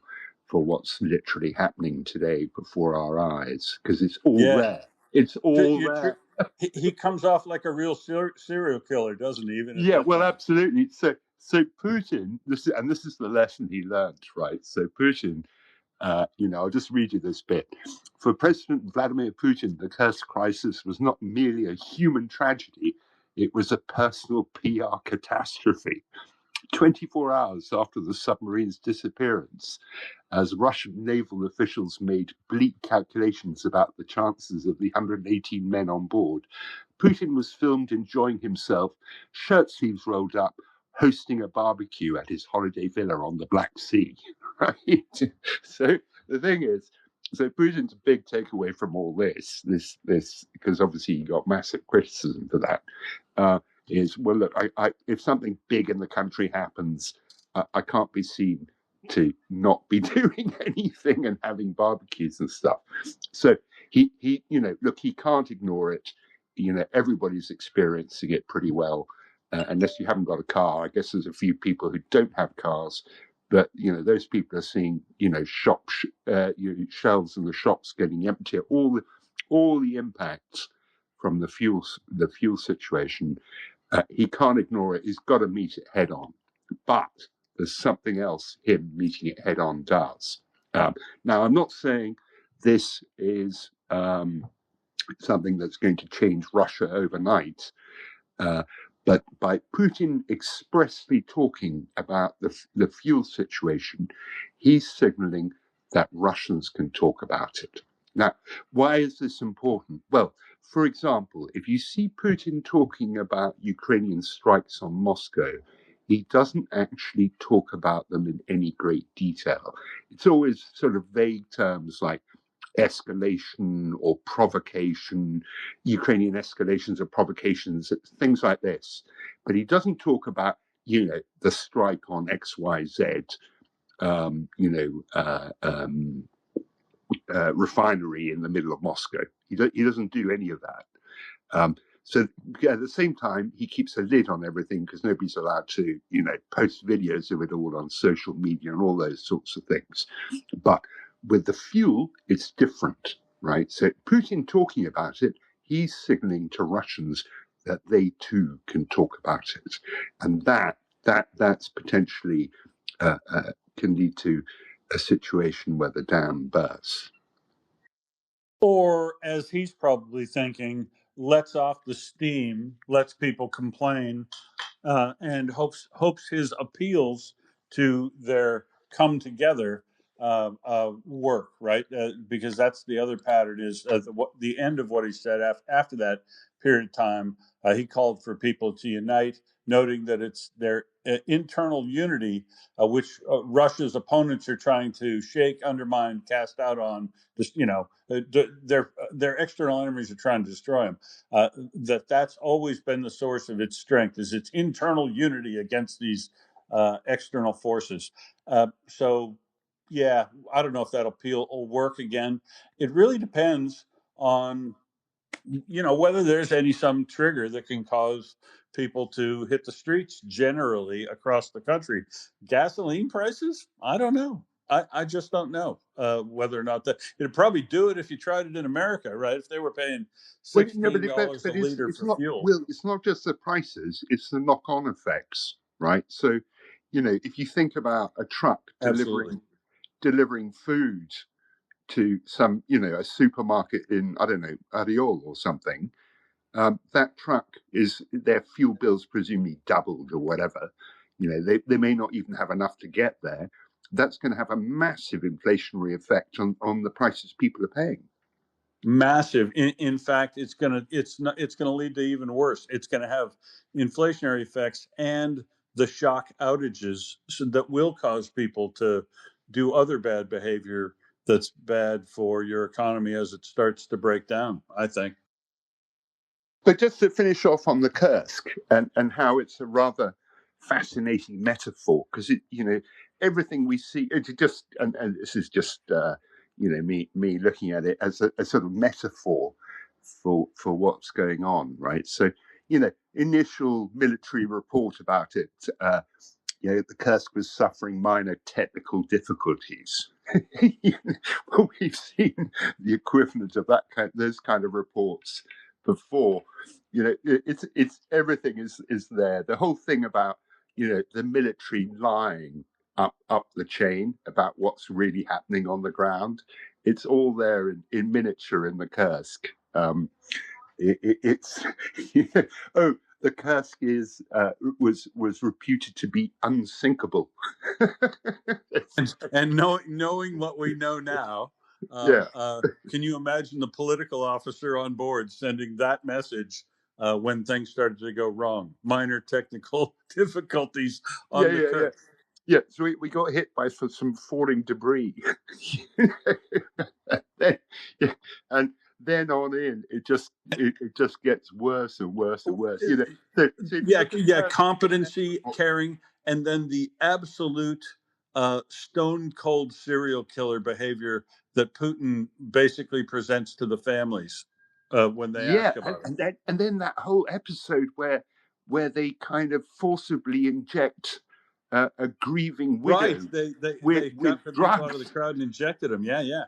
for what's literally happening today before our eyes, because it's all there. It's all there. He comes off like a real serial killer, doesn't he? Even at Yeah, that well, time. absolutely. So Putin, this is the lesson he learned, right? So Putin, I'll just read you this bit. For President Vladimir Putin, the Kursk crisis was not merely a human tragedy; it was a personal PR catastrophe. 24 hours after the submarine's disappearance, as Russian naval officials made bleak calculations about the chances of the 118 men on board, Putin was filmed enjoying himself, shirt sleeves rolled up, hosting a barbecue at his holiday villa on the Black Sea. Right? So the thing is, Putin's big takeaway from all this, because obviously he got massive criticism for that, is, well, look, if something big in the country happens, I can't be seen to not be doing anything and having barbecues and stuff. So he look, he can't ignore it. Everybody's experiencing it pretty well, unless you haven't got a car. I guess there's a few people who don't have cars, but those people are seeing shops, shelves in the shops getting emptier. All the impacts from the fuel situation. He can't ignore it. He's got to meet it head on. But there's something else him meeting it head on does. Now, I'm not saying this is something that's going to change Russia overnight, but by Putin expressly talking about the fuel situation, he's signaling that Russians can talk about it. Now, why is this important? Well, for example, if you see Putin talking about Ukrainian strikes on Moscow, he doesn't actually talk about them in any great detail. It's always sort of vague terms like escalation or provocation, Ukrainian escalations or provocations, things like this. But he doesn't talk about, the strike on XYZ, refinery in the middle of Moscow. He doesn't do any of that. So at the same time, he keeps a lid on everything because nobody's allowed to, post videos of it all on social media and all those sorts of things. But with the fuel, it's different, right? So Putin talking about it, he's signaling to Russians that they too can talk about it, and that's potentially can lead to a situation where the dam bursts. Or as he's probably thinking, lets off the steam, lets people complain, and hopes his appeals to their come together work, right? Because that's the other pattern is the end of what he said after that period of time. He called for people to unite, noting that it's their internal unity, which Russia's opponents are trying to shake, undermine, cast out on. Just their external enemies are trying to destroy them. That's always been the source of its strength, is its internal unity against these external forces. So, yeah, I don't know if that appeal will work again. It really depends on whether there's some trigger that can cause people to hit the streets generally across the country. Gasoline prices, I don't know. I just don't know whether or not that it'd probably do it if you tried it in America, right? If they were paying Well, no, but $16 a liter it's for not. fuel. Well, it's not just the prices; it's the knock-on effects, right? So, if you think about a truck Absolutely. delivering food to some, a supermarket in, I don't know, Ariol or something, that truck is their fuel bills presumably doubled or whatever. They may not even have enough to get there. That's going to have a massive inflationary effect on the prices people are paying. Massive. In fact, it's gonna lead to even worse. It's gonna have inflationary effects and the shock outages that will cause people to do other bad behavior that's bad for your economy as it starts to break down, I think. But just to finish off on the Kursk and how it's a rather fascinating metaphor, because everything we see, it just and this is just me looking at it as a sort of metaphor for what's going on, right? So initial military report about it. The Kursk was suffering minor technical difficulties. Well, we've seen the equivalent of those kind of reports before. It's everything is there. The whole thing about the military lying up the chain about what's really happening on the ground. It's all there in miniature in the Kursk. It's oh, the Kursk was reputed to be unsinkable. And knowing what we know now, Yeah, can you imagine the political officer on board sending that message when things started to go wrong? Minor technical difficulties yeah, on the yeah, yeah. Kerch. Yeah, so we got hit by some falling debris. Yeah, and then on in, it just gets worse and worse and worse. So if you look Yeah, at competency, caring, and then the absolute stone cold serial killer behavior that Putin basically presents to the families when they yeah, ask about it. and then that whole episode where they kind of forcibly inject a grieving Right. widow They with got the people out of the drugs, crowd and injected them. Yeah, yeah.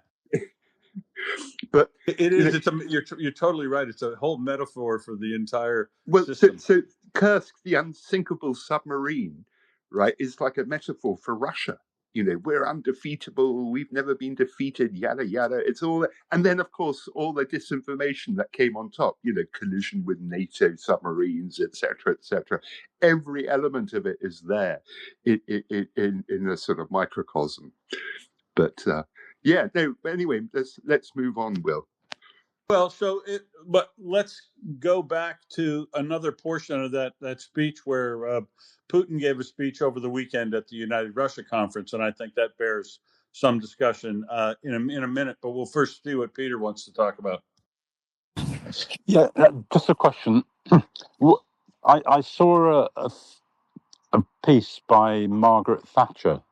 but It you is. know You're totally right. It's a whole metaphor for the entire Well, system. so Kursk, the unsinkable submarine, right, is like a metaphor for Russia. We're undefeatable. We've never been defeated. Yada yada. It's all, and then of course all the disinformation that came on top. Collision with NATO submarines, etc., etc. Every element of it is there, in a sort of microcosm. But yeah, no. Anyway, let's move on, Will. Well, but let's go back to another portion of that speech where Putin gave a speech over the weekend at the United Russia conference, and I think that bears some discussion in a minute. But we'll first see what Peter wants to talk about. Yeah, just a question. I saw a piece by Margaret Thatcher,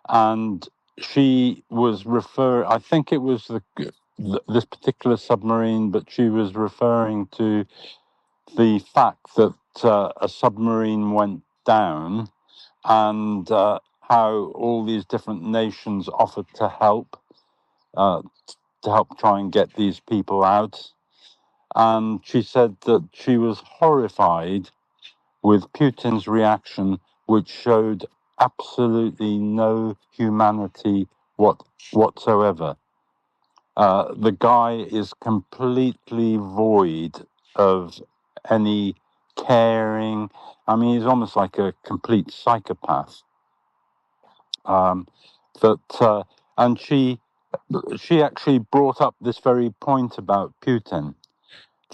and she was I think it was this particular submarine, but she was referring to the fact that a submarine went down, and how all these different nations offered to help try and get these people out. And she said that she was horrified with Putin's reaction, which showed absolutely no humanity whatsoever. The guy is completely void of any caring. I mean, he's almost like a complete psychopath. And she actually brought up this very point about Putin,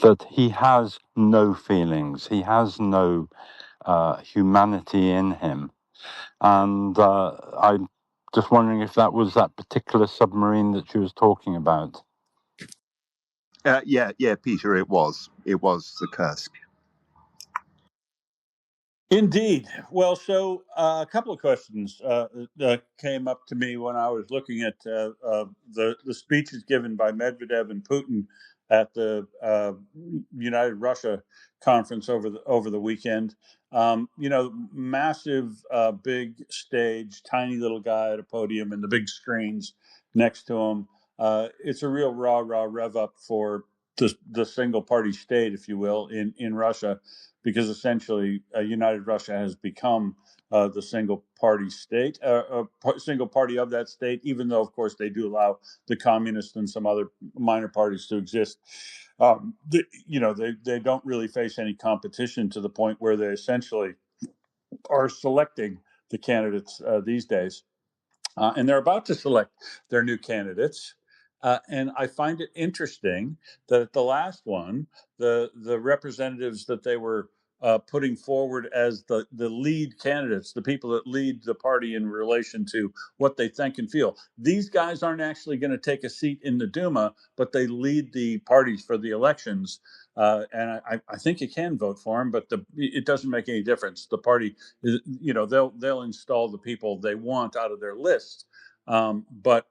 that he has no feelings, he has no humanity in him. And I'm just wondering if that was that particular submarine that she was talking about. Yeah, Peter. It was the Kursk. Indeed. Well, so a couple of questions came up to me when I was looking at the speeches given by Medvedev and Putin at the United Russia conference over the weekend. Massive, big stage, tiny little guy at a podium, and the big screens next to him. It's a real rah rev up for the single party state, if you will, in Russia, because essentially United Russia has become the single party state, single party of that state, even though, of course, they do allow the communists and some other minor parties to exist. They don't really face any competition to the point where they essentially are selecting the candidates these days. And they're about to select their new candidates. And I find it interesting that at the last one, the representatives that they were putting forward as the lead candidates, the people that lead the party in relation to what they think and feel, these guys aren't actually going to take a seat in the Duma, but they lead the parties for the elections. And I think you can vote for them, but it doesn't make any difference. The party, they'll install the people they want out of their list. But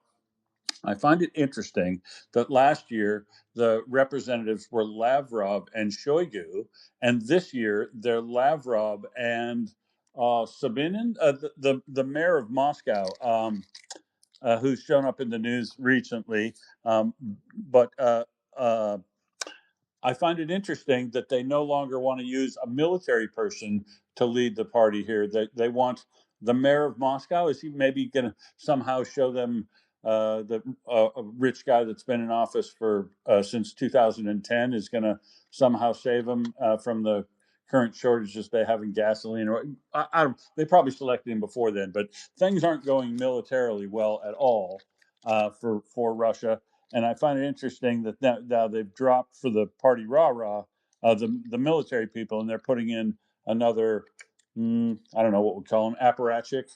I find it interesting that last year the representatives were Lavrov and Shoigu, and this year they're Lavrov and Sabinin, the mayor of Moscow, who's shown up in the news recently. But I find it interesting that they no longer want to use a military person to lead the party here. They want the mayor of Moscow. Is he maybe going to somehow show them a rich guy that's been in office for since 2010 is going to somehow save them from the current shortages they have in gasoline? Or they probably selected him before then, but things aren't going militarily well at all for Russia. And I find it interesting that now they've dropped for the party rah-rah the military people, and they're putting in another, I don't know what we call them, apparatchik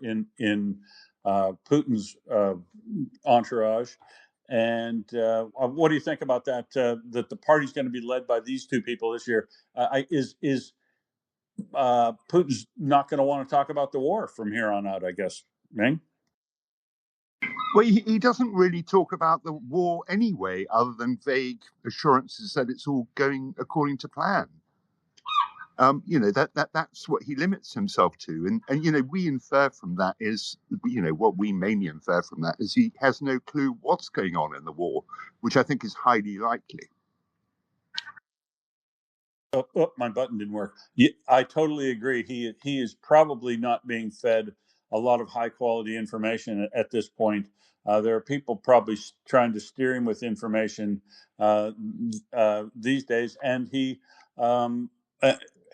in Putin's entourage. And what do you think about that? That the party's going to be led by these two people this year? Is Putin's not going to want to talk about the war from here on out, I guess, Ming? Well, he doesn't really talk about the war anyway, other than vague assurances that it's all going according to plan. That's what he limits himself to. And we infer from that is, what we mainly infer from that is he has no clue what's going on in the war, which I think is highly likely. Oh, my button didn't work. I totally agree. He is probably not being fed a lot of high quality information at this point. There are people probably trying to steer him with information these days, and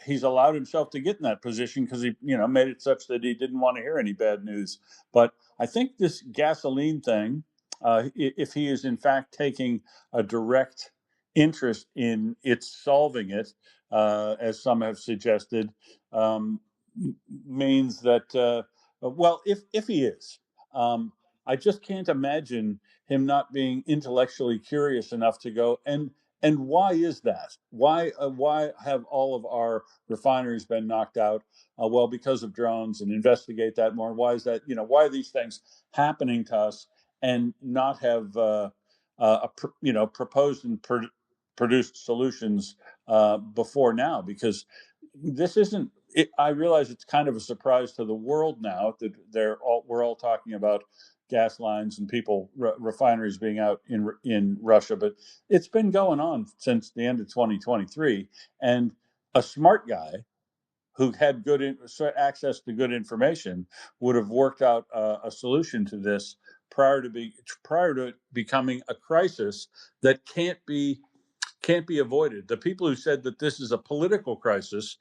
he's allowed himself to get in that position because he made it such that he didn't want to hear any bad news. But I think this gasoline thing, if he is in fact taking a direct interest in solving it, as some have suggested, means that if he is, I just can't imagine him not being intellectually curious enough to go and why is that? Why have all of our refineries been knocked out? Well, because of drones, and investigate that more. Why is that? Why are these things happening to us, and not have proposed and produced solutions before now? Because this isn't. I realize it's kind of a surprise to the world now that we're all talking about gas lines and refineries being out in Russia, but it's been going on since the end of 2023. And a smart guy who had access to good information would have worked out a solution to this prior to it becoming a crisis that can't be avoided. The people who said that this is a political crisis,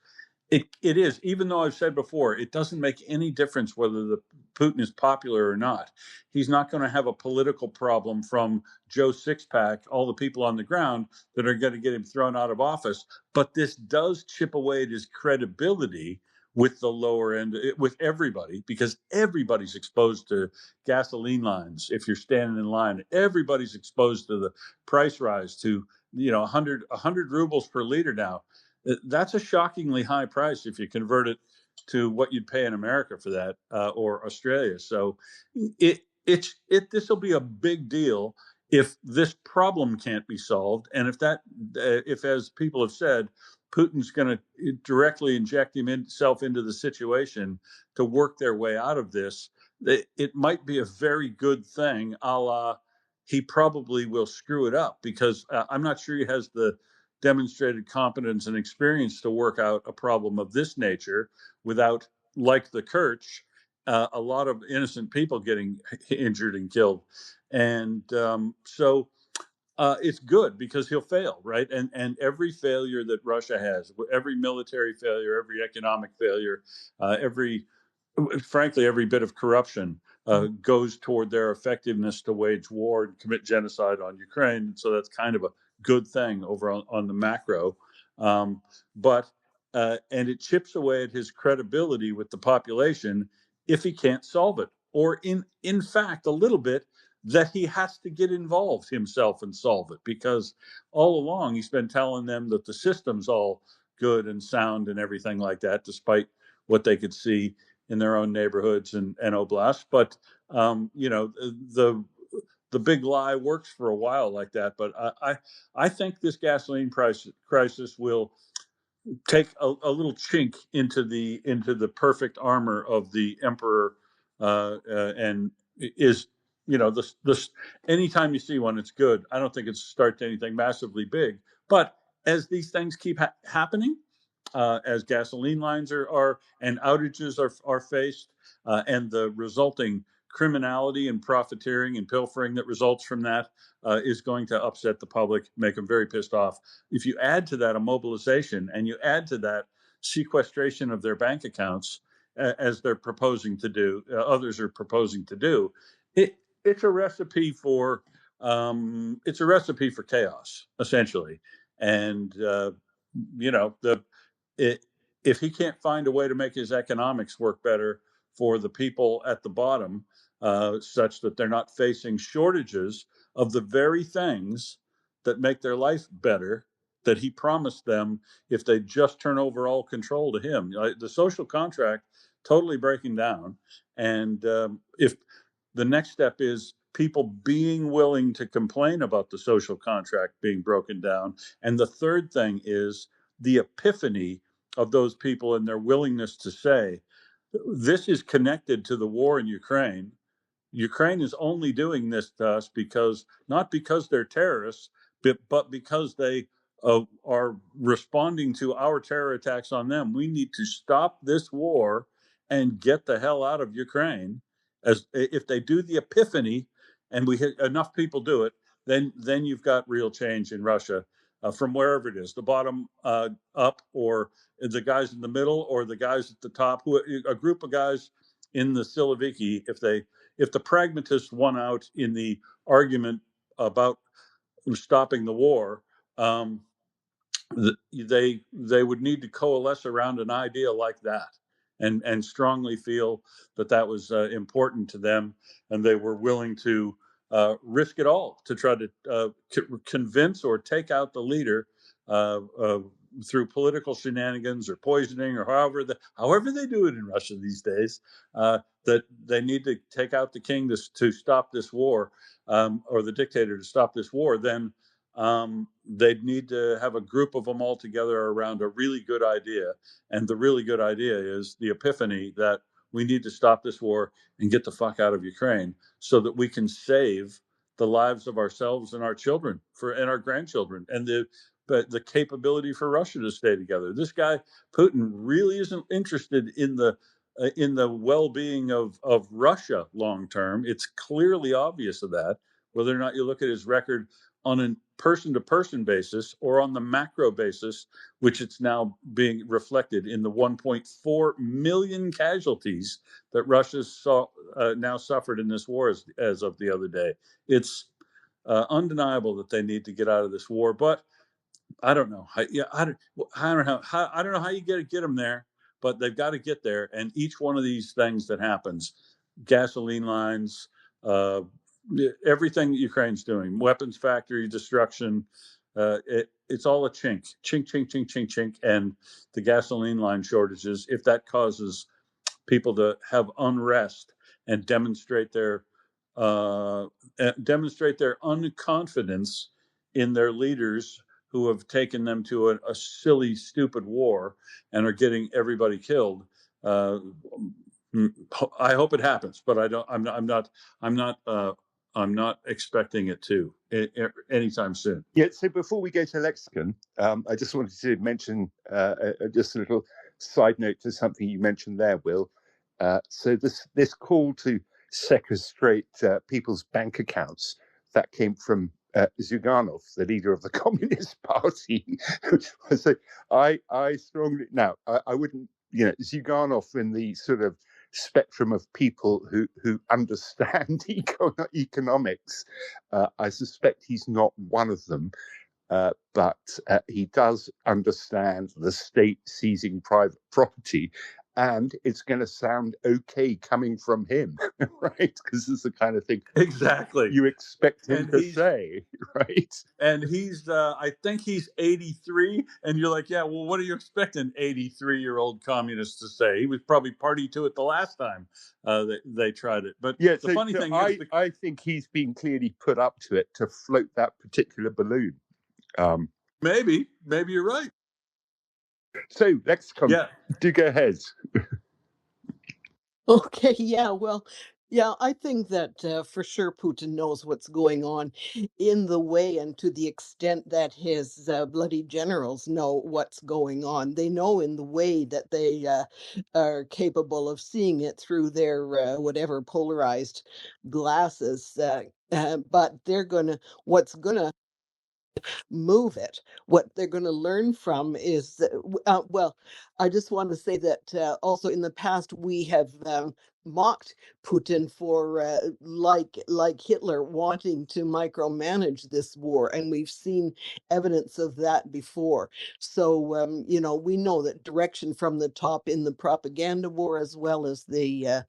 it is, even though I've said before, it doesn't make any difference whether Putin is popular or not. He's not going to have a political problem from Joe Sixpack, all the people on the ground that are going to get him thrown out of office. But this does chip away at his credibility with the lower end, with everybody, because everybody's exposed to gasoline lines. If you're standing in line, everybody's exposed to the price rise to 100 rubles per liter now. That's a shockingly high price if you convert it to what you'd pay in America for that, or Australia. So this will be a big deal if this problem can't be solved, and if, as people have said, Putin's going to directly inject himself into the situation to work their way out of this. It might be a very good thing, a la he probably will screw it up, because I'm not sure he has the demonstrated competence and experience to work out a problem of this nature without, like the Kerch, a lot of innocent people getting injured and killed. And so it's good because he'll fail, right? And every failure that Russia has, every military failure, every economic failure, frankly, every bit of corruption goes toward their effectiveness to wage war and commit genocide on Ukraine. So that's kind of a good thing over on the macro. But and it chips away at his credibility with the population if he can't solve it, or in fact, a little bit that he has to get involved himself and solve it, because all along he's been telling them that the system's all good and sound and everything like that, despite what they could see in their own neighborhoods and oblasts. But the big lie works for a while like that. But I think this gasoline price crisis will take a little chink into the perfect armor of the emperor, and is, this anytime you see one, it's good. I don't think it's start to anything massively big, but as these things keep happening, as gasoline lines are and outages are faced, and the resulting criminality and profiteering and pilfering that results from that is going to upset the public, make them very pissed off. If you add to that a mobilization, and you add to that sequestration of their bank accounts, as they're proposing to do, others are proposing to do, it's a recipe for chaos, essentially. And the it, if he can't find a way to make his economics work better for the people at the bottom, such that they're not facing shortages of the very things that make their life better, that he promised them if they just turn over all control to him. The social contract totally breaking down. And if the next step is people being willing to complain about the social contract being broken down, and the third thing is the epiphany of those people and their willingness to say, this is connected to the war in Ukraine. Ukraine is only doing this to us not because they're terrorists, but because they are responding to our terror attacks on them. We need to stop this war and get the hell out of Ukraine. As if they do the epiphany, and enough people do it, then you've got real change in Russia, from wherever it is, the bottom up, or the guys in the middle, or the guys at the top, a group of guys in the Siloviki. If the pragmatists won out in the argument about stopping the war, they would need to coalesce around an idea like that, and strongly feel that was important to them, and they were willing to risk it all to try to convince or take out the leader, through political shenanigans or poisoning, or however they do it in Russia these days, that they need to take out the king to stop this war, or the dictator to stop this war. Then they'd need to have a group of them all together around a really good idea. And the really good idea is the epiphany that we need to stop this war and get the fuck out of Ukraine, so that we can save the lives of ourselves and our children and our grandchildren, and the capability for Russia to stay together. This guy Putin really isn't interested in the well-being of Russia long term. It's clearly obvious of that, whether or not you look at his record on a person-to-person basis or on the macro basis, which it's now being reflected in the 1.4 million casualties that Russia's now suffered in this war as of the other day. It's undeniable that they need to get out of this war, but I don't know. I don't know how you get them there, but they've got to get there. And each one of these things that happens, gasoline lines, everything that Ukraine's doing, weapons factory destruction, It's all a chink, chink, chink, chink, chink, chink, and the gasoline line shortages. If that causes people to have unrest and demonstrate their unconfidence in their leaders who have taken them to a silly, stupid war and are getting everybody killed. I hope it happens, but I don't. I'm not expecting it to anytime soon. Yeah, so before we go to lexicon, I just wanted to mention just a little side note to something you mentioned there, Will. So this call to sequestrate people's bank accounts, that came from Zyuganov, the leader of the Communist Party. So I strongly, now I wouldn't, Zyuganov in the sort of spectrum of people who understand economics. I suspect he's not one of them, but he does understand the state seizing private property, and it's going to sound okay coming from him, right? Because it's the kind of thing exactly you expect him and to say, right? And he's, I think he's 83, and you're like, yeah, well, what do you expect an 83-year-old communist to say? He was probably party to it the last time they tried it. But Yeah, the funny thing is, I think he's been clearly put up to it to float that particular balloon. Maybe you're right. So, lexicon, do go ahead. Okay, yeah, well, yeah, I think that for sure Putin knows what's going on in the way, and to the extent that his bloody generals know what's going on. They know in the way that they are capable of seeing it through their whatever polarized glasses. But what's gonna move it. What they're going to learn from is that, well, I just want to say that also in the past we have mocked Putin for like Hitler wanting to micromanage this war, and we've seen evidence of that before. So we know that direction from the top in the propaganda war, as well as the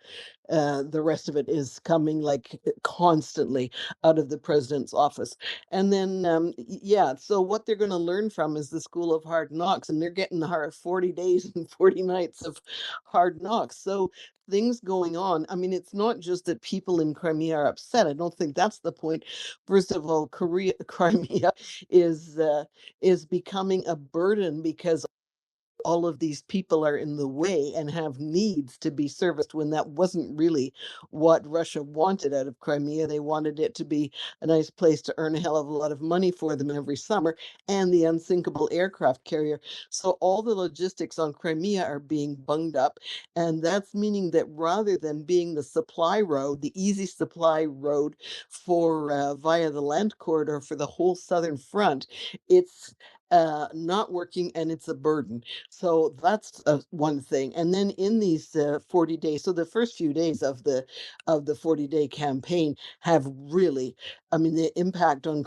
rest of it, is coming like constantly out of the president's office. And then, yeah, so what they're going to learn from is the school of hard knocks, and they're getting the 40 days and 40 nights of hard knocks. So things going on. I mean, it's not just that people in Crimea are upset. I don't think that's the point. First of all, Crimea is becoming a burden because all of these people are in the way and have needs to be serviced, when that wasn't really what Russia wanted out of Crimea. They wanted it to be a nice place to earn a hell of a lot of money for them every summer, and the unsinkable aircraft carrier. So all the logistics on Crimea are being bunged up, and that's meaning that rather than being the supply road, the easy supply road for via the land corridor for the whole southern front, it's not working, and it's a burden. So that's one thing. And then in these 40 days, so the first few days of the 40-day campaign have really, I mean, the impact on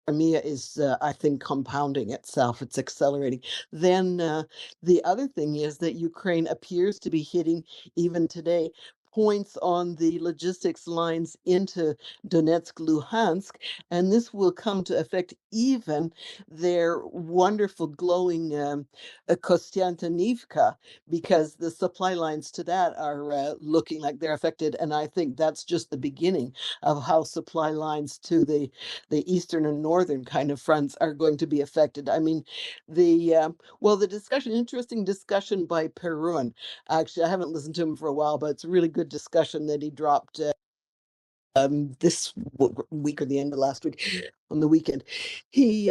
Crimea is, I think, compounding itself. It's accelerating. Then the other thing is that Ukraine appears to be hitting, even today, points on the logistics lines into Donetsk, Luhansk, and this will come to affect even their wonderful glowing Kostiantynivka, because the supply lines to that are looking like they're affected. And I think that's just the beginning of how supply lines to the eastern and northern kind of fronts are going to be affected. I mean, the interesting discussion by Perun. Actually, I haven't listened to him for a while, but it's a really good discussion that he dropped this week or the end of last week on the weekend. He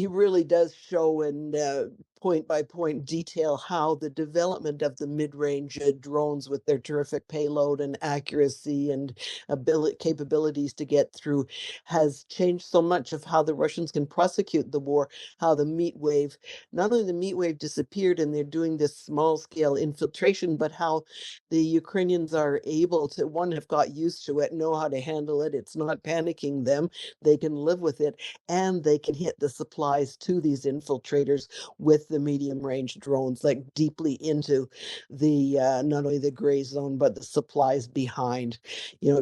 really does show and point by point detail how the development of the mid-range drones, with their terrific payload and accuracy and capabilities to get through, has changed so much of how the Russians can prosecute the war. How the meat wave, not only the meat wave disappeared and they're doing this small scale infiltration, but how the Ukrainians are able to, one, have got used to it, know how to handle it. It's not panicking them. They can live with it, and they can hit the supplies to these infiltrators with with the medium range drones, like deeply into the not only the gray zone but the supplies behind,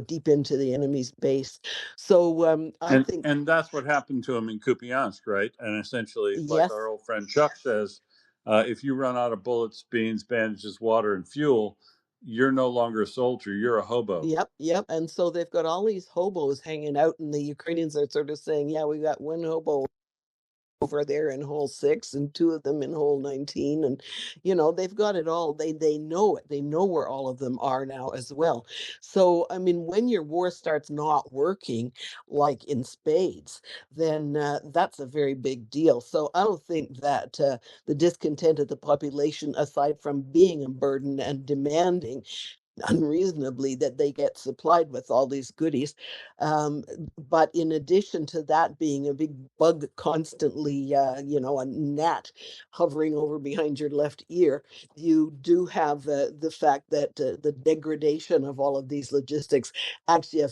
deep into the enemy's base. So I think, And that's what happened to him in Kupiansk, right? And essentially, like yes. our old friend Chuck says, if you run out of bullets, beans, bandages, water, and fuel, you're no longer a soldier, you're a hobo. Yep. And so they've got all these hobos hanging out, and the Ukrainians are sort of saying, yeah, we got one hobo over there in hole 6 and 2 of them in hole 19, and they've got it all. They know it. They know where all of them are now as well. So I mean, when your war starts not working like in spades, then that's a very big deal. So I don't think that the discontent of the population, aside from being a burden and demanding unreasonably that they get supplied with all these goodies. But in addition to that being a big bug constantly, a gnat hovering over behind your left ear, you do have the fact that the degradation of all of these logistics actually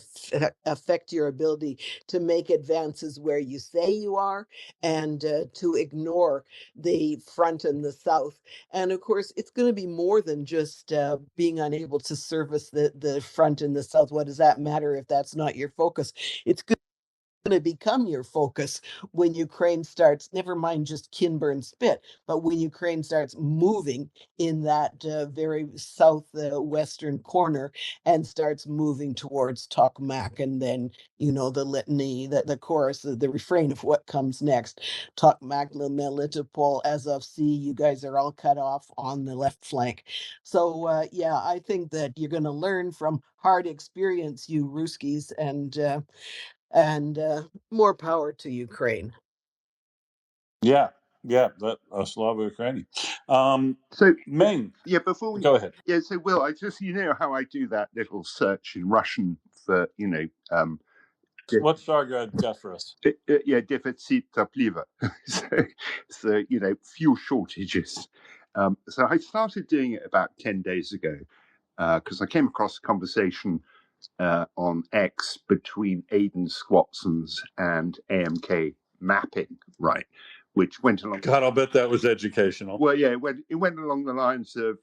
affect your ability to make advances where you say you are, and to ignore the front and the south. And of course, it's going to be more than just being unable to service the front and the south. What does that matter if that's not your focus? It's going to become your focus when Ukraine starts, never mind just Kinburn Spit, but when Ukraine starts moving in that very southwestern corner and starts moving towards Tokmak. And then, the litany, the chorus, the refrain of what comes next. Tokmak, Melitopol, Azov Sea, you guys are all cut off on the left flank. So, yeah, I think that you're going to learn from hard experience, you Ruskies, and more power to Ukraine. Yeah, that Slava Ukrainian. So, Ming, yeah, before we, go ahead. yeah, so Will, I just, how I do that little search in Russian for, What star you got for us? yeah, deficit toplива. so, fuel shortages. So I started doing it about 10 days ago because I came across a conversation on X between Aidan Squatsons and AMK Mapping, right? Which went along. God, I'll bet that was educational. Well, yeah, it went along the lines of,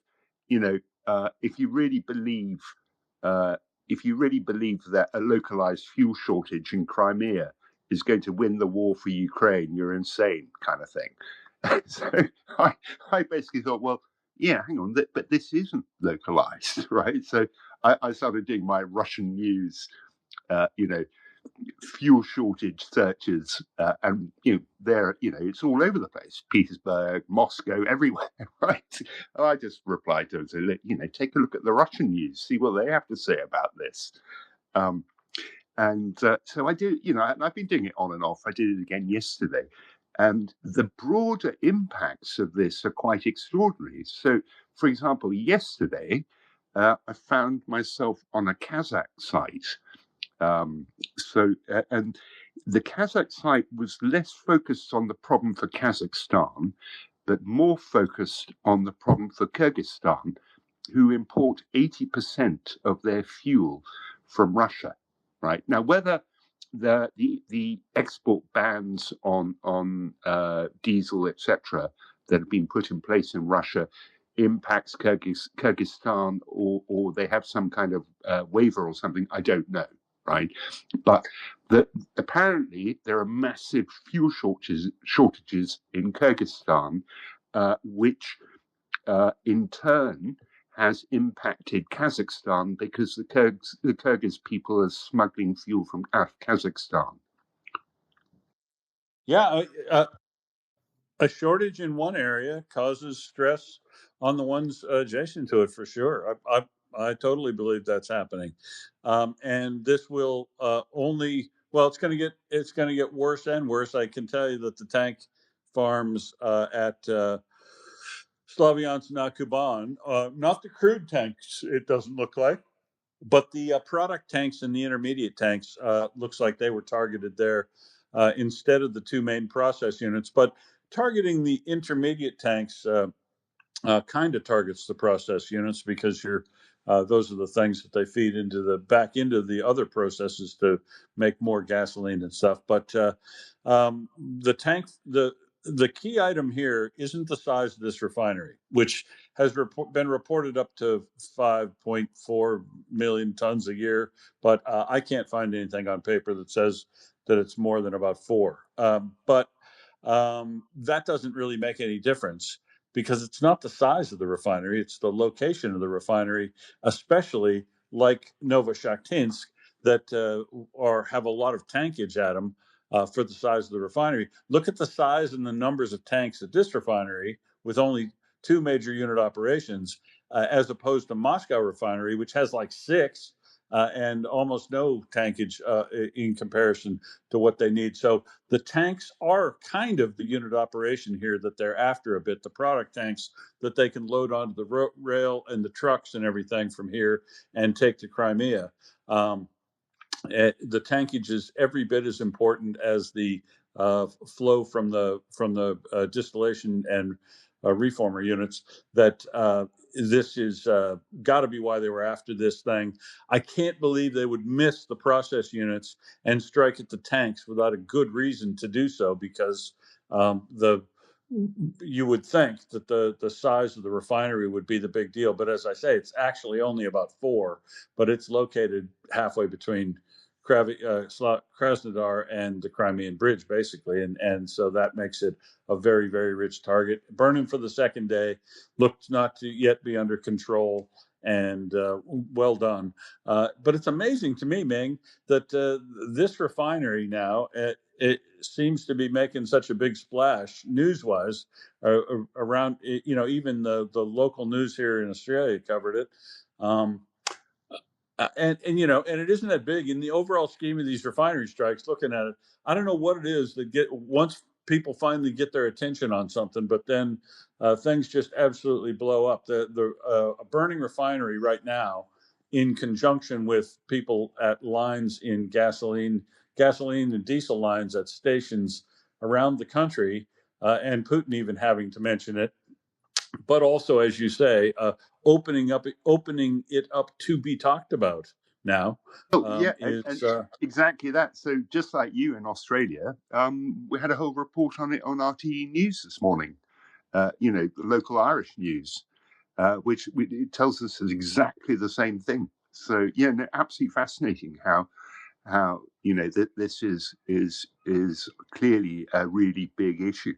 if you really believe that a localized fuel shortage in Crimea is going to win the war for Ukraine, you're insane, kind of thing. So I basically thought, well, yeah, hang on, but this isn't localized, right? So I started doing my Russian news, fuel shortage searches, and there, it's all over the place. Petersburg, Moscow, everywhere, right? And I just replied to them, so take a look at the Russian news, see what they have to say about this. And so I do, and I've been doing it on and off. I did it again yesterday. And the broader impacts of this are quite extraordinary. So, for example, yesterday, I found myself on a Kazakh site. And the Kazakh site was less focused on the problem for Kazakhstan, but more focused on the problem for Kyrgyzstan, who import 80% of their fuel from Russia. Right now, whether the export bans on diesel, etc., that have been put in place in Russia impacts Kyrgyzstan, or they have some kind of waiver or something, I don't know. Right, but apparently there are massive fuel shortages in Kyrgyzstan, which in turn has impacted Kazakhstan because the Kyrgyz people are smuggling fuel from Kazakhstan. Yeah, a shortage in one area causes stress on the ones adjacent to it, for sure. I totally believe that's happening, and this will it's going to get worse and worse. I can tell you that the tank farms at Slavyansk na Kuban, not the crude tanks, it doesn't look like, but the product tanks and the intermediate tanks looks like they were targeted there instead of the two main process units. But targeting the intermediate tanks kind of targets the process units because those are the things that they feed back into the other processes to make more gasoline and stuff. But the the key item here isn't the size of this refinery, which has been reported up to 5.4 million tons a year, but I can't find anything on paper that says that it's more than about 4. But that doesn't really make any difference because it's not the size of the refinery, it's the location of the refinery, especially like Novoshakhtinsk, that have a lot of tankage at them for the size of the refinery. Look at the size and the numbers of tanks at this refinery with only 2 major unit operations, as opposed to Moscow refinery, which has like 6 and almost no tankage in comparison to what they need. So the tanks are kind of the unit operation here that they're after a bit, the product tanks that they can load onto the rail and the trucks and everything from here and take to Crimea. The tankage is every bit as important as the flow from the distillation and reformer units. That this is got to be why they were after this thing. I can't believe they would miss the process units and strike at the tanks without a good reason to do so, because you would think that the size of the refinery would be the big deal. But as I say, it's actually only about 4, but it's located halfway between Krasnodar and the Crimean Bridge, basically, and so that makes it a very, very rich target. Burning for the second day, looked not to yet be under control, and well done. But it's amazing to me, Ming, that this refinery now, it seems to be making such a big splash news-wise around. Even the local news here in Australia covered it. And it isn't that big in the overall scheme of these refinery strikes. Looking at it, I don't know what it is that once people finally get their attention on something, but then things just absolutely blow up. A burning refinery right now, in conjunction with people at lines in gasoline and diesel lines at stations around the country, and Putin even having to mention it, but also, as you say, opening it up to be talked about now. Oh, yeah, It's exactly that. So just like you in Australia, we had a whole report on it on RTE News this morning. The local Irish news, which it tells us is exactly the same thing. So yeah, no, absolutely fascinating how that this is clearly a really big issue.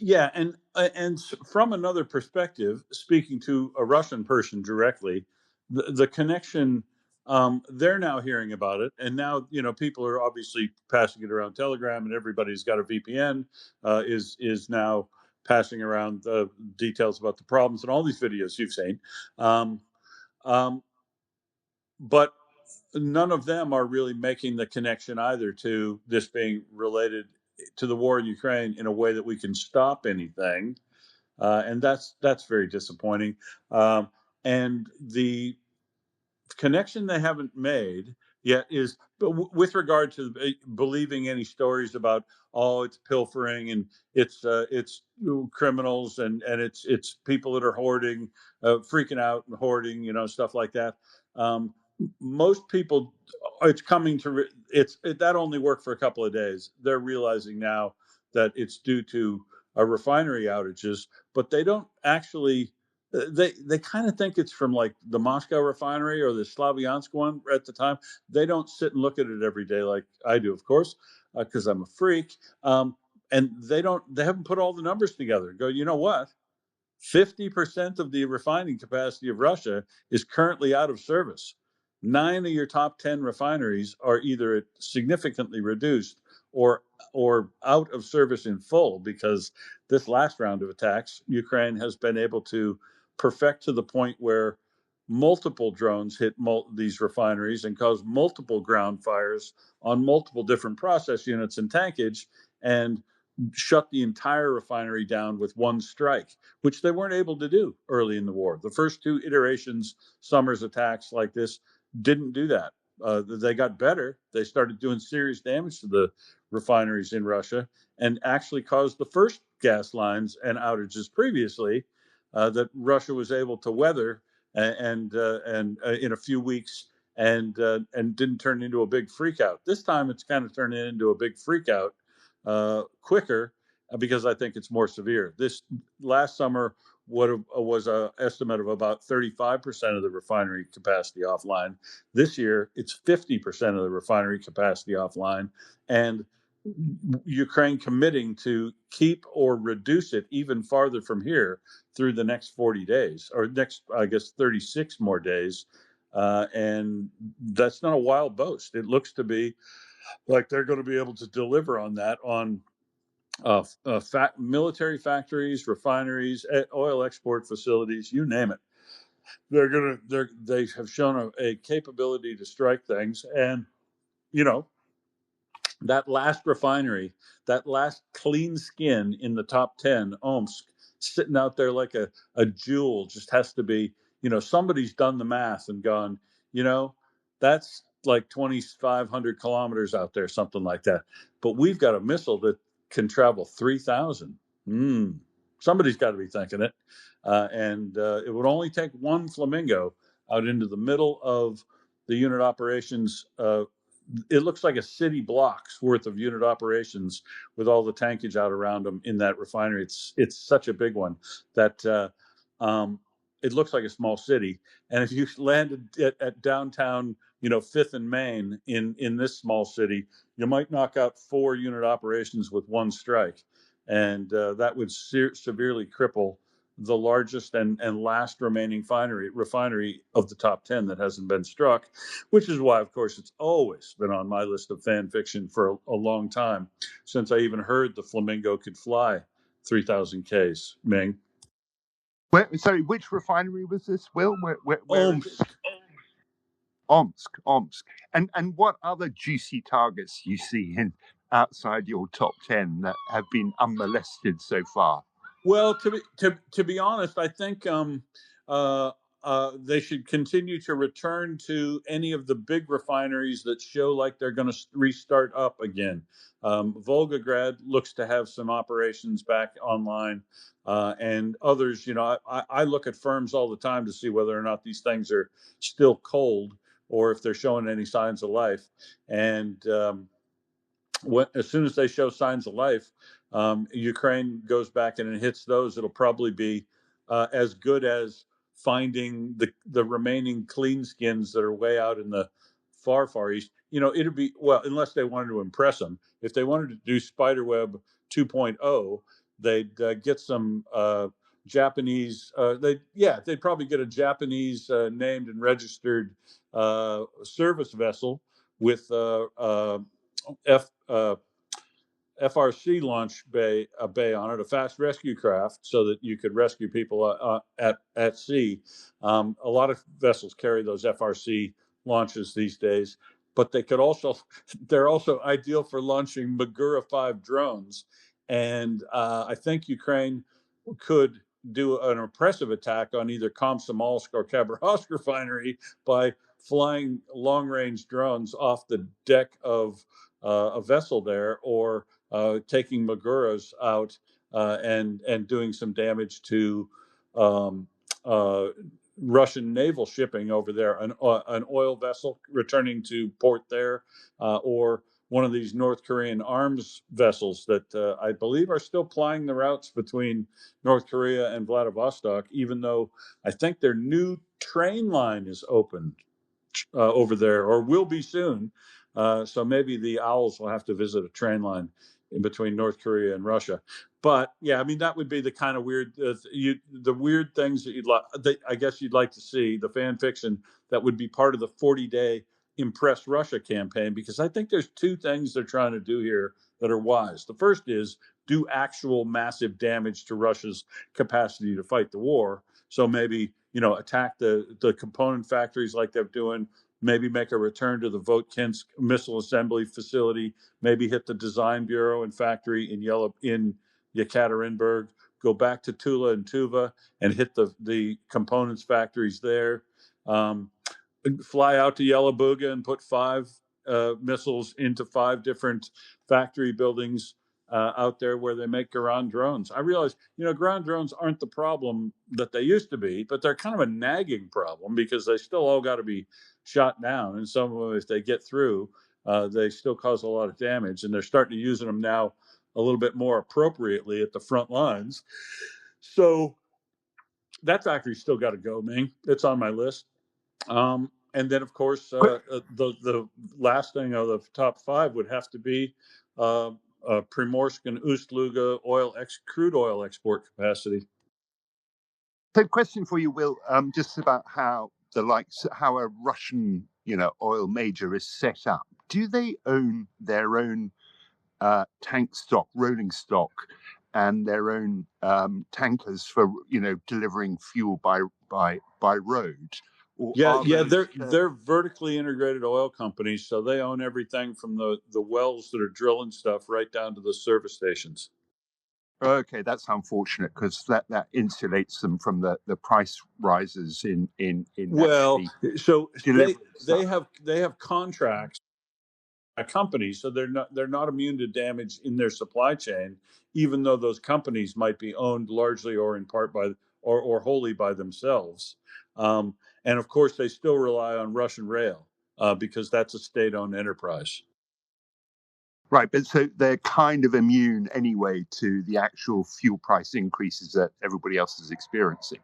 Yeah, and from another perspective, speaking to a Russian person directly, the connection, they're now hearing about it, and now people are obviously passing it around Telegram, and everybody's got a VPN, is now passing around the details about the problems and all these videos you've seen, but none of them are really making the connection either to this being related to the war in Ukraine in a way that we can stop anything. And that's very disappointing. And the connection they haven't made yet is, but with regard to believing any stories about, it's pilfering and it's criminals and it's people that are hoarding, freaking out and hoarding, stuff like that. Most people, it's coming to that only worked for a couple of days. They're realizing now that it's due to refinery outages, but they don't actually. They kind of think it's from like the Moscow refinery or the Slavyansk one at the time. They don't sit and look at it every day like I do, of course, because I'm a freak. And they haven't put all the numbers together. Go, you know what? 50% of the refining capacity of Russia is currently out of service. 9 of your top 10 refineries are either significantly reduced or out of service in full, because this last round of attacks, Ukraine has been able to perfect to the point where multiple drones hit these refineries and cause multiple ground fires on multiple different process units and tankage, and shut the entire refinery down with one strike, which they weren't able to do early in the war. The first 2 iterations, Summers attacks like this, didn't do that. They got better. They started doing serious damage to the refineries in Russia and actually caused the first gas lines and outages previously that Russia was able to weather and in a few weeks and didn't turn into a big freak out. This time it's kind of turned into a big freak out quicker because I think it's more severe. This last summer was a estimate of about 35% of the refinery capacity offline. This year, it's 50% of the refinery capacity offline, and Ukraine committing to keep or reduce it even farther from here through the next 40 days, or next, I guess, 36 more days. And that's not a wild boast. It looks to be like they're going to be able to deliver on that on military factories, refineries, oil export facilities, you name it. They have shown a capability to strike things, and you know that last refinery, that last clean skin in the top 10, Omsk, sitting out there like a jewel, just has to be, somebody's done the math and gone, you know, that's like 2,500 kilometers out there, something like that. But we've got a missile that can travel 3,000. Somebody's got to be thinking it. And it would only take one Flamingo out into the middle of the unit operations. It looks like a city block's worth of unit operations with all the tankage out around them in that refinery. It's such a big one that it looks like a small city. And if you landed at downtown, Fifth and Main in this small city, you might knock out 4 unit operations with one strike, and that would severely cripple the largest and last remaining refinery of the top 10 that hasn't been struck, which is why, of course, it's always been on my list of fan fiction for a long time, since I even heard the Flamingo could fly 3,000 Ks, Ming. Sorry, which refinery was this, Will? Where is it? Omsk. And what other juicy targets you see outside your top 10 that have been unmolested so far? Well, to be honest, I think they should continue to return to any of the big refineries that show like they're going to restart up again. Volgograd looks to have some operations back online, and others. I look at firms all the time to see whether or not these things are still cold or if they're showing any signs of life. And as soon as they show signs of life, Ukraine goes back and it hits those. It'll probably be as good as finding the remaining clean skins that are way out in the far east. It'd be, well, unless they wanted to impress them. If they wanted to do Spiderweb 2.0, they'd get some Japanese. They'd probably get a Japanese named and registered service vessel with FRC launch bay on it, a fast rescue craft, so that you could rescue people at sea. A lot of vessels carry those FRC launches these days, but they're also ideal for launching Magura 5 drones. And I think Ukraine could do an impressive attack on either Komsomolsk or Khabarovsk refinery by flying long-range drones off the deck of a vessel there, or taking Maguras out and doing some damage to Russian naval shipping over there, an oil vessel returning to port there, or one of these North Korean arms vessels that I believe are still plying the routes between North Korea and Vladivostok, even though I think their new train line is open over there, or will be soon. So maybe the Owls will have to visit a train line in between North Korea and Russia. But yeah, I mean, that would be the kind of weird, the weird things that I guess you'd like to see, the fan fiction that would be part of the 40-day Impress Russia campaign, because I think there's 2 things they're trying to do here that are wise. The first is do actual massive damage to Russia's capacity to fight the war. So maybe, attack the component factories like they're doing, maybe make a return to the Votkinsk missile assembly facility, maybe hit the design bureau and factory in Yekaterinburg, go back to Tula and Tuva and hit the components factories there. Fly out to Yelabuga and put 5 missiles into 5 different factory buildings out there where they make ground drones. I realize, ground drones aren't the problem that they used to be, but they're kind of a nagging problem because they still all got to be shot down. And some of them, if they get through, they still cause a lot of damage, and they're starting to use them now a little bit more appropriately at the front lines. So that factory's still got to go, Ming. It's on my list. And then, of course, the last thing of the top five would have to be Primorsk and Ust-Luga crude oil export capacity. So, question for you, Will, just about how how a Russian, oil major is set up. Do they own their own tank stock, rolling stock, and their own tankers for delivering fuel by road? Or Yeah, they're vertically integrated oil companies, so they own everything from the wells that are drilling stuff right down to the service stations. Okay, that's unfortunate because that insulates them from the price rises in Well, so they they have contracts companies, so they're not immune to damage in their supply chain, even though those companies might be owned largely or in part by or wholly by themselves. And of course, they still rely on Russian rail because that's a state-owned enterprise. Right, but so they're kind of immune anyway to the actual fuel price increases that everybody else is experiencing.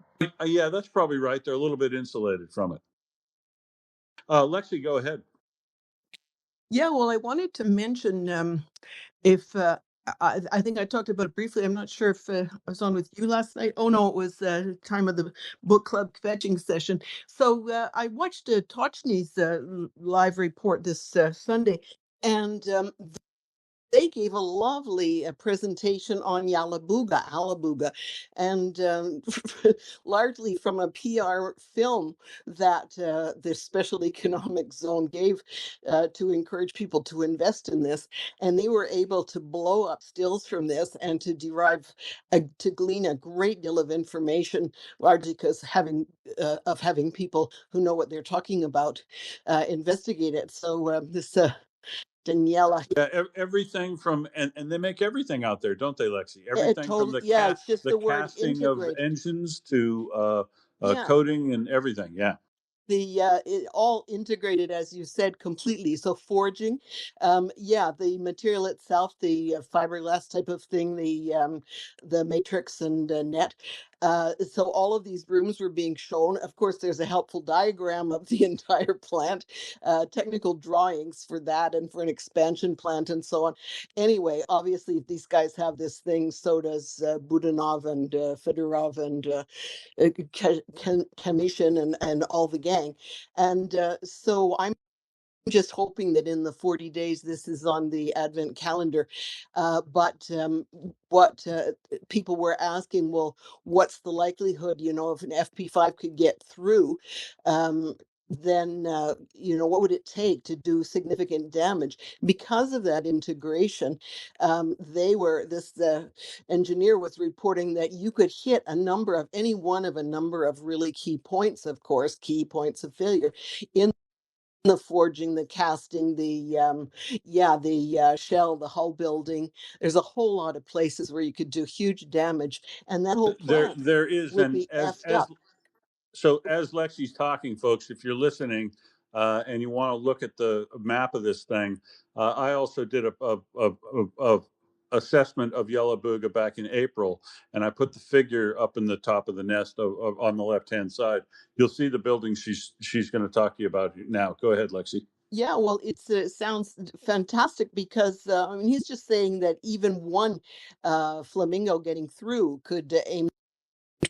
Yeah, that's probably right. They're a little bit insulated from it. Lexi, go ahead. Yeah, well, I wanted to mention if I think I talked about it briefly. I'm not sure if I was on with you last night. Oh no, it was time of the book club fetching session. So I watched Tochny's live report this Sunday, and they gave a lovely presentation on Alabuga, and largely from a PR film that the special economic zone gave to encourage people to invest in this. And they were able to blow up stills from this and to to glean a great deal of information, largely because having people who know what they're talking about investigate it. So this Daniela. Yeah, everything from and they make everything out there, don't they, Lexi? Everything from It's just the word casting of integrated. engines to coating and everything. Yeah. It all integrated, as you said, completely. So forging, the material itself, the fiberglass type of thing, the matrix and net. So all of these rooms were being shown. Of course, there's a helpful diagram of the entire plant, technical drawings for that and for an expansion plant and so on. Anyway, obviously, if these guys have this thing, so does Budanov and Fedorov and Kamishin and all the gang. And so I'm just hoping that in the 40 days this is on the advent calendar. But what people were asking, well, what's the likelihood, if an FP5 could get through? Then what would it take to do significant damage? Because of that integration, this engineer was reporting that you could hit any one of a number of really key points, of course, key points of failure in the forging, the casting, the shell, the hull building. There's a whole lot of places where you could do huge damage, and that whole plant There is, would and be effed up. So as Lexi's talking, folks, if you're listening and you want to look at the map of this thing, I also did a assessment of Yelabuga back in April, and I put the figure up in the top of the nest on the left-hand side. You'll see the building she's going to talk to you about now. Go ahead, Lexi. Yeah, well, it sounds fantastic because he's just saying that even one flamingo getting through could aim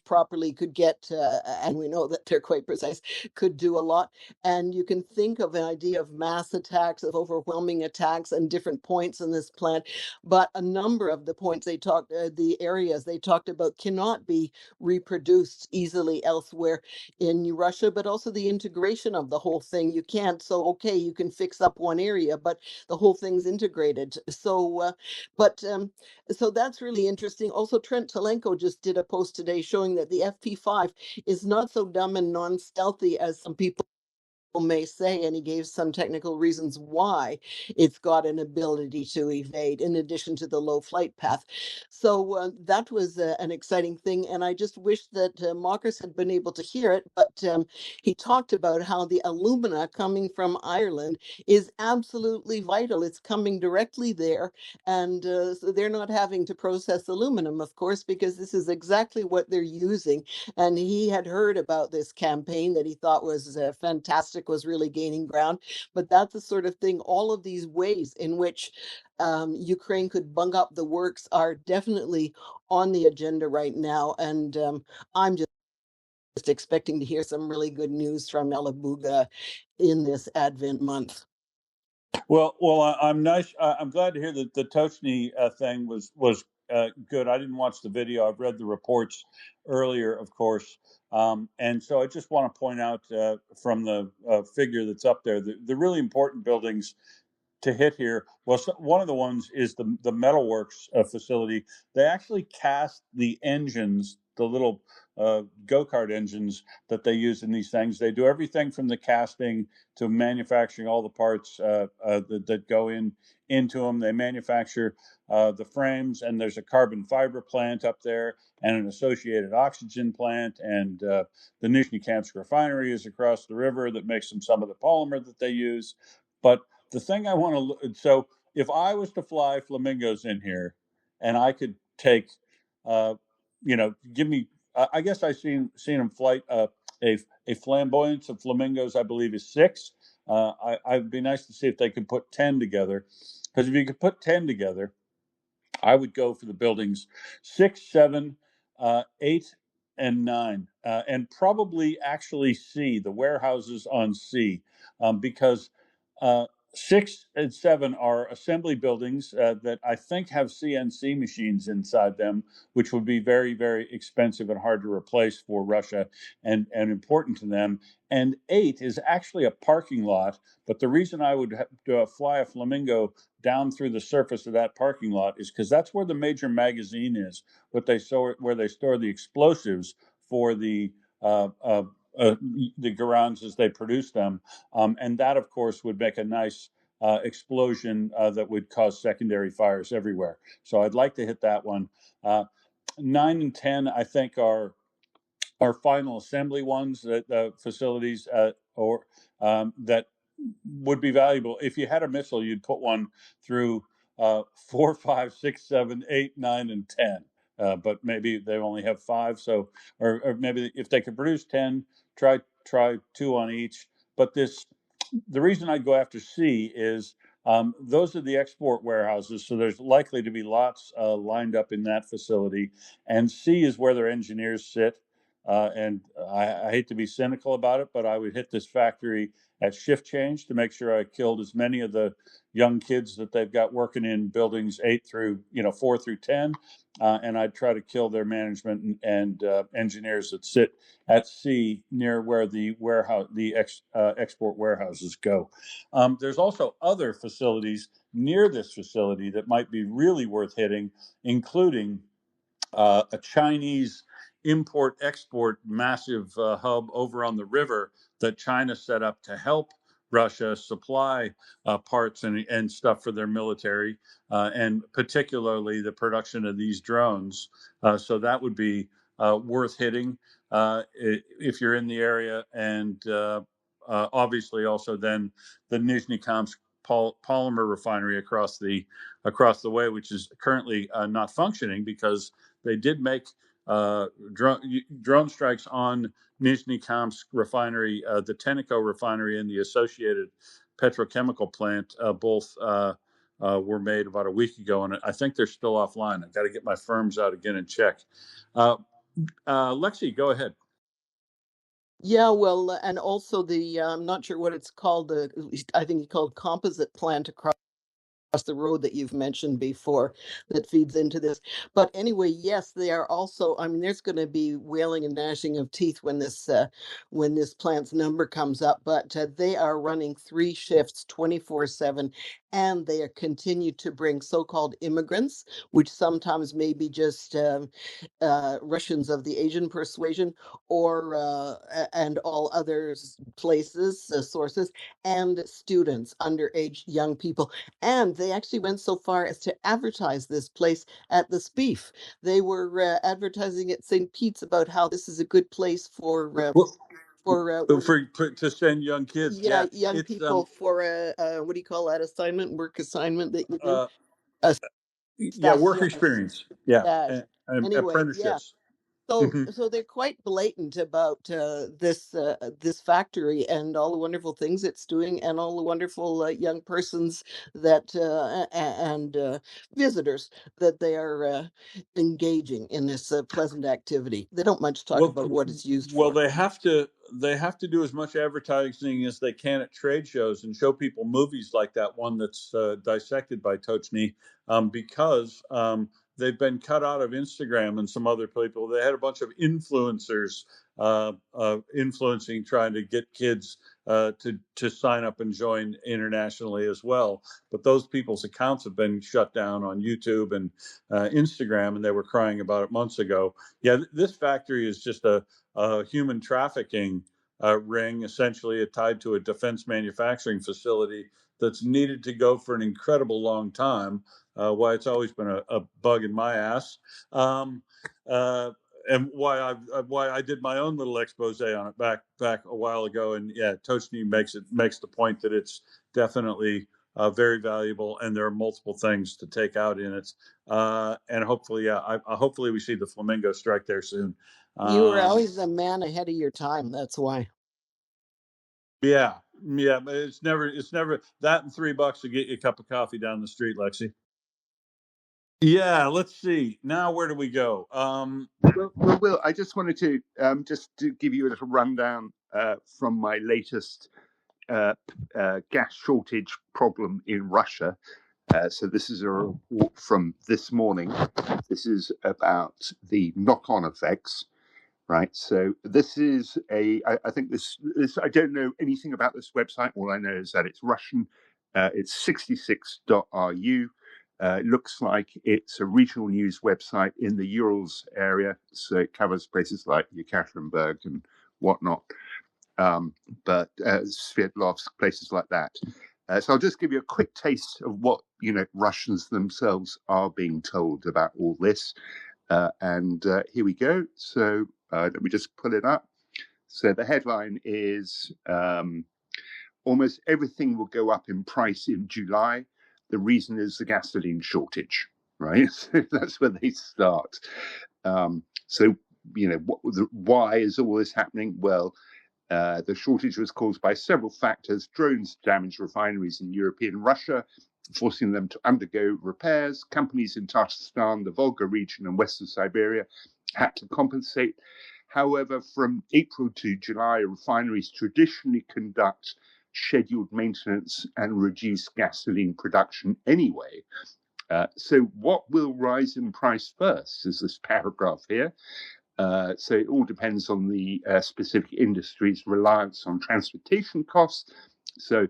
properly, could get and we know that they're quite precise, could do a lot. And you can think of an idea of mass attacks, of overwhelming attacks and different points in this plant, but a number of the points the areas they talked about cannot be reproduced easily elsewhere in Russia. But also the integration of the whole thing, you can't. So okay, you can fix up one area, but the whole thing's integrated. So so that's really interesting. Also, Trent Telenko just did a post today showing that the FP5 is not so dumb and non-stealthy as some people may say, and he gave some technical reasons why it's got an ability to evade in addition to the low flight path. So that was an exciting thing, and I just wish that Marcus had been able to hear it. But he talked about how the alumina coming from Ireland is absolutely vital. It's coming directly there, and so they're not having to process aluminum, of course, because this is exactly what they're using. And he had heard about this campaign that he thought was fantastic, was really gaining ground. But that's the sort of thing, all of these ways in which Ukraine could bung up the works are definitely on the agenda right now. And I'm just expecting to hear some really good news from Elabuga in this Advent month. I'm nice. I'm glad to hear that the Tochny thing was good. I didn't watch the video. I've read the reports earlier, of course, and so I just want to point out from the figure that's up there, the really important buildings to hit here. Well, one of the ones is the metalworks facility. They actually cast the engines, the little go-kart engines that they use in these things. They do everything from the casting to manufacturing all the parts that go into them. They manufacture the frames, and there's a carbon fiber plant up there and an associated oxygen plant, and the Nizhny Kamsk refinery is across the river that makes them some of the polymer that they use. But the thing I want to look, so if I was to fly flamingos in here and I could take, give me, I guess I've seen them flight a flamboyance of flamingos, I believe is 6. I'd be nice to see if they could put 10 together, because if you could put 10 together, I would go for the buildings 6, 7, 8, and 9, and probably actually C, the warehouses on C, because 6 and 7 are assembly buildings that I think have CNC machines inside them, which would be very, very expensive and hard to replace for Russia, and important to them. And 8 is actually a parking lot. But the reason I would fly a flamingo down through the surface of that parking lot is because that's where the major magazine is, where they store the explosives for the Garans as they produce them, and that, of course, would make a nice explosion that would cause secondary fires everywhere. So I'd like to hit that one. 9 and 10, I think, are final assembly ones, that facilities or that would be valuable. If you had a missile, you'd put one through 4, 5, 6, 7, 8, 9, and 10. But maybe they only have 5. So, or maybe if they could produce 10, try 2 on each. But the reason I'd go after C is those are the export warehouses, so there's likely to be lots lined up in that facility. And C is where their engineers sit. And I hate to be cynical about it, but I would hit this factory at shift change to make sure I killed as many of the young kids that they've got working in buildings 4 through 10, and I'd try to kill their management and engineers that sit at C near where the export warehouses go. There's also other facilities near this facility that might be really worth hitting, including a Chinese import-export massive hub over on the river that China set up to help Russia supply parts and stuff for their military, and particularly the production of these drones. So that would be worth hitting if you're in the area, and obviously also then the Nizhny Kamsk polymer refinery across the way, which is currently not functioning because they did make drone strikes on Nizhny Kamsk refinery, the Tenneco refinery, and the associated petrochemical plant. Both were made about a week ago, and I think they're still offline. I've got to get my firms out again and check. Lexi, go ahead. Yeah, well, and also I'm not sure what it's called, I think it's called composite plant across the road that you've mentioned before that feeds into this. But anyway, yes, they are also, I mean, there's going to be wailing and gnashing of teeth when this plant's number comes up, but they are running 3 shifts 24/7, and they are continue to bring so-called immigrants, which sometimes may be just Russians of the Asian persuasion, or and all other places, sources, and students, underage young people. And they actually went so far as to advertise this place at the SPIEF. They were advertising at St. Pete's about how this is a good place for to send young kids. yeah, Yeah, young it's people for what do you call that assignment, work assignment that you do? uh, Uh, yeah, stuff, work yes. experience. Yeah, Yeah. and Anyway, yeah. apprenticeships. So, Hmm. so they're quite blatant about this factory and all the wonderful things it's doing, and all the wonderful young persons that and visitors that they are engaging in this pleasant activity. They don't much talk Well, about what it's used well, for. they have to do as much advertising as they can at trade shows and show people movies like that one that's dissected by Tochny, because they've been cut out of Instagram and some other people. They had a bunch of influencers influencing, trying to get kids to sign up and join internationally as well. But those people's accounts have been shut down on YouTube and Instagram, and they were crying about it months ago. Yeah, this factory is just a human trafficking ring, essentially tied to a defense manufacturing facility that's needed to go for an incredible long time. Why it's always been a bug in my ass, and why I did my own little expose on it back a while ago. And yeah, Tochny makes the point that it's definitely very valuable, and there are multiple things to take out in it. And hopefully, hopefully we see the flamingo strike there soon. You were always a man ahead of your time. That's why. Yeah, but it's never that, and $3 to get you a cup of coffee down the street, Lexi. Yeah, let's see. Now where do we go? Well, Will, I just wanted to just to give you a little rundown from my latest gas shortage problem in Russia. So this is a report from this morning. This is about the knock-on effects, right? So this is I think this, I don't know anything about this website. All I know is that it's Russian. It's 66.ru. It looks like it's a regional news website in the Urals area. So it covers places like Yekaterinburg and whatnot. But Sverdlovsk, places like that. So I'll just give you a quick taste of what Russians themselves are being told about all this. And here we go. So let me just pull it up. So the headline is almost everything will go up in price in July. The reason is the gasoline shortage, right? So that's where they start. So, why is all this happening? Well, the shortage was caused by several factors. Drones damaged refineries in European Russia, forcing them to undergo repairs. Companies in Tatarstan, the Volga region, and western Siberia had to compensate. However, from April to July, refineries traditionally conduct scheduled maintenance and reduce gasoline production anyway. So what will rise in price first is this paragraph here. So it all depends on the specific industry's reliance on transportation costs. So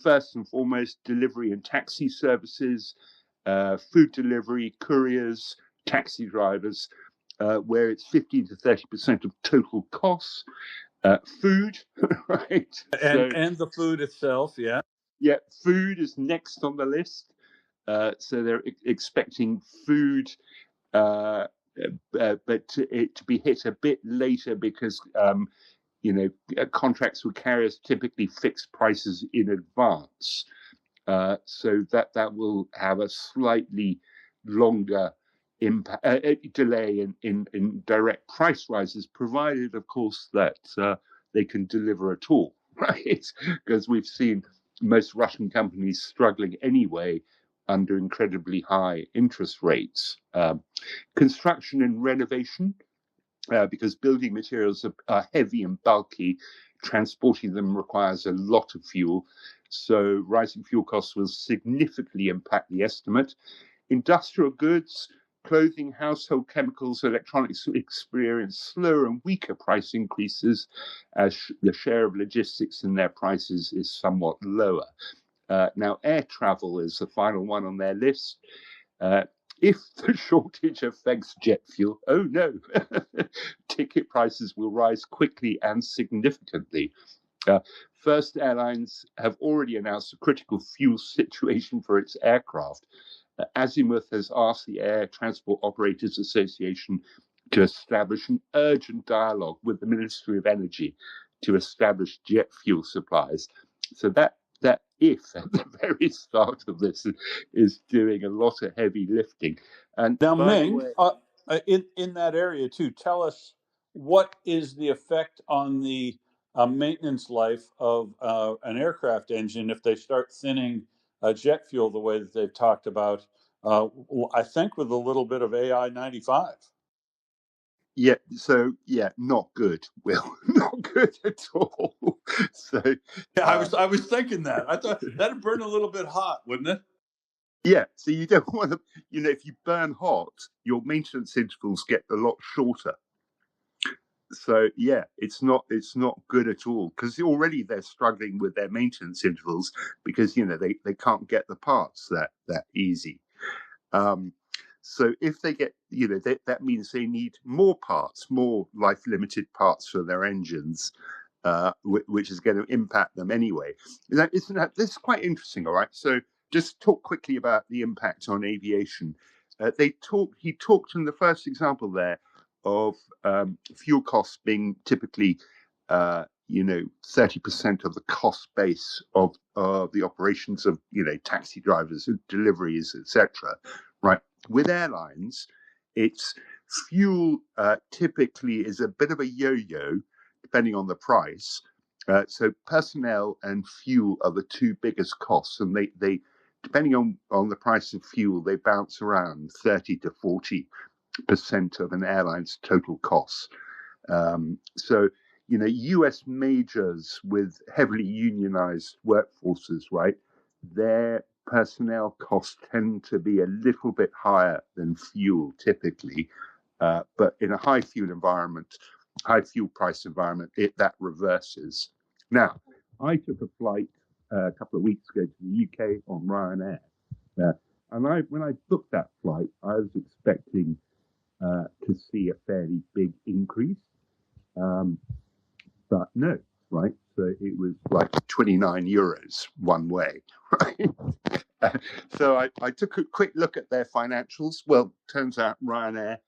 first and foremost, delivery and taxi services, food delivery, couriers, taxi drivers, where it's 15 to 30% of total costs. Food, right? And the food itself, yeah. Yeah, food is next on the list. So they're expecting food, but to be hit a bit later because contracts with carriers typically fix prices in advance. So that will have a slightly longer delay in direct price rises, provided, of course, that they can deliver at all, right? Because we've seen most Russian companies struggling anyway under incredibly high interest rates. Construction and renovation, because building materials are heavy and bulky, transporting them requires a lot of fuel. So rising fuel costs will significantly impact the estimate. Industrial goods, clothing, household chemicals, electronics experience slower and weaker price increases as the share of logistics in their prices is somewhat lower. Now, air travel is the final one on their list. If the shortage affects jet fuel, oh no, ticket prices will rise quickly and significantly. First Airlines have already announced a critical fuel situation for its aircraft. Azimuth has asked the Air Transport Operators Association to establish an urgent dialogue with the Ministry of Energy to establish jet fuel supplies. So that if at the very start of this is doing a lot of heavy lifting. And Now, by the Ming, way, in that area too, tell us what is the effect on the maintenance life of an aircraft engine if they start thinning jet fuel the way that they've talked about, I think with a little bit of AI 95. not good, Will. Not good at all. So Yeah, I was thinking that. I thought that'd burn a little bit hot, wouldn't it? yeah, so you don't want to, if you burn hot, your maintenance intervals get a lot shorter. So yeah, it's not good at all, because already they're struggling with their maintenance intervals because they can't get the parts that easy. So if they get, that means they need more parts, more life limited parts for their engines, which is going to impact them anyway. This is quite interesting, all right? So just talk quickly about the impact on aviation. He talked in the first example there of fuel costs being typically, 30% of the cost base of the operations of, taxi drivers, deliveries, etc. Right? With airlines, it's fuel typically is a bit of a yo-yo depending on the price. So personnel and fuel are the two biggest costs, and they depending on the price of fuel, they bounce around 30 to 40% of an airline's total costs. So, US majors with heavily unionized workforces, right, their personnel costs tend to be a little bit higher than fuel typically. But in a high fuel price environment, that reverses. Now, I took a flight a couple of weeks ago to the UK on Ryanair. And when I booked that flight, I was expecting to see a fairly big increase. But no, right? So it was like 29 euros one way, right? So I took a quick look at their financials. Well, turns out Ryanair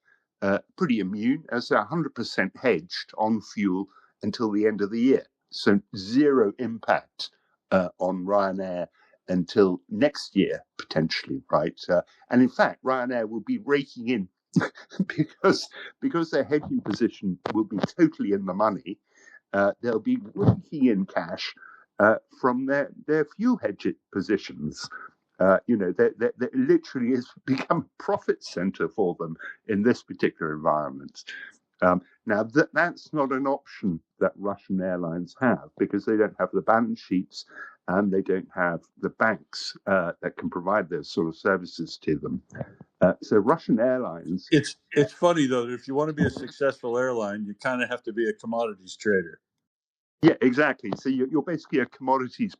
pretty immune, as they're 100% hedged on fuel until the end of the year. So zero impact on Ryanair until next year, potentially, right? And in fact, Ryanair will be raking in because their hedging position will be totally in the money. They'll be raking in cash from their fuel hedge positions. That literally has become a profit center for them in this particular environment. Now, that's not an option that Russian airlines have, because they don't have the balance sheets and they don't have the banks that can provide those sort of services to them. So Russian airlines... It's funny, though, that if you want to be a successful airline, you kind of have to be a commodities trader. Yeah, exactly. So you're basically a commodities,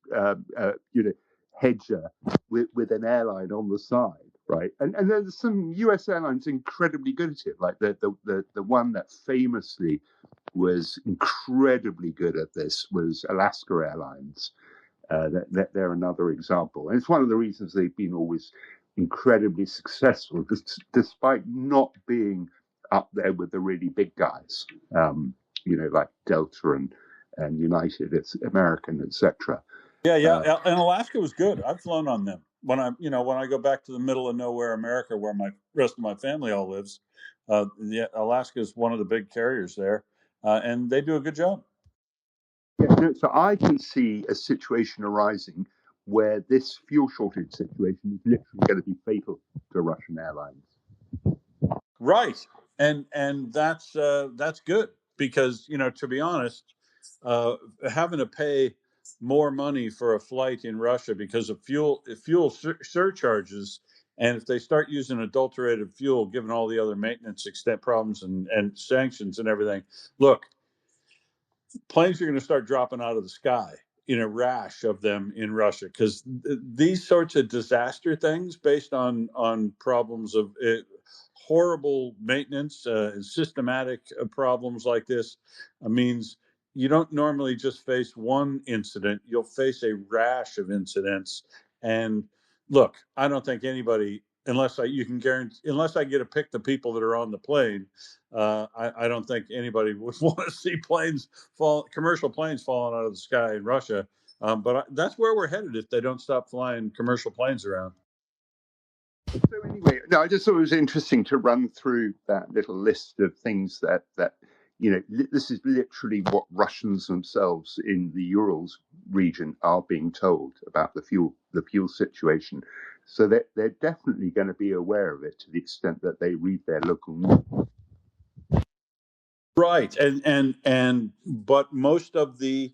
hedger with an airline on the side, right? And there's some US airlines incredibly good at it, like the one that famously was incredibly good at this was Alaska Airlines. They're another example, and it's one of the reasons they've been always incredibly successful, despite not being up there with the really big guys, like Delta and United, it's American, etc. Yeah, and Alaska was good. I've flown on them. When I go back to the middle of nowhere America, where my rest of my family all lives, Alaska is one of the big carriers there, and they do a good job. Yeah, so I can see a situation arising where this fuel shortage situation is literally going to be fatal to Russian airlines. Right, and that's good, because to be honest, having to pay more money for a flight in Russia because of fuel surcharges, and if they start using adulterated fuel, given all the other maintenance extent problems and sanctions and everything, look, planes are going to start dropping out of the sky in a rash of them in Russia, because these sorts of disaster things based on problems of horrible maintenance and systematic problems like this means you don't normally just face one incident. You'll face a rash of incidents. And look, I don't think anybody, unless I get to pick the people that are on the plane, I don't think anybody would want to see commercial planes falling out of the sky in Russia. But that's where we're headed if they don't stop flying commercial planes around. So anyway, no, I just thought it was interesting to run through that little list of things that this is literally what Russians themselves in the Urals region are being told about the fuel situation. So they're definitely going to be aware of it to the extent that they read their local news. Right, but most of the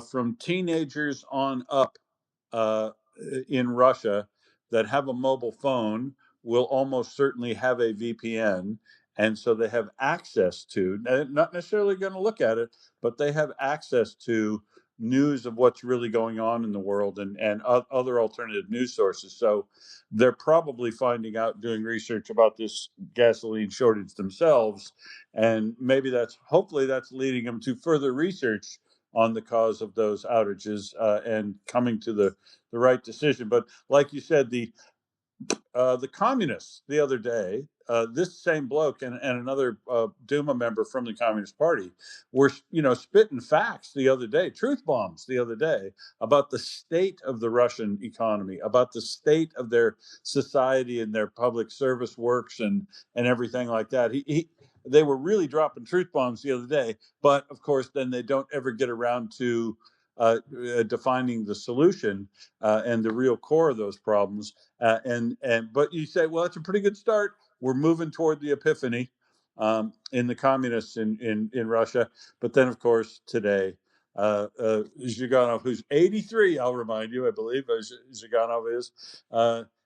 from teenagers on up in Russia that have a mobile phone will almost certainly have a VPN. And so they have access to, not necessarily going to look at it, but they have access to news of what's really going on in the world and other alternative news sources. So they're probably finding out, doing research about this gasoline shortage themselves. And hopefully that's leading them to further research on the cause of those outages and coming to the right decision. But like you said, the communists the other day, this same bloke and another Duma member from the Communist Party were, spitting facts the other day, truth bombs the other day about the state of the Russian economy, about the state of their society and their public service works and everything like that. They were really dropping truth bombs the other day, but of course, then they don't ever get around to defining the solution and the real core of those problems. But you say, well, that's a pretty good start. We're moving toward the epiphany in the communists in Russia. But then, of course, today, Zhuganov, who's 83, I'll remind you, I believe Zhuganov is,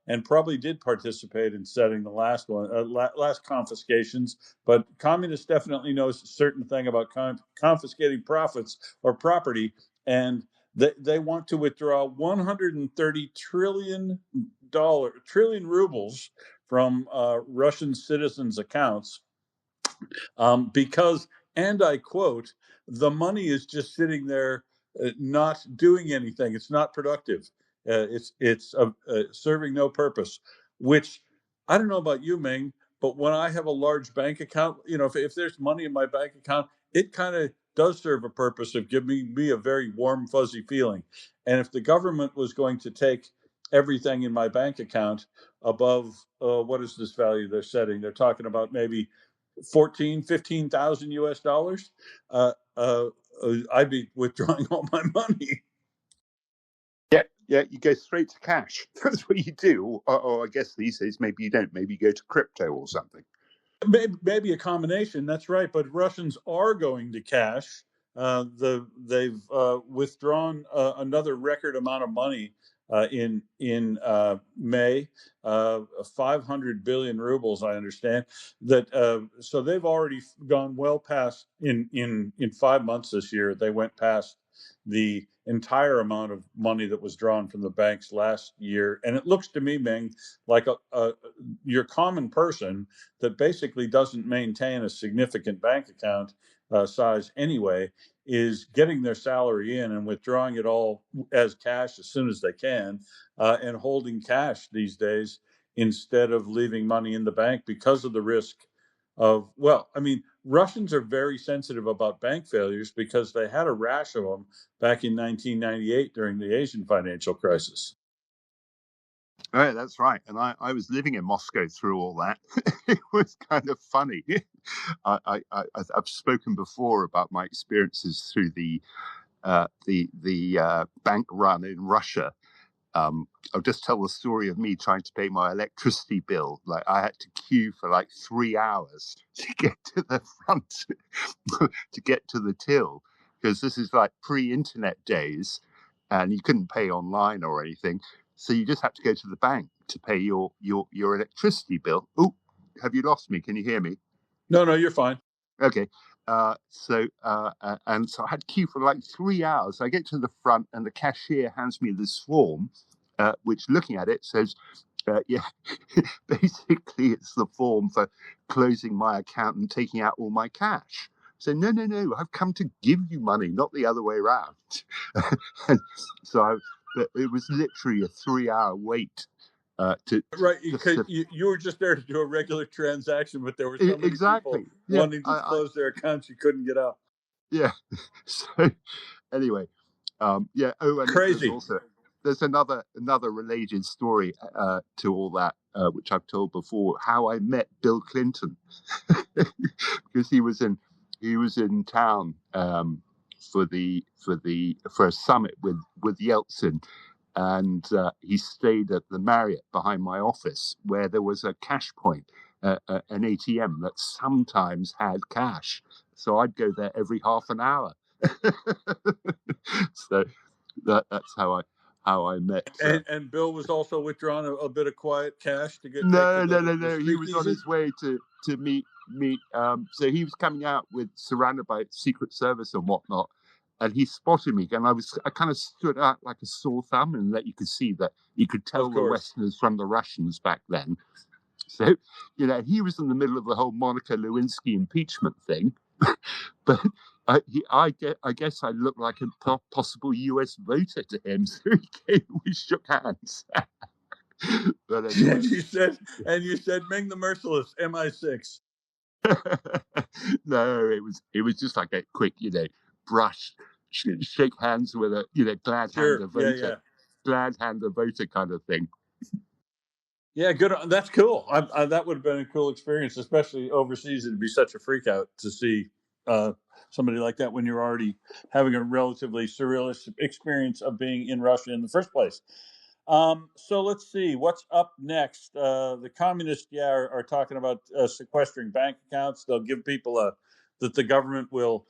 and probably did participate in setting the last confiscations. But communists definitely knows a certain thing about confiscating profits or property, and they want to withdraw 130 trillion rubles from Russian citizens' accounts because, and I quote, the money is just sitting there not doing anything. It's not productive. It's serving no purpose, which I don't know about you, Ming, but when I have a large bank account, if there's money in my bank account, it kind of does serve a purpose of giving me a very warm, fuzzy feeling. And if the government was going to take everything in my bank account above, what is this value they're setting? They're talking about maybe 15,000 US dollars, I'd be withdrawing all my money. Yeah, you go straight to cash. That's what you do. Or I guess these days, maybe you don't. Maybe you go to crypto or something. Maybe a combination. That's right. But Russians are going to cash. They've withdrawn another record amount of money in May, 500 billion rubles. I understand that. So they've already gone well past in 5 months this year. They went past the entire amount of money that was drawn from the banks last year, and it looks to me, Ming, like your common person that basically doesn't maintain a significant bank account size anyway is getting their salary in and withdrawing it all as cash as soon as they can and holding cash these days instead of leaving money in the bank because of the risk of, Russians are very sensitive about bank failures because they had a rash of them back in 1998 during the Asian financial crisis. Oh, that's right. And I was living in Moscow through all that. It was kind of funny. I've spoken before about my experiences through the bank run in Russia. I'll just tell the story of me trying to pay my electricity bill. Like I had to queue for like 3 hours to get to the front, to get to the till, because this is like pre-internet days, and you couldn't pay online or anything. So you just had to go to the bank to pay your electricity bill. Oh, have you lost me? Can you hear me? No, you're fine. Okay. So I had to queue for like 3 hours. I get to the front and the cashier hands me this form, which looking at it says, basically it's the form for closing my account and taking out all my cash. said, no, I've come to give you money, not the other way around. And so but it was literally a 3-hour wait to Right, just you were just there to do a regular transaction, but there were so many people exactly. Yeah, wanting to close their accounts you couldn't get out. yeah. So anyway, yeah. Oh, and Crazy. there's another related story to all that, which I've told before. How I met Bill Clinton, because he was in town for a summit with Yeltsin, and he stayed at the Marriott behind my office, where there was a cash point, an ATM that sometimes had cash. So I'd go there every half an hour. So that's how I met. And Bill was also withdrawing a bit of quiet cash to take No. the He was on speakeasy? his way to meet. So he was coming out surrounded by Secret Service and whatnot, and he spotted me, and I kind of stood out like a sore thumb, and that you could see that you could tell the Westerners from the Russians back then. So, he was in the middle of the whole Monica Lewinsky impeachment thing, but I guess I looked like a possible US voter to him, so we shook hands. But anyway. And you said Ming the Merciless, MI6. No, it was just like a quick, brush, shake hands with a, glad hand the voter, glad hand the voter kind of thing. Yeah, good. That's cool. That would have been a cool experience, especially overseas. It'd be such a freak out to see somebody like that when you're already having a relatively surrealist experience of being in Russia in the first place. So let's see what's up next. The communists, are talking about sequestering bank accounts. They'll give people that the government will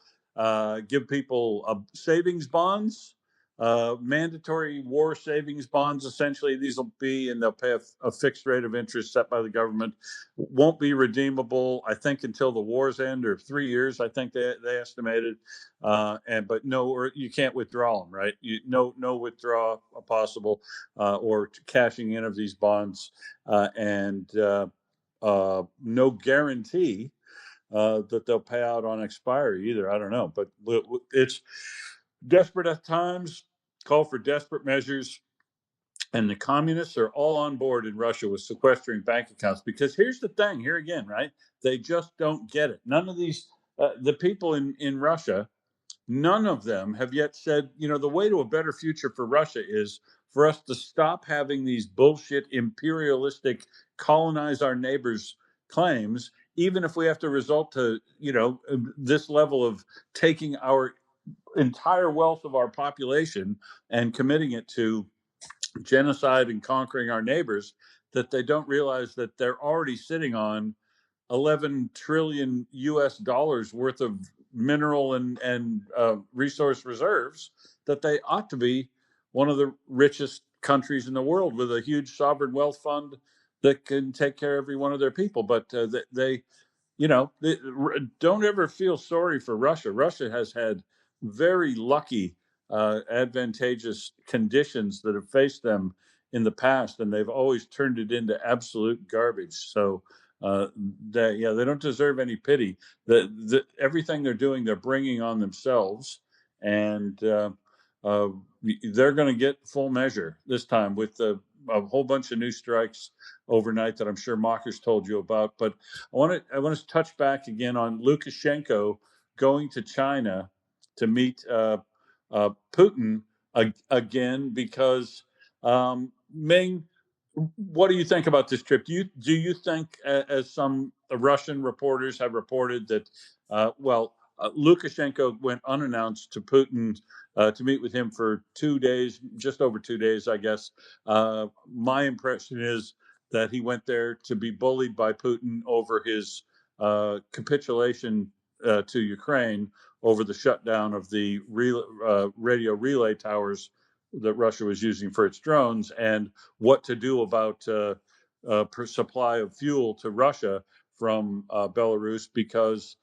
give people savings bonds. Mandatory war savings bonds, essentially. These will be, and they'll pay a fixed rate of interest set by the government. Won't be redeemable, I think, until the war's end, or 3 years, I think they estimated. But no, or you can't withdraw them, right? No withdrawal possible, or cashing in of these bonds, and no guarantee that they'll pay out on expiry either. I don't know, but it's desperate at times, call for desperate measures, and the communists are all on board in Russia with sequestering bank accounts, because here's the thing, here again, right? They just don't get it. None of these, the people in Russia, none of them have yet said, the way to a better future for Russia is for us to stop having these bullshit imperialistic colonize our neighbors claims, even if we have to resort to, this level of taking our entire wealth of our population and committing it to genocide and conquering our neighbors, that they don't realize that they're already sitting on 11 trillion US dollars worth of mineral and resource reserves, that they ought to be one of the richest countries in the world with a huge sovereign wealth fund that can take care of every one of their people. But they don't ever feel sorry for Russia. Russia has had very lucky, advantageous conditions that have faced them in the past, and they've always turned it into absolute garbage. So they don't deserve any pity. Everything they're doing, they're bringing on themselves, and they're going to get full measure this time with a whole bunch of new strikes overnight that I'm sure Mockers told you about. But I want to touch back again on Lukashenko going to China to meet Putin again, because Ming, what do you think about this trip? Do you think, as some Russian reporters have reported, that Lukashenko went unannounced to Putin to meet with him for 2 days, just over 2 days, I guess. My impression is that he went there to be bullied by Putin over his capitulation to Ukraine, over the shutdown of the radio relay towers that Russia was using for its drones, and what to do about supply of fuel to Russia from Belarus, because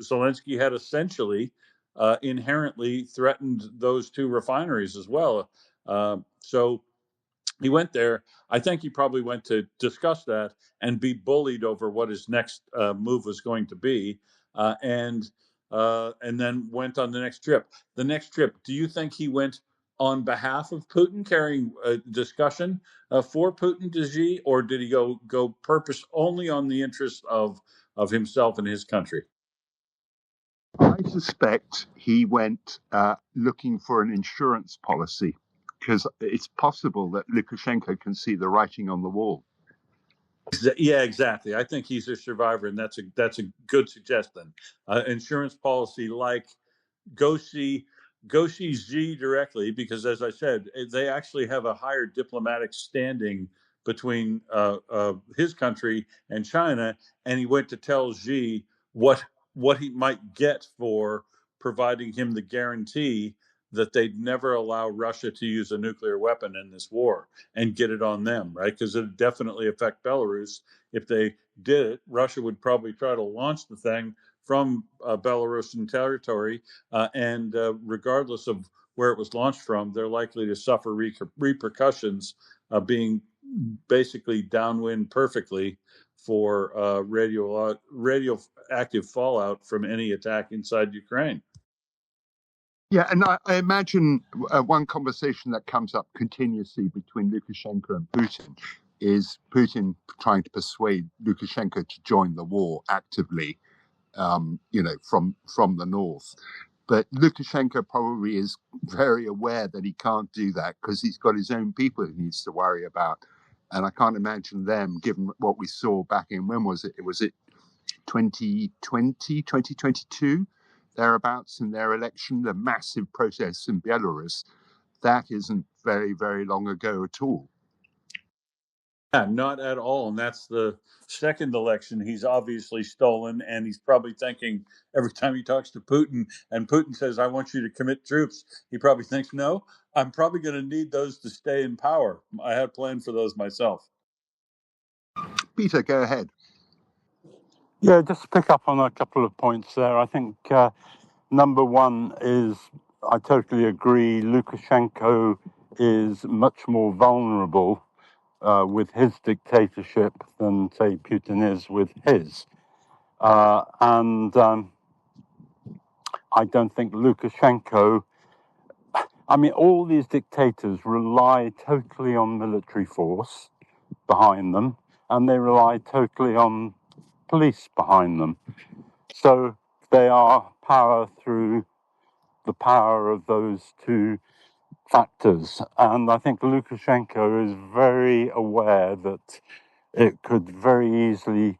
Zelensky had essentially inherently threatened those two refineries as well. So He went there. I think he probably went to discuss that and be bullied over what his next move was going to be, and then went on the next trip. The next trip, do you think he went on behalf of Putin, carrying a discussion for Putin to Xi, or did he go purpose only on the interests of himself and his country? I suspect he went looking for an insurance policy because it's possible that Lukashenko can see the writing on the wall. Yeah, exactly. I think he's a survivor, and that's a good suggestion. Insurance policy like go see Xi directly, because, as I said, they actually have a higher diplomatic standing between his country and China, and he went to tell Xi what he might get for providing him the guarantee that they'd never allow Russia to use a nuclear weapon in this war and get it on them, right? Because it would definitely affect Belarus. If they did it, Russia would probably try to launch the thing from Belarusian territory, and regardless of where it was launched from, they're likely to suffer repercussions, being basically downwind perfectly for radioactive fallout from any attack inside Ukraine. Yeah, and I imagine one conversation that comes up continuously between Lukashenko and Putin is Putin trying to persuade Lukashenko to join the war actively, from the north. But Lukashenko probably is very aware that he can't do that because he's got his own people he needs to worry about. And I can't imagine them, given what we saw back in, when was it? Was it 2020, 2022, thereabouts, in their election, the massive protests in Belarus. That isn't very, very long ago at all. Yeah, not at all. And that's the second election he's obviously stolen. And he's probably thinking every time he talks to Putin and Putin says, I want you to commit troops, he probably thinks, no, I'm probably going to need those to stay in power. I had planned for those myself. Peter, go ahead. Yeah, just to pick up on a couple of points there. I think number one is I totally agree. Lukashenko is much more vulnerable with his dictatorship than, say, Putin is with his. And I don't think Lukashenko, all these dictators rely totally on military force behind them, and they rely totally on police behind them. So they are power through the power of those two factors. And I think Lukashenko is very aware that he could very easily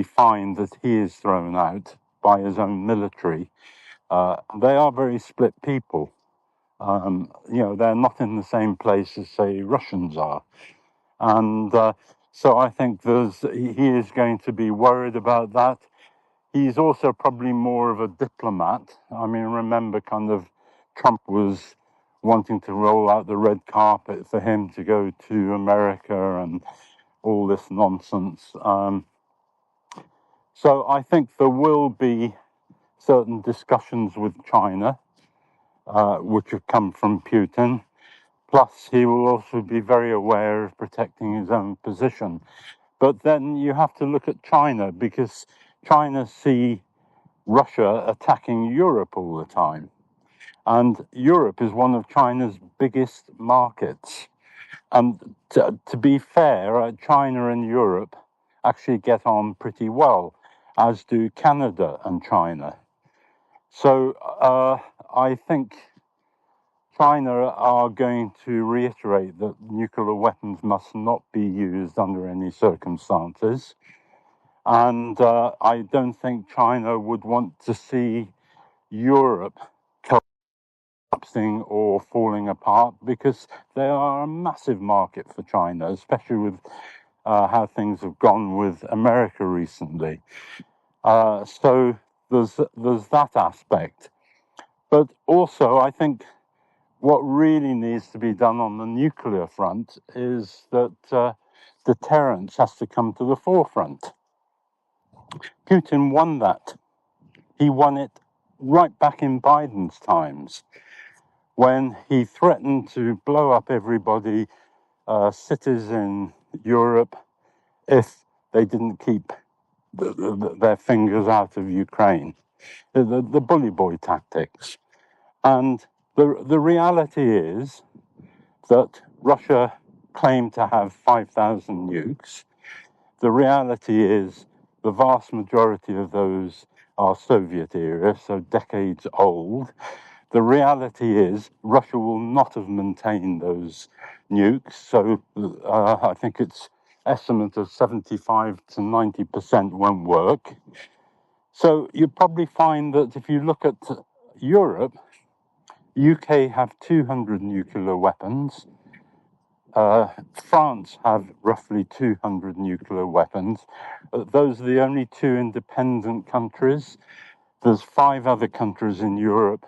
find that he is thrown out by his own military. They are very split people. They're not in the same place as, say, Russians are. And so I think he is going to be worried about that. He's also probably more of a diplomat. Remember Trump was wanting to roll out the red carpet for him to go to America and all this nonsense. So I think there will be certain discussions with China, which have come from Putin. Plus, he will also be very aware of protecting his own position. But then you have to look at China, because China see Russia attacking Europe all the time. And Europe is one of China's biggest markets. And to be fair, China and Europe actually get on pretty well, as do Canada and China. So I think China are going to reiterate that nuclear weapons must not be used under any circumstances. And I don't think China would want to see Europe collapsing or falling apart, because they are a massive market for China, especially with how things have gone with America recently. So there's that aspect. But also, I think what really needs to be done on the nuclear front is that deterrence has to come to the forefront. Putin won that. He won it right back in Biden's times. when he threatened to blow up everybody, cities in Europe, if they didn't keep their fingers out of Ukraine. The bully boy tactics. And the reality is that Russia claimed to have 5,000 nukes. The reality is the vast majority of those are Soviet era, so decades old. The reality is Russia will not have maintained those nukes, so I think it's estimate of 75 to 90% won't work. So you probably find that if you look at Europe, UK have 200 nuclear weapons. France have roughly 200 nuclear weapons. Those are the only two independent countries. There's 5 other countries in Europe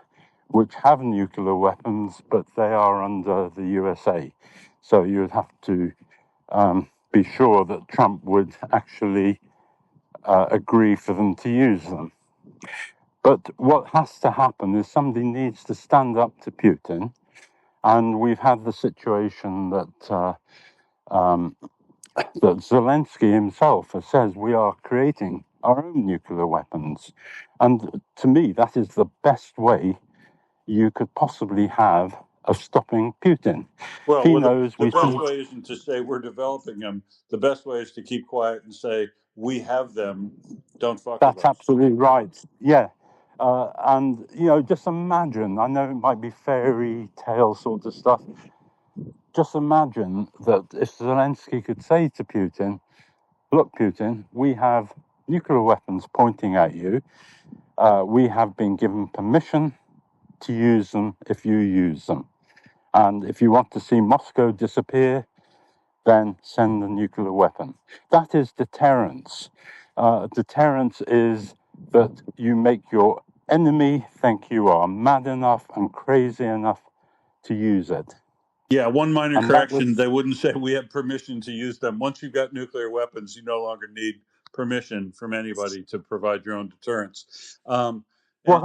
which have nuclear weapons, but they are under the USA. So you would have to be sure that Trump would actually agree for them to use them. But what has to happen is somebody needs to stand up to Putin. And we've had the situation that that Zelensky himself says we are creating our own nuclear weapons. And to me, that is the best way you could possibly have of stopping Putin. Well, He knows the we best think way isn't to say we're developing them. The best way is to keep quiet and say we have them. Don't fuck with that's us. absolutely right. Yeah. And, you know, just imagine, I know it might be fairy tale sort of stuff. Just imagine that if Zelensky could say to Putin, look, Putin, we have nuclear weapons pointing at you. We have been given permission to use them if you use them. And if you want to see Moscow disappear, then send a nuclear weapon. That is deterrence. Deterrence is that you make your enemy think you are mad enough and crazy enough to use it. Yeah, one minor And that correction. was They wouldn't say we have permission to use them. Once you've got nuclear weapons, you no longer need permission from anybody to provide your own deterrence. And what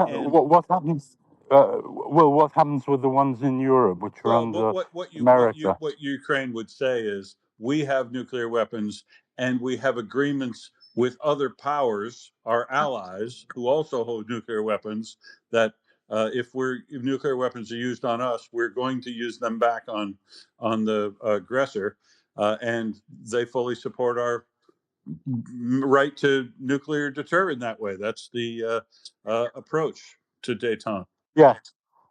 happens. Well, what happens with the ones in Europe, which are Well, but under America? what Ukraine would say is we have nuclear weapons and we have agreements with other powers, our allies, who also hold nuclear weapons. That if nuclear weapons are used on us, we're going to use them back on the aggressor, and they fully support our right to nuclear deter in that way. That's the approach to détente. Yeah.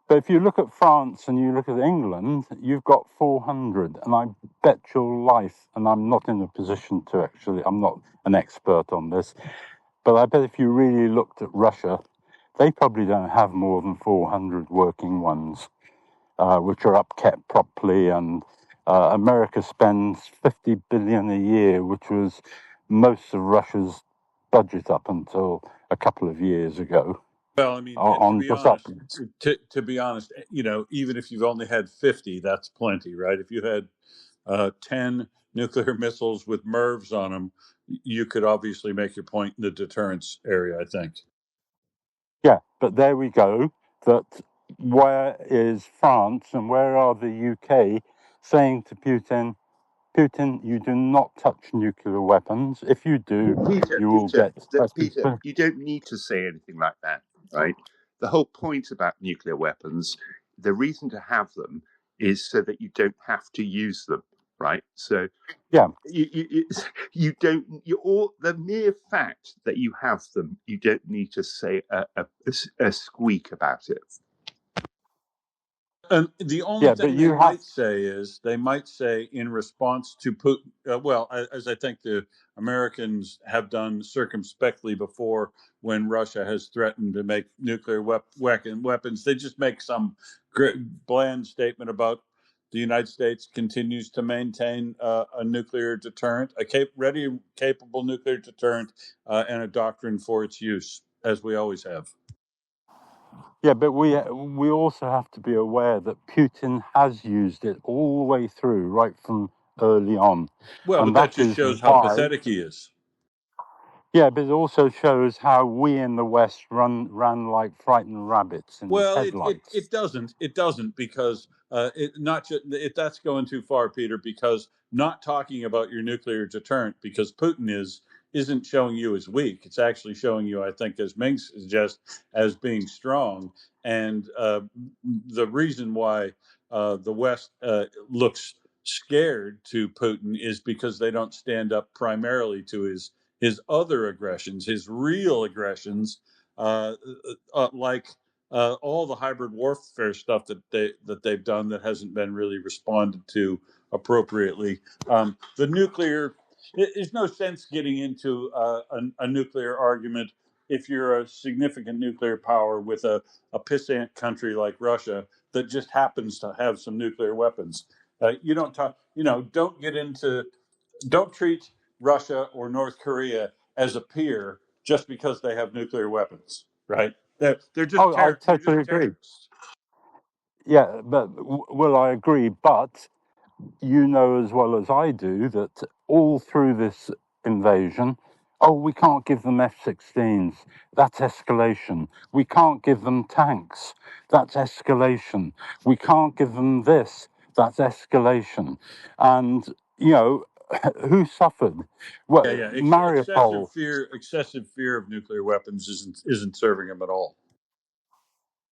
But if you look at France and you look at England, you've got 400, and I bet your life, and I'm not in a position to actually, I'm not an expert on this, but I bet if you really looked at Russia, they probably don't have more than 400 working ones, which are upkept properly. And America spends 50 billion a year, which was most of Russia's budget up until a couple of years ago, Well, I mean, and on just up. to be honest, even if you've only had 50, that's plenty, right? If you had 10 nuclear missiles with MIRVs on them, you could obviously make your point in the deterrence area, I think. Yeah, but there we go. That where is France and where are the UK saying to Putin, Putin, you do not touch nuclear weapons. If you do, you will get. Peter, you don't need to say anything like that, right? The whole point about nuclear weapons, the reason to have them is so that you don't have to use them, right? So Yeah, you don't. The mere fact that you have them, you don't need to say a squeak about it. And the only yeah, but thing they you have. might say is they might say in response to Putin, as I think the Americans have done circumspectly before when Russia has threatened to make nuclear weapons, they just make some bland statement about the United States continues to maintain a nuclear deterrent, ready, capable nuclear deterrent, and a doctrine for its use, as we always have. Yeah, but we also have to be aware that Putin has used it all the way through, right from early on, Well, but and that that just is shows how why. pathetic he is. Yeah, but it also shows how we in the West ran like frightened rabbits in Well, headlights. it doesn't because it not just that's going too far, Peter. Because not talking about your nuclear deterrent because Putin isn't showing you as weak. It's actually showing you, I think, as Ming suggests, as being strong. And the reason why the West looks scared to Putin is because they don't stand up primarily to his other aggressions, his real aggressions, like all the hybrid warfare stuff that they've done that hasn't been really responded to appropriately. The nuclear, there's no sense getting into a nuclear argument if you're a significant nuclear power with a pissant country like Russia that just happens to have some nuclear weapons. You don't talk, don't get into, don't treat Russia or North Korea as a peer just because they have nuclear weapons, right? Oh, I They're totally just agree. terrorists. Yeah, but well, I agree. But you know as well as I do that all through this invasion, oh, we can't give them F-16s. That's escalation. We can't give them tanks. That's escalation. We can't give them this. That's escalation. And, you know, who suffered? Yeah, Well, yeah. Mariupol. Excessive fear of nuclear weapons isn't serving them at all.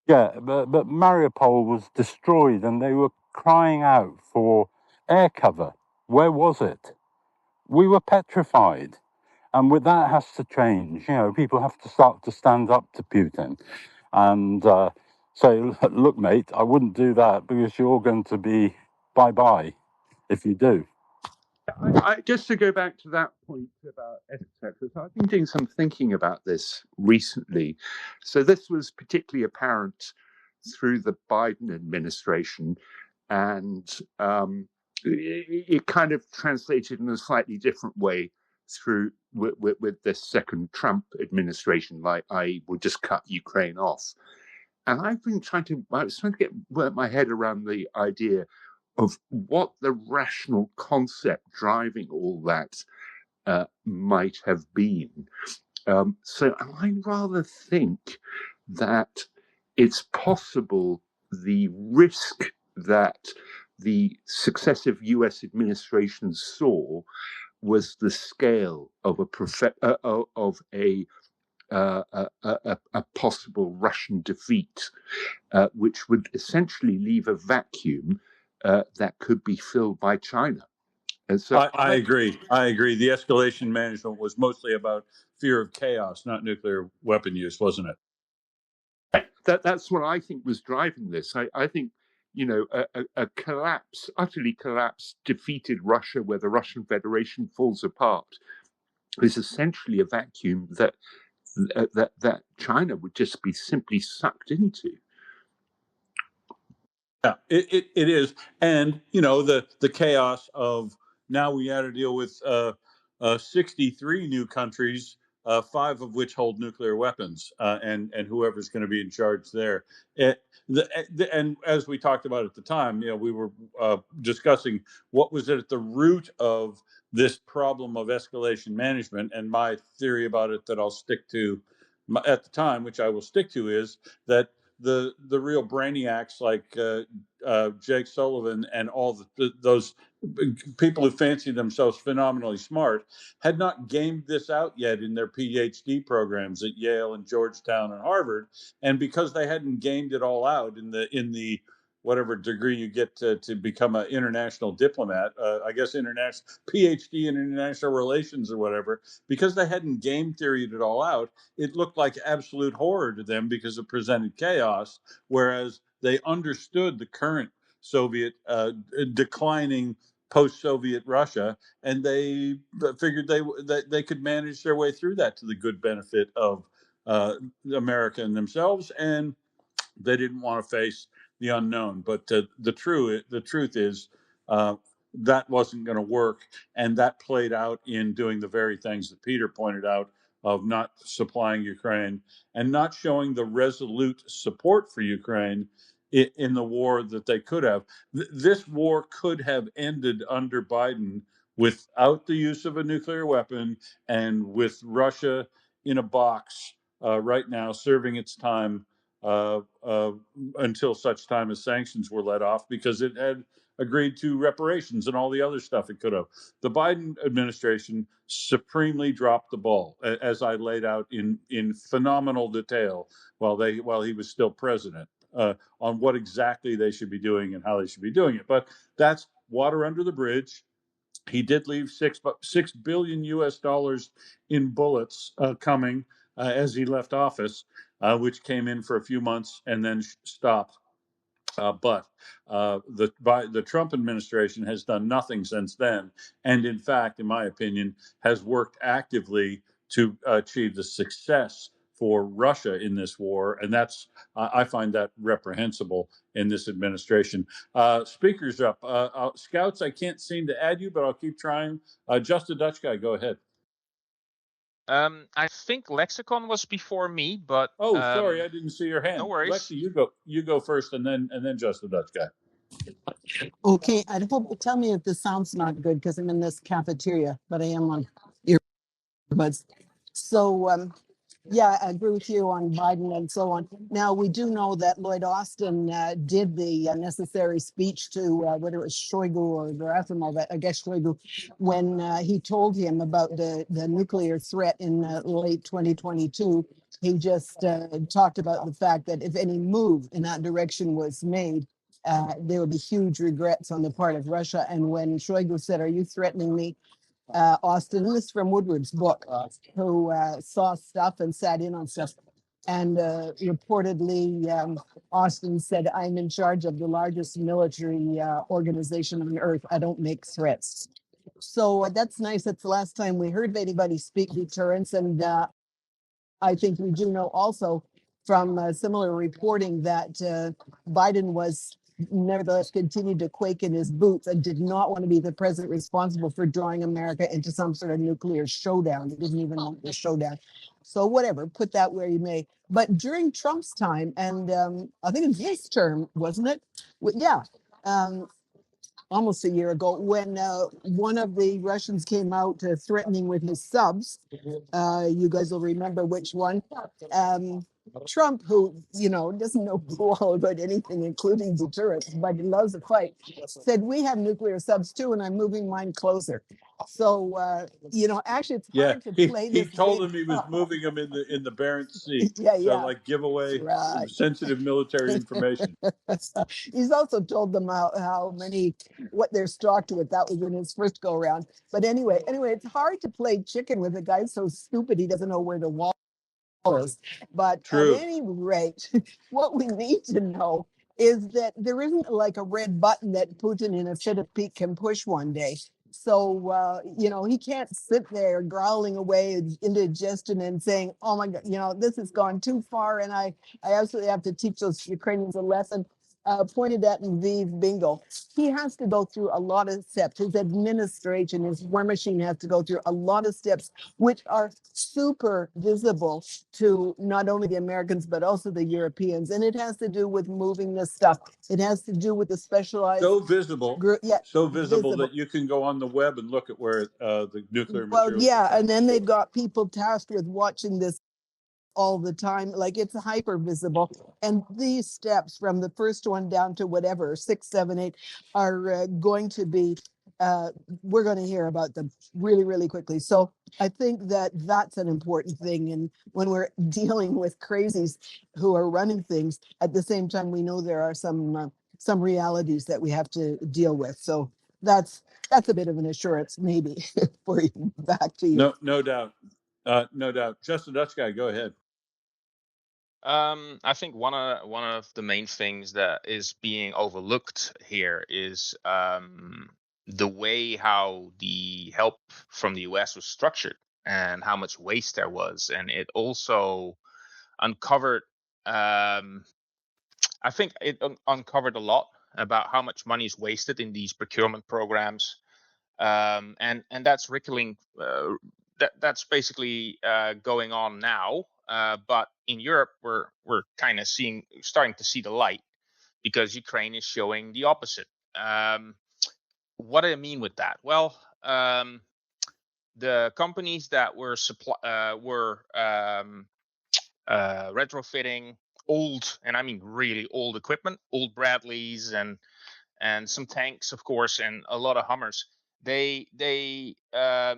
Yeah, but Mariupol was destroyed and they were crying out for air cover. Where was it? We were petrified. And with that has to change. You know, people have to start to stand up to Putin and say, look, mate, I wouldn't do that because you're going to be bye-bye if you do. Just to go back to that point about etc. So I've been doing some thinking about this recently. So this was particularly apparent through the Biden administration, and it kind of translated in a slightly different way through with the second Trump administration, like I would just cut Ukraine off. And I was trying to work my head around the idea of what the rational concept driving all that might have been. So I rather think that it's possible the risk that the successive US administrations saw was the scale of a possible Russian defeat, which would essentially leave a vacuum that could be filled by China. And so I agree. I agree. The escalation management was mostly about fear of chaos, not nuclear weapon use, wasn't it? that's what I think was driving this. I think, a collapse, utterly collapsed, defeated Russia, where the Russian Federation falls apart, is essentially a vacuum that China would just be simply sucked into. Yeah, it is, and the chaos of now we had to deal with 63 new countries, 5 of which hold nuclear weapons, and whoever's going to be in charge there. And as we talked about at the time, we were discussing what was at the root of this problem of escalation management, and my theory about it that I'll stick to at the time, which I will stick to, is that the real brainiacs like Jake Sullivan and all those people who fancy themselves phenomenally smart had not gamed this out yet in their PhD programs at Yale and Georgetown and Harvard, and because they hadn't gamed it all out in the whatever degree you get to become an international diplomat, I guess international PhD in international relations or whatever, because they hadn't game theoried it all out, it looked like absolute horror to them because it presented chaos, whereas they understood the current Soviet declining post-Soviet Russia, and they figured they could manage their way through that to the good benefit of America and themselves, and they didn't want to face the unknown. But the truth is that wasn't going to work, and that played out in doing the very things that Peter pointed out, of not supplying Ukraine and not showing the resolute support for Ukraine in the war that they could have. This war could have ended under Biden without the use of a nuclear weapon and with Russia in a box right now serving its time until such time as sanctions were let off, because it had agreed to reparations and all the other stuff it could have. The Biden administration supremely dropped the ball, as I laid out in phenomenal detail while he was still president, on what exactly they should be doing and how they should be doing it. But that's water under the bridge. He did leave $6 billion US in bullets coming as he left office, which came in for a few months and then stopped. But the Trump administration has done nothing since then, and in fact, in my opinion, has worked actively to achieve the success for Russia in this war, and I find that reprehensible in this administration. Speakers up, Scouts. I can't seem to add you, but I'll keep trying. Just a Dutch guy, go ahead. I think Lexicon was before me, but oh, sorry, I didn't see your hand. No worries. Lexi, you go first, and then just the Dutch guy. Okay, I hope, tell me if this sounds not good because I'm in this cafeteria, but I am on earbuds. So, yeah, I agree with you on Biden and so on. Now, we do know that Lloyd Austin did the necessary speech to whether it was Shoigu or Gerasimov, I guess Shoigu, when he told him about the nuclear threat in late 2022. He just talked about the fact that if any move in that direction was made, there would be huge regrets on the part of Russia. And when Shoigu said, "Are you threatening me?" Austin, this is from Woodward's book, who saw stuff and sat in on stuff. And reportedly, Austin said, "I'm in charge of the largest military organization on earth. I don't make threats." So that's nice. That's the last time we heard anybody speak deterrence. And I think we do know also from similar reporting that Biden was nevertheless continued to quake in his boots and did not want to be the president responsible for drawing America into some sort of nuclear showdown. He didn't even want the showdown. So whatever, put that where you may. But during Trump's time, and I think it's his term, wasn't it? Yeah. Almost a year ago, when one of the Russians came out threatening with his subs. You guys will remember which one. Trump, who, doesn't know all about anything, including deterrence, but he loves a fight, said, "We have nuclear subs too, and I'm moving mine closer." So, actually, it's hard to play this. He told him he was moving them in the Barents Sea. Yeah. So, like, give away sensitive military information. He's also told them what they're stocked with. That was in his first go around. But anyway, it's hard to play chicken with a guy so stupid he doesn't know where the wall is. But True. At any rate, what we need to know is that there isn't like a red button that Putin in a fit of pique can push one day. So, he can't sit there growling away indigestion and saying, "Oh my God, this has gone too far. And I absolutely have to teach those Ukrainians a lesson." Pointed at in Lviv, bingo. He has to go through a lot of steps. His administration, his war machine has to go through a lot of steps, which are super visible to not only the Americans, but also the Europeans. And it has to do with moving this stuff. It has to do with the specialized... So visible. So visible that you can go on the web and look at where the nuclear material... Well, yeah, and then they've got people tasked with watching this all the time, like it's hyper visible. And these steps from the first one down to whatever, 6, 7, 8, are going to be, we're going to hear about them really, really quickly. So I think that that's an important thing. And when we're dealing with crazies who are running things, at the same time, we know there are some realities that we have to deal with. So that's a bit of an assurance, maybe, for you. Back to you. No doubt. No doubt. Just a Dutch guy, go ahead. I think one of the main things that is being overlooked here is the way how the help from the US was structured and how much waste there was, and it also uncovered. I think it uncovered a lot about how much money is wasted in these procurement programs, and that's rippling. That's basically going on now. But in Europe, we're kind of starting to see the light, because Ukraine is showing the opposite. What do I mean with that? Well, the companies that were retrofitting old, and I mean really old equipment, old Bradleys and some tanks, of course, and a lot of Hummers. They were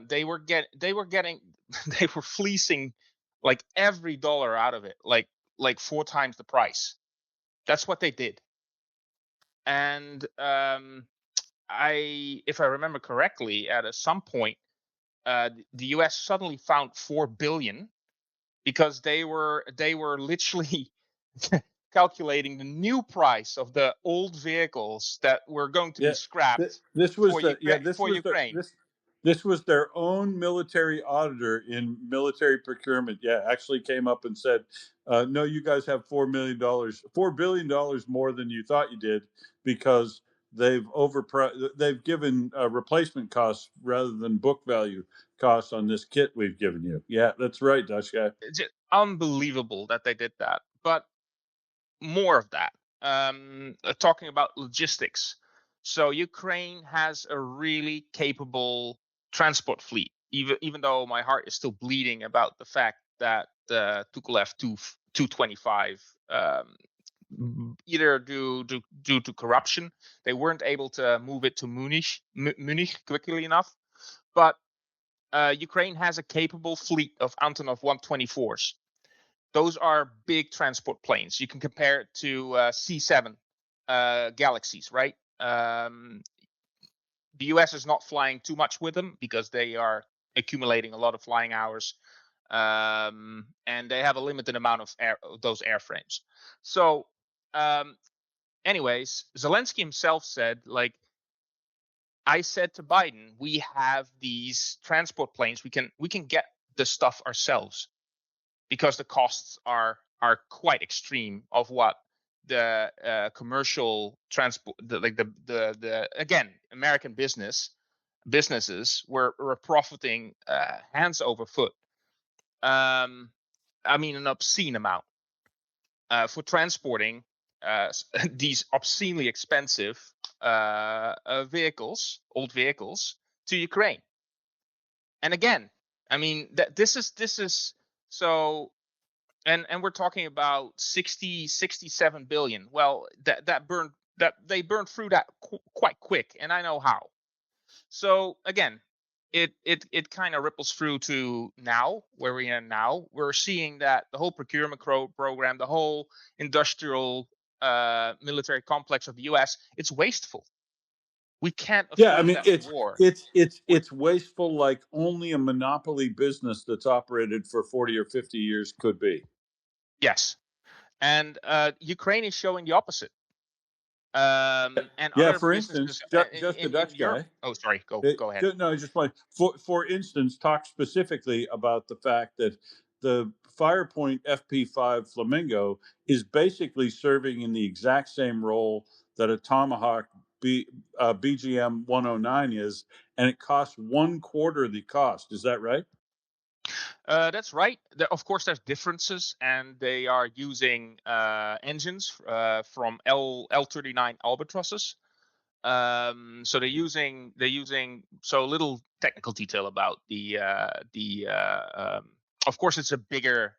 fleecing like every dollar out of it, like 4 times the price. That's what they did. And if I remember correctly, at some point, the U.S. suddenly found $4 billion because they were literally calculating the new price of the old vehicles that were going to be scrapped This was for Ukraine. this was their own military auditor in military procurement. Yeah, actually came up and said, "No, you guys have $4 billion more than you thought you did because they've given replacement costs rather than book value costs on this kit we've given you." Yeah, that's right, Dutch guy. It's just unbelievable that they did that. But more of that. Talking about logistics. So Ukraine has a really capable transport fleet, even though my heart is still bleeding about the fact that the Tupolev 225, either due to corruption, they weren't able to move it to Munich quickly enough. But Ukraine has a capable fleet of Antonov 124s. Those are big transport planes. You can compare it to C-7 Galaxies, right? The US is not flying too much with them because they are accumulating a lot of flying hours, and they have a limited amount of those airframes. So, anyways, Zelensky himself said, like, I said to Biden, we have these transport planes. We can get the stuff ourselves because the costs are quite extreme of what the commercial transport, the again, American businesses were profiting hands over foot. I mean, an obscene amount for transporting these obscenely expensive vehicles, old vehicles, to Ukraine. And again, I mean, this is so. And we're talking about 67 billion. Well, that they burned through that quite quick, and I know how. So again, it kind of ripples through to now, where we are now. We're seeing that the whole procurement program, the whole industrial military complex of the U.S., it's wasteful. We can't Yeah, I afford mean that war. it's wasteful like only a monopoly business that's operated for 40 or 50 years could be. Yes, and Ukraine is showing the opposite. And Yeah, other for businesses instance, just a in Dutch Europe. guy. Oh, sorry, go ahead. No, just like for instance, talk specifically about the fact that the Firepoint FP5 Flamingo is basically serving in the exact same role that a Tomahawk BGM 109 is, and it costs 1/4 the cost. Is that right? That's right. Of course, there's differences, and they are using engines from L39 Albatrosses. So they're using so a little technical detail about the of course it's a bigger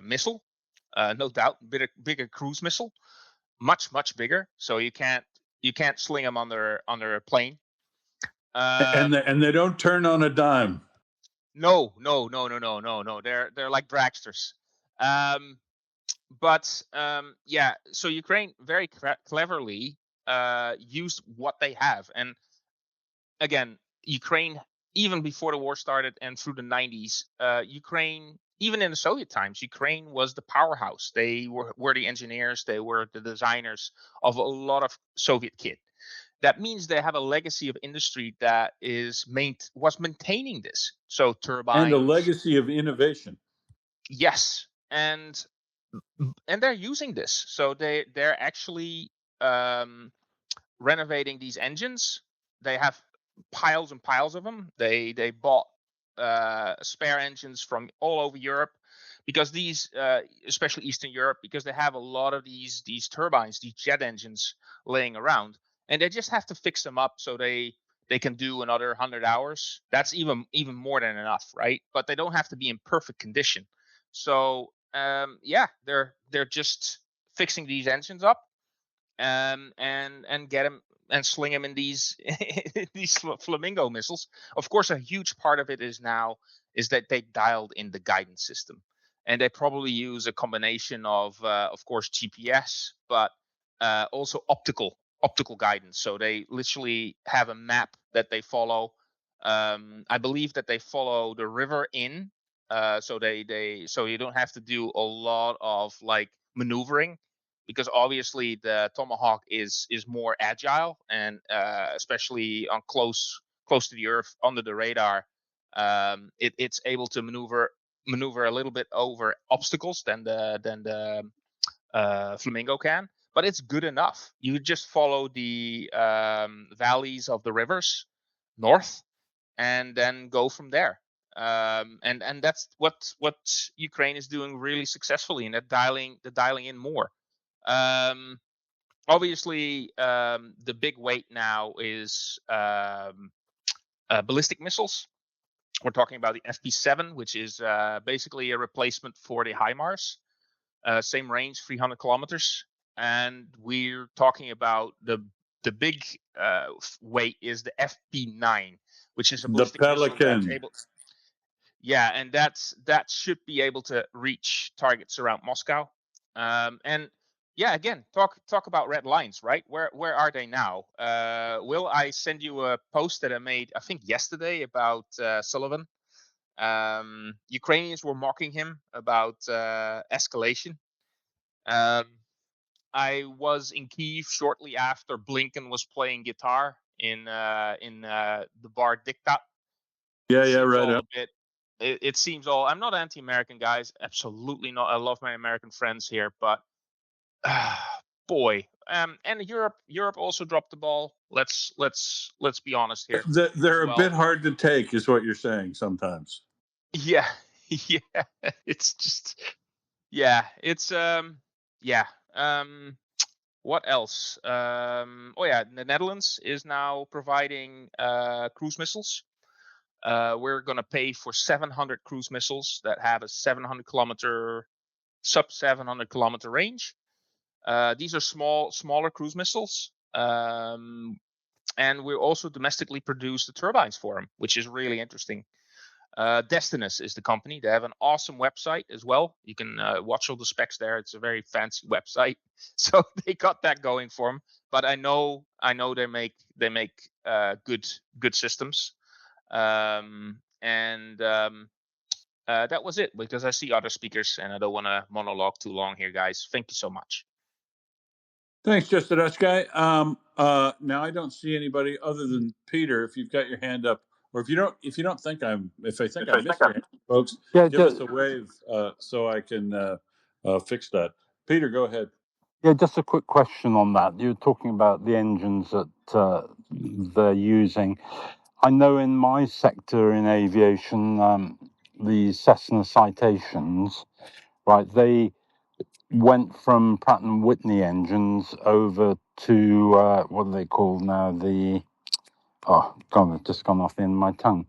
missile, no doubt, bigger cruise missile, much bigger. So you can't sling them under a plane. And they don't turn on a dime. No. They're like dragsters. But yeah, so Ukraine very cleverly used what they have. And again, Ukraine, even before the war started and through the 90s, Ukraine, even in the Soviet times, Ukraine was the powerhouse. They were the engineers, they were the designers of a lot of Soviet kit. That means they have a legacy of industry that was maintaining this. So turbines. And a legacy of innovation. Yes. And they're using this. So they're actually renovating these engines. They have piles and piles of them. They bought spare engines from all over Europe because these, especially Eastern Europe, because they have a lot of these turbines, these jet engines laying around, and they just have to fix them up so they they can do another 100 hours. That's even more than enough, right? But they don't have to be in perfect condition. So they're just fixing these engines up, and get them and sling them in these these Flamingo missiles. Of course, a huge part of it is that they dialed in the guidance system, and they probably use a combination of course GPS, but also optical guidance. So they literally have a map that they follow. I believe that they follow the river in, so so you don't have to do a lot of like maneuvering, because obviously the Tomahawk is more agile, and especially on close to the earth under the radar, it's able to maneuver a little bit over obstacles than the Flamingo can, but it's good enough. You just follow the valleys of the rivers north, and then go from there. And that's what Ukraine is doing really successfully, and they're dialing in more. Obviously, the big weight now is ballistic missiles. We're talking about the FP7, which is basically a replacement for the HIMARS. Same range, 300 kilometers. And we're talking about the big weight is the FP9, which is a The ballistic missile that's Pelican. able. Yeah, and that should be able to reach targets around Moscow. And yeah, again, talk about red lines, right? Where are they now? Will I send you a post that I made, I think yesterday, about Sullivan? Ukrainians were mocking him about escalation. I was in Kyiv shortly after Blinken was playing guitar in the bar Diktat. Yeah, It seems right all up. a bit. It seems all. I'm not anti-American, guys. Absolutely not. I love my American friends here, but boy, and Europe also dropped the ball. Let's be honest here as They're a bit well. hard to take, is what you're saying sometimes. Yeah, yeah. It's just, yeah. It's yeah. What else? Oh yeah, the Netherlands is now providing cruise missiles. We're going to pay for 700 cruise missiles that have a 700 kilometer, sub 700 kilometer range. These are smaller cruise missiles. And we also domestically produce the turbines for them, which is really interesting. Destinus is the company. They have an awesome website as well. You can watch all the specs there. It's a very fancy website, so they got that going for them. But I know they make good systems. That was it, because I see other speakers and I don't want to monologue too long here, guys. Thank you so much. Thanks, Just a Dutch guy. Now I don't see anybody other than Peter. If you've got your hand up, or if I think I missed your hand, folks, Yeah, give us a wave so I can fix that. Peter, go ahead. yeah. Just a quick question on that. You were talking about the engines that they're using. I know in my sector in aviation, the Cessna citations, right? They went from Pratt and Whitney engines over to what are they called now? It's just gone off the end of my tongue.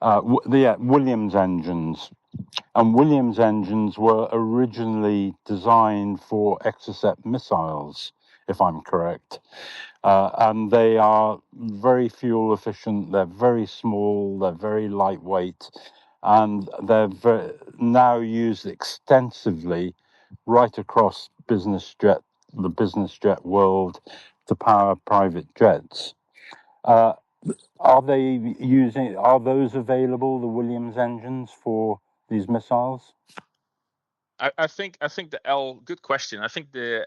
Williams engines. And Williams engines were originally designed for Exocet missiles, if I'm correct. And they are very fuel efficient, they're very small, they're very lightweight, and they're now used extensively right across the business jet world to power private jets. Are those available, the Williams engines, for these missiles? I think the L. Good question. I think the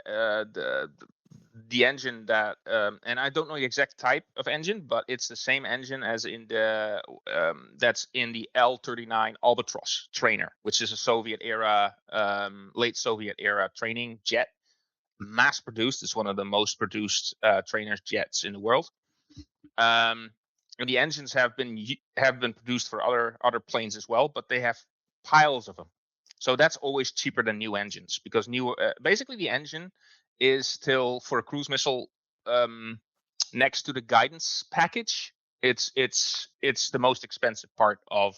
engine that and I don't know the exact type of engine, but it's the same engine as in the that's in the L-39 Albatros trainer, which is a Soviet era, late Soviet era training jet, mass produced. It's one of the most produced trainer jets in the world. And the engines have been produced for other planes as well, but they have piles of them. So that's always cheaper than new engines, because basically the engine is still for a cruise missile next to the guidance package. It's the most expensive part of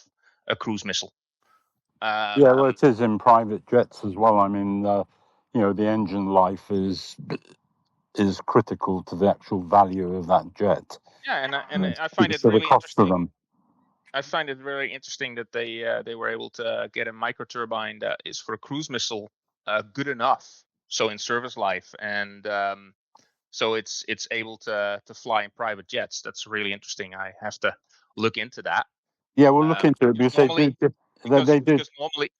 a cruise missile. Yeah, well, it is in private jets as well. I mean, the engine life is critical to the actual value of that jet. Yeah, and I find it So the really cost of interesting. them. I find it very interesting that they were able to get a microturbine that is for a cruise missile good enough, so in service life, and so it's able to fly in private jets. That's really interesting. I have to look into that. Yeah, we'll look into it Because because they normally, do. They do. Sorry.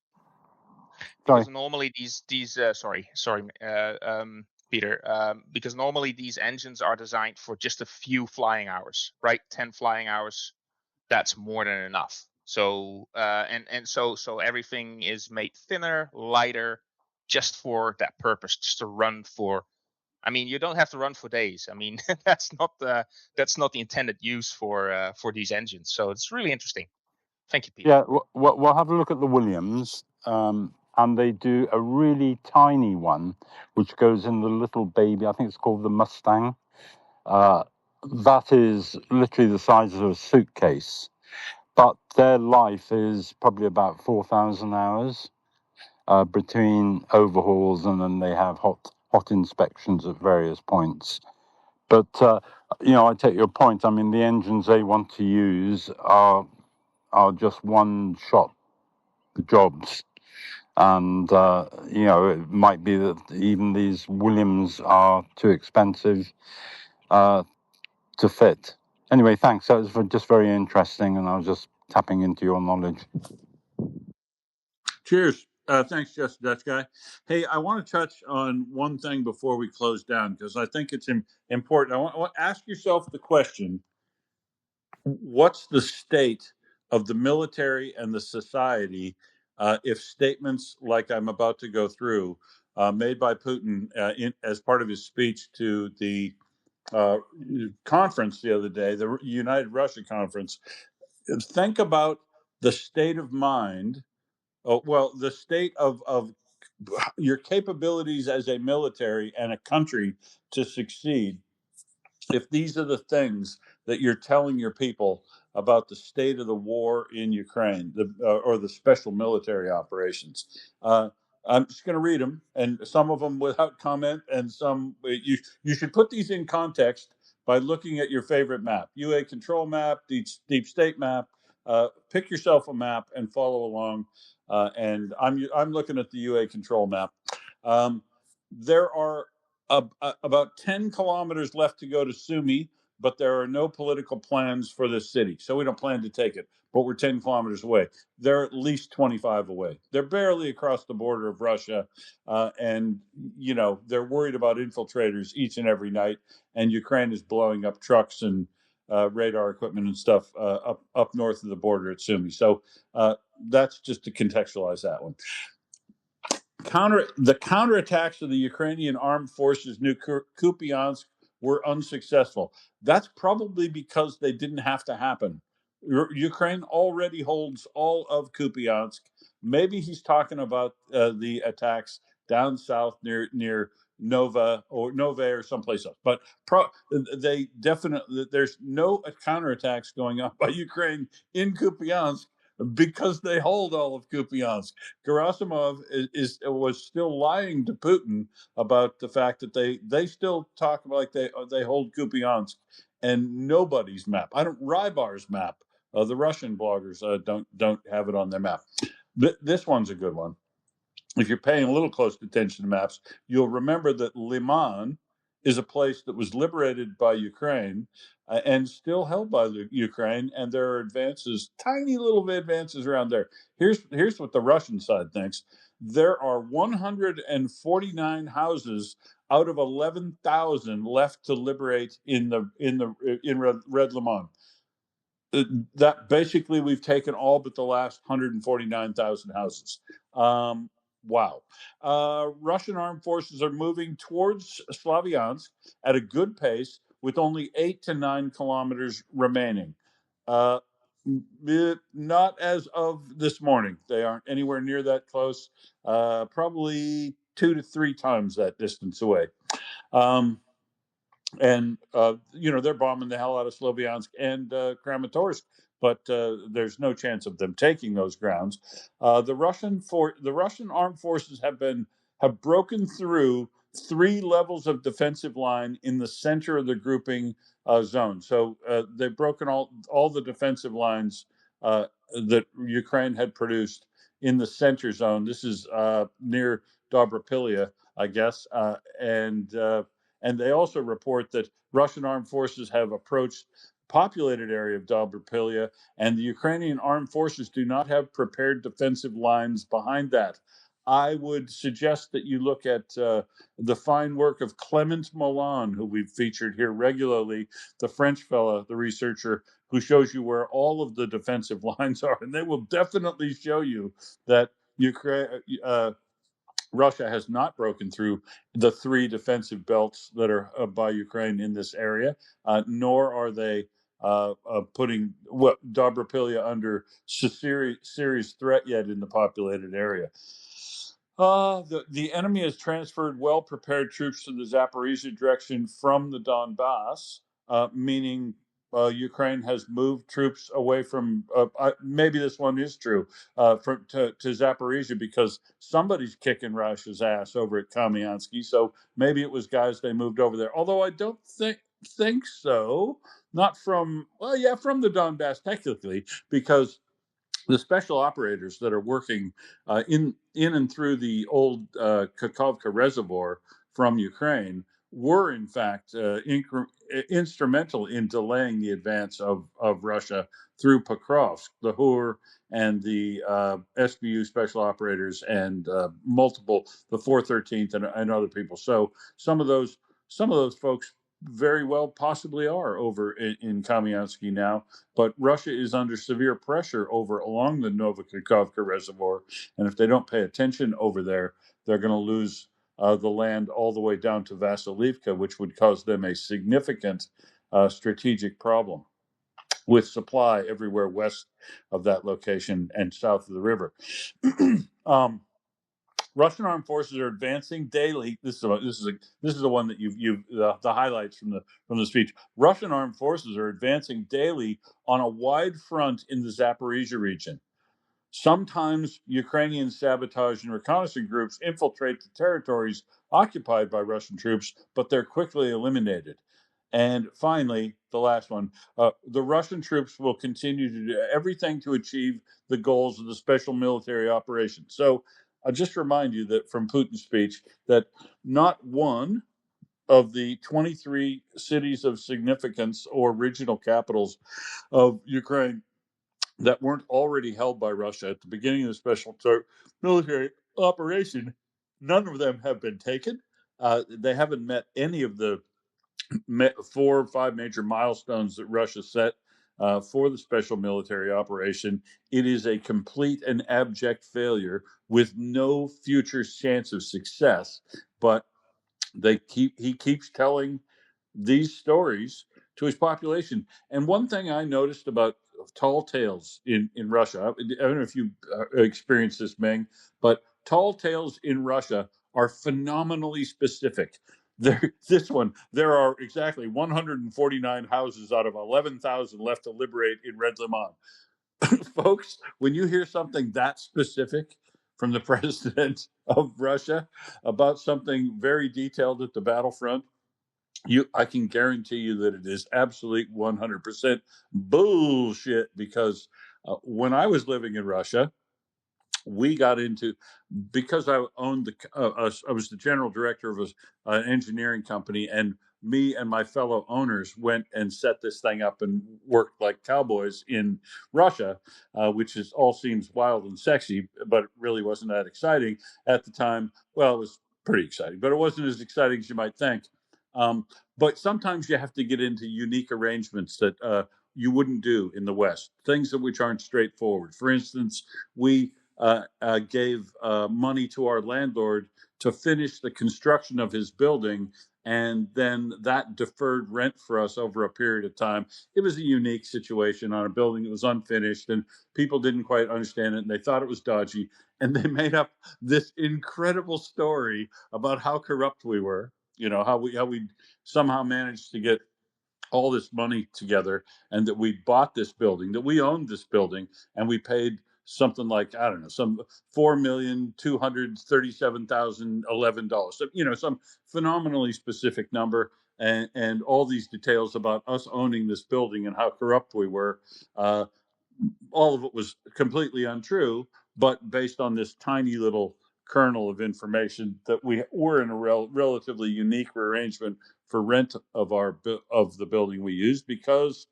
because normally these Peter, because normally these engines are designed for just a few flying hours, right? 10 flying hours, that's more than enough. So so everything is made thinner, lighter, just for that purpose, just to run for. I mean, you don't have to run for days. I mean, that's not the intended use for these engines. So it's really interesting. Thank you, Peter. Yeah, we'll have a look at the Williams, and they do a really tiny one, which goes in the little baby. I think it's called the Mustang. That is literally the size of a suitcase, but their life is probably about 4,000 hours between overhauls, and then they have hot inspections at various points. But I take your point. I mean, the engines they want to use are just one-shot jobs, and it might be that even these Williams are too expensive to fit. Anyway, thanks. That was just very interesting, and I was just tapping into your knowledge. Cheers. Thanks, Just Dutch Guy. Hey, I want to touch on one thing before we close down because I think it's important. I want to ask yourself the question: what's the state of the military and the society if statements like I'm about to go through, made by Putin as part of his speech to the conference the other day, the United Russia conference? Think about the state of mind. The state of your capabilities as a military and a country to succeed if these are the things that you're telling your people about the state of the war in Ukraine, or the special military operations. I'm just going to read them, and some of them without comment, and some you should put these in context by looking at your favorite map, UA control map, deep state map. Pick yourself a map and follow along. And I'm looking at the UA control map. There are about 10 kilometers left to go to Sumy, but there are no political plans for this city. So we don't plan to take it, but we're 10 kilometers away. They're at least 25 away. They're barely across the border of Russia. And they're worried about infiltrators each and every night. And Ukraine is blowing up trucks and radar equipment and stuff up north of the border at Sumy. So that's just to contextualize that one. The counterattacks of the Ukrainian armed forces near Kupiansk were unsuccessful. That's probably because they didn't have to happen. Ukraine already holds all of Kupiansk. Maybe he's talking about the attacks down south near Nova or someplace else. But they definitely, there's no counterattacks going on by Ukraine in Kupiansk because they hold all of Kupiansk. Gerasimov was still lying to Putin about the fact that they still talk like they hold Kupiansk, and nobody's map. Rybar's map. The Russian bloggers don't have it on their map. This one's a good one. If you're paying a little close attention to maps, you'll remember that Liman is a place that was liberated by Ukraine and still held by Ukraine, and there are advances, tiny little advances around there. Here's what the Russian side thinks: there are 149 houses out of 11,000 left to liberate in Red Liman. That basically we've taken all but the last 149,000 houses. Wow. Russian armed forces are moving towards Slavyansk at a good pace with only 8 to 9 kilometers remaining. Not as of this morning. They aren't anywhere near that close. Probably 2 to 3 times that distance away. and they're bombing the hell out of Sloviansk and Kramatorsk, but there's no chance of them taking those grounds. The Russian armed forces have broken through 3 levels of defensive line in the center of the grouping zone. So they've broken all the defensive lines that Ukraine had produced in the center zone. This is near Dobropilya, I guess, and they also report that Russian armed forces have approached the populated area of Dobropilya, and the Ukrainian armed forces do not have prepared defensive lines behind that. I would suggest that you look at the fine work of Clement Milan, who we've featured here regularly, the French fella, the researcher, who shows you where all of the defensive lines are, and they will definitely show you that Ukraine. Russia has not broken through the 3 defensive belts that are by Ukraine in this area, nor are they putting Dobropilya under serious threat yet in the populated area. The enemy has transferred well-prepared troops to the Zaporizhia direction from the Donbass, meaning Ukraine has moved troops away from. Maybe this one is true to Zaporizhia because somebody's kicking Russia's ass over at Kamiansky. So maybe it was guys they moved over there. Although I don't think so. Not from from the Donbass technically, because the special operators that are working in and through the old Kakovka reservoir from Ukraine were in fact instrumental in delaying the advance of Russia through Pokrovsk, the HUR and the SBU special operators and the 413th and other people. So some of those folks very well possibly are over in Kamiansky now, but Russia is under severe pressure over along the Novikakhovka reservoir, and if they don't pay attention over there, they're going to lose the land all the way down to Vasilivka, which would cause them a significant strategic problem with supply everywhere west of that location and south of the river. Russian armed forces are advancing daily. This is the one that you've the highlights from the speech. Russian armed forces are advancing daily on a wide front in the Zaporizhia region. Sometimes Ukrainian sabotage and reconnaissance groups infiltrate the territories occupied by Russian troops, but they're quickly eliminated. And finally, the last one, the Russian troops will continue to do everything to achieve the goals of the special military operation. So I'll just remind you that from Putin's speech that not one of the 23 cities of significance or regional capitals of Ukraine that weren't already held by Russia at the beginning of the special military operation, none of them have been taken. They haven't met any of the 4 or 5 major milestones that Russia set for the special military operation. It is a complete and abject failure with no future chance of success. But he keeps telling these stories to his population. And one thing I noticed about tall tales in Russia, I don't know if you experienced this, Ming, but tall tales in Russia are phenomenally specific. There are exactly 149 houses out of 11,000 left to liberate in Red Liman. Folks, when you hear something that specific from the president of Russia about something very detailed at the battlefront, I can guarantee you that it is absolute 100% bullshit, because when I was living in Russia, we got into, because I owned I was the general director of an engineering company, and me and my fellow owners went and set this thing up and worked like cowboys in Russia, which all seems wild and sexy, but it really wasn't that exciting at the time. Well, it was pretty exciting, but it wasn't as exciting as you might think. But sometimes you have to get into unique arrangements that you wouldn't do in the West, things that which aren't straightforward. For instance, we gave money to our landlord to finish the construction of his building, and then that deferred rent for us over a period of time. It was a unique situation on a building that was unfinished, and people didn't quite understand it, and they thought it was dodgy, and they made up this incredible story about how corrupt we were. how we somehow managed to get all this money together, and that we bought this building, that we owned this building, and we paid something like, I don't know, some $4,237,011. So, some phenomenally specific number, and all these details about us owning this building and how corrupt we were. All of it was completely untrue, but based on this tiny little kernel of information that we were in a relatively unique arrangement for rent of the building we used, because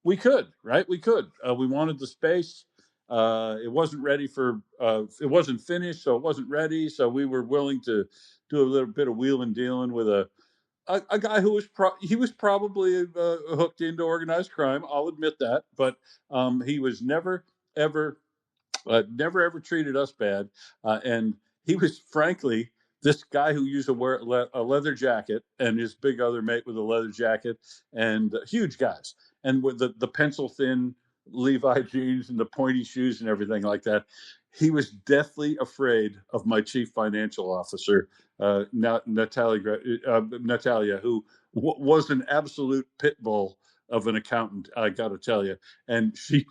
we could, right? We could. We wanted the space. It wasn't ready it wasn't finished, so it wasn't ready. So we were willing to do a little bit of wheeling and dealing with a guy who was he was probably hooked into organized crime. I'll admit that, but he was never ever never ever treated us bad, and he was frankly this guy who used to wear a leather jacket, and his big other mate with a leather jacket, and huge guys, and with the pencil thin Levi jeans and the pointy shoes and everything like that. He was deathly afraid of my chief financial officer, Natalia, who was an absolute pit bull of an accountant. I got to tell you, and she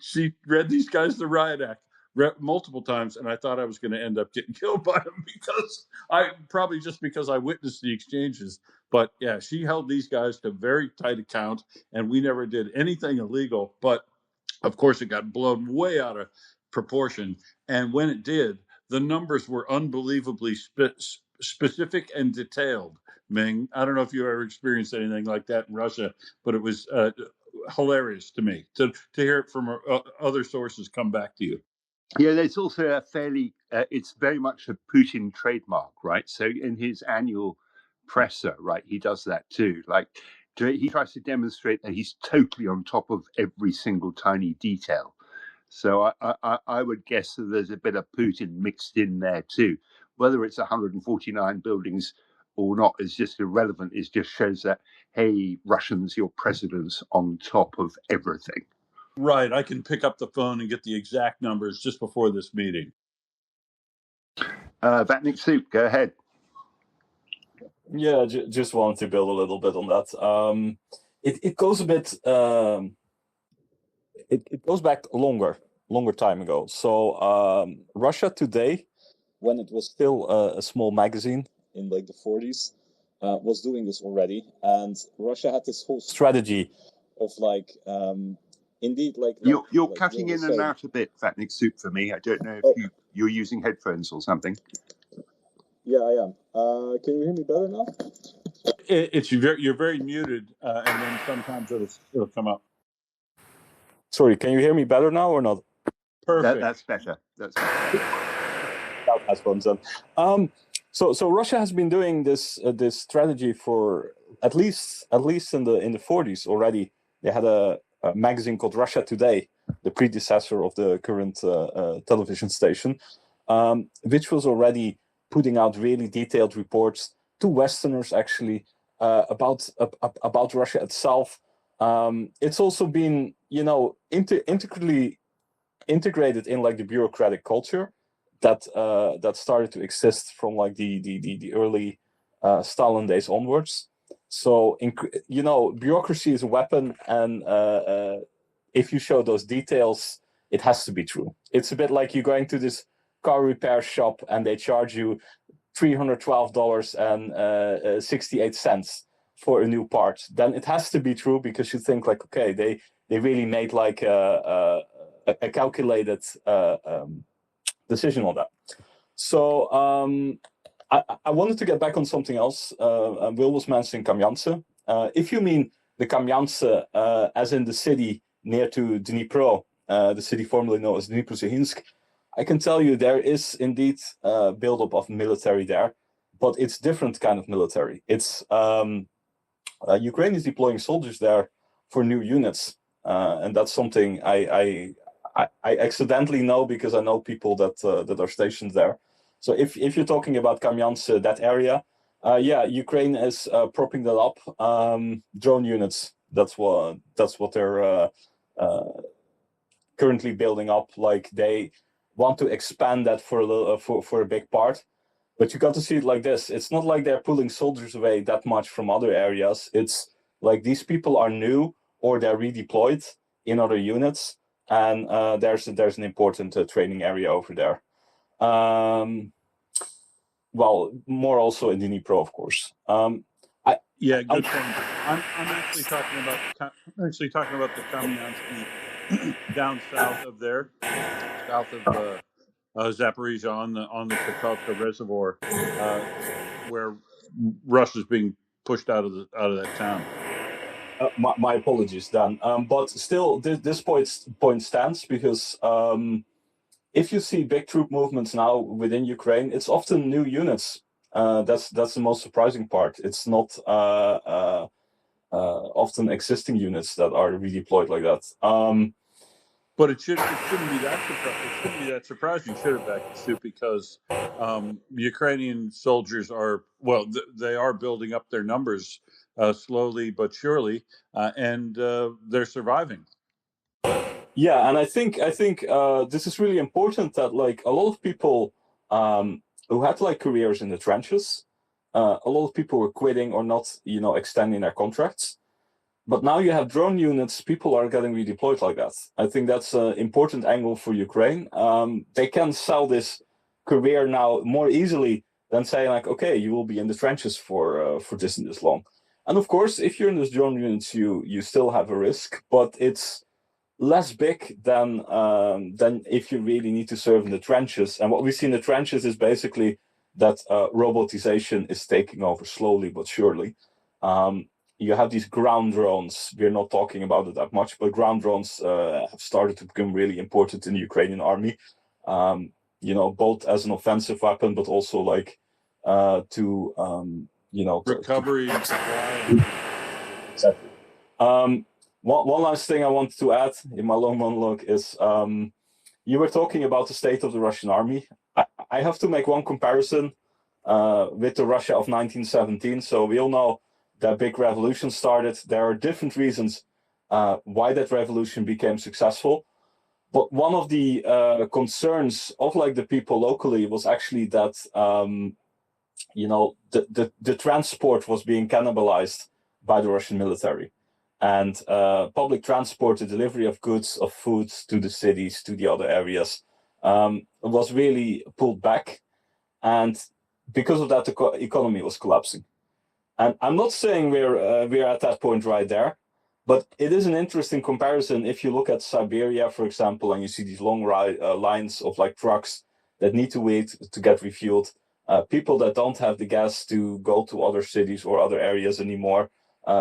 read these guys the riot act multiple times, and I thought I was going to end up getting killed by them because I witnessed the exchanges. But yeah, she held these guys to very tight account, and we never did anything illegal. But of course, it got blown way out of proportion. And when it did, the numbers were unbelievably specific and detailed. Ming, I don't know if you ever experienced anything like that in Russia, but it was hilarious to me to hear it from other sources come back to you. Yeah, there's also a it's very much a Putin trademark, right? So in his annual presser, right, he does that too. Like, he tries to demonstrate that he's totally on top of every single tiny detail. So I would guess that there's a bit of Putin mixed in there too. Whether it's 149 buildings or not is just irrelevant. It just shows that, hey, Russians, your president's on top of everything. Right. I can pick up the phone and get the exact numbers just before this meeting. Vatnik Soup, go ahead. Yeah, just wanted to build a little bit on that. It goes a bit. It goes back longer time ago. So Russia Today, when it was still a small magazine in like the 40s, was doing this already, and Russia had this whole strategy of like. Indeed, like you're cutting in and out a bit, Vatnik Soup, for me. I don't know if you're using headphones or something. Yeah, I am. Can you hear me better now? You're very muted, and then sometimes it'll come up. Sorry, can you hear me better now or not? Perfect. That's better. Headphones then. So Russia has been doing this strategy for at least in the 40s already. They had a magazine called Russia Today, the predecessor of the current television station, which was already putting out really detailed reports to Westerners actually about Russia itself. It's also been integrally integrated in like the bureaucratic culture that started to exist from like the early Stalin days onwards. So, bureaucracy is a weapon, and if you show those details, it has to be true. It's a bit like you going to this car repair shop and they charge you $312.68 for a new part. Then it has to be true because you think like, okay, they really made like a calculated decision on that. So I wanted to get back on something else. Will was mentioning Kamyanse. If you mean the Kamyanse as in the city near to Dnipro, the city formerly known as Dnipro-Sahinsk, I can tell you there is indeed a buildup of military there, but it's different kind of military. It's Ukraine is deploying soldiers there for new units, and that's something I accidentally know because I know people that are stationed there. So if you're talking about Kamyanse, that area, Ukraine is propping that up. Drone units. That's what they're currently building up. Like they want to expand that for a big part. But you got to see it like this. It's not like they're pulling soldiers away that much from other areas. It's like these people are new or they're redeployed in other units, and there's an important training area over there. Well, more also in Dnipro, of course. Yeah, good point. I'm actually talking about the Kamiansky down south of there, south of Zaporizhia on the Kakhovka Reservoir, where Russia's being pushed out of that town. My apologies, Dan. But still, this point stands because if you see big troop movements now within Ukraine, it's often new units. That's the most surprising part. It's not often existing units that are redeployed like that. But it shouldn't be that surprising, should it, Becky Soup? Because Ukrainian soldiers they are building up their numbers slowly but surely, and they're surviving. Yeah, and I think this is really important that like a lot of people who had like careers in the trenches, a lot of people were quitting or not, extending their contracts. But now you have drone units, people are getting redeployed like that. I think that's an important angle for Ukraine. They can sell this career now more easily than saying like, okay, you will be in the trenches for this and this long. And of course, if you're in those drone units, you still have a risk, but it's less big than if you really need to serve in the trenches. And what we see in the trenches is basically that robotization is taking over slowly but surely. You have these ground drones. We're not talking about it that much, but ground drones have started to become really important in the Ukrainian army. Both as an offensive weapon, but also like to recovery and supply. Exactly. One last thing I wanted to add in my long monologue is you were talking about the state of the Russian army. I have to make one comparison with the Russia of 1917. So we all know that big revolution started. There are different reasons why that revolution became successful. But one of the concerns of like the people locally was actually that the transport was being cannibalized by the Russian military. And public transport, the delivery of goods, of food to the cities, to the other areas, was really pulled back. And because of that, the economy was collapsing. And I'm not saying we're at that point right there, but it is an interesting comparison if you look at Siberia, for example, and you see these long lines of like trucks that need to wait to get refueled, people that don't have the gas to go to other cities or other areas anymore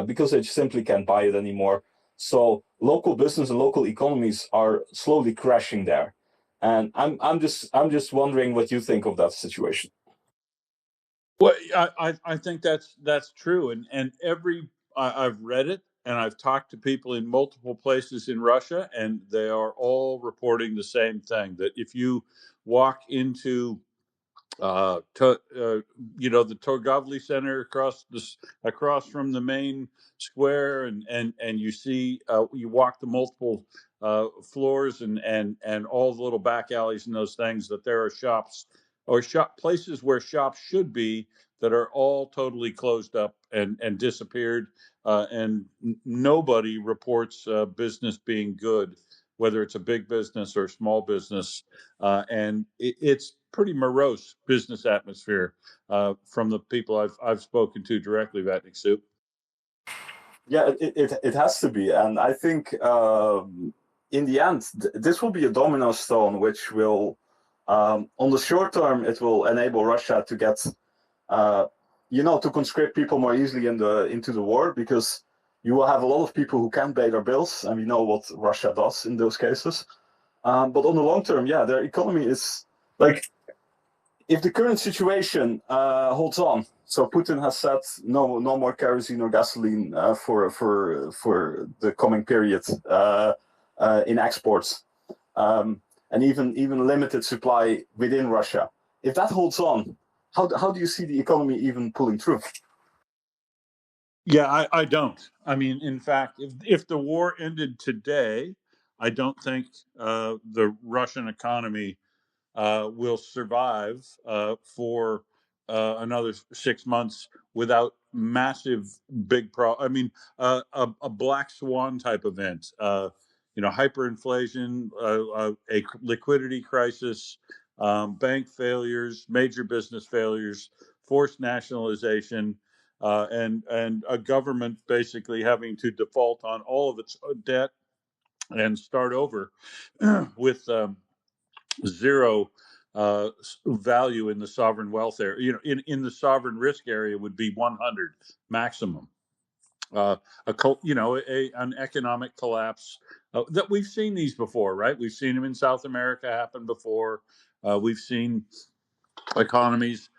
because they simply can't buy it anymore. So local business and local economies are slowly crashing there. And I'm just wondering what you think of that situation. Well, I think that's true, and I've read it, and I've talked to people in multiple places in Russia, and they are all reporting the same thing, that if you walk into the Torgavli Center across from the main square, and you see you walk the multiple floors and all the little back alleys and those things, that there are shops or places where shops should be that are all totally closed up and disappeared, and nobody reports business being good, whether it's a big business or small business, and it's pretty morose business atmosphere from the people I've spoken to directly, Vatnik Soup. Yeah, it has to be, and I think in the end, this will be a domino stone, which will, on the short term, it will enable Russia to get, to conscript people more easily into the war, because you will have a lot of people who can't pay their bills, and we know what Russia does in those cases. But on the long term, yeah, their economy is like, if the current situation holds on, so Putin has said no more kerosene or gasoline for the coming period in exports, and even limited supply within Russia. If that holds on, how do you see the economy even pulling through? Yeah, I don't. I mean, in fact, if the war ended today, I don't think the Russian economy will survive for another 6 months without massive big a black swan type event, hyperinflation, a liquidity crisis, bank failures, major business failures, forced nationalization, and a government basically having to default on all of its debt and start over with zero value in the sovereign wealth area. In the sovereign risk area would be 100 maximum. An economic collapse that we've seen these before, right? We've seen them in South America happen before. We've seen economies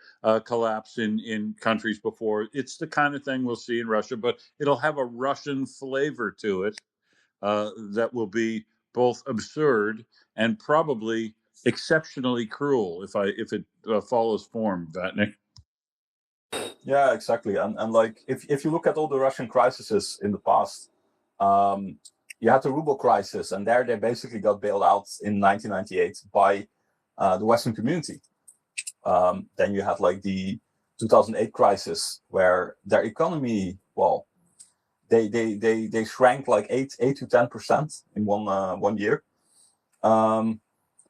collapse in countries before. It's the kind of thing we'll see in Russia, but it'll have a Russian flavor to it that will be both absurd and probably exceptionally cruel if it follows form, Vatnik. Yeah, exactly. And like if you look at all the Russian crises in the past, you had the ruble crisis, and there they basically got bailed out in 1998 by the Western community. Then you had like the 2008 crisis, where their economy, well, they shrank like 8 to 10% in one year.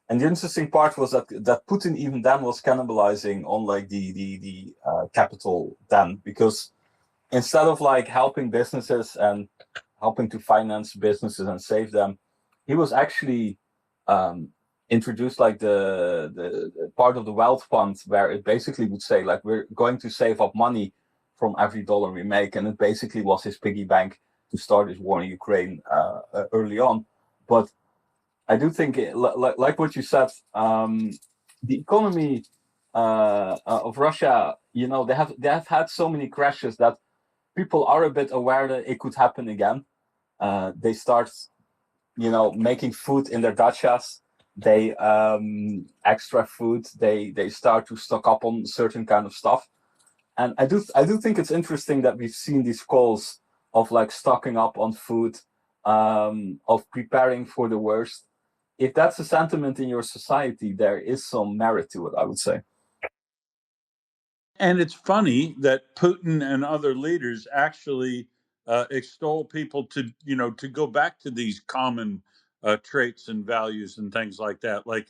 And the interesting part was that Putin even then was cannibalizing on like the capital then, because instead of like helping businesses and helping to finance businesses and save them, he was actually introduced like the part of the wealth fund where it basically would say like, we're going to save up money from every dollar we make, and it basically was his piggy bank to start his war in Ukraine early on. But I do think, like what you said, the economy of Russia, they have had so many crashes that people are a bit aware that it could happen again. They start, making food in their dachas. They extra food. They start to stock up on certain kind of stuff. And I do think it's interesting that we've seen these calls of like stocking up on food, of preparing for the worst. If that's a sentiment in your society, there is some merit to it, I would say. And it's funny that Putin and other leaders actually extol people to go back to these common traits and values and things like that. Like,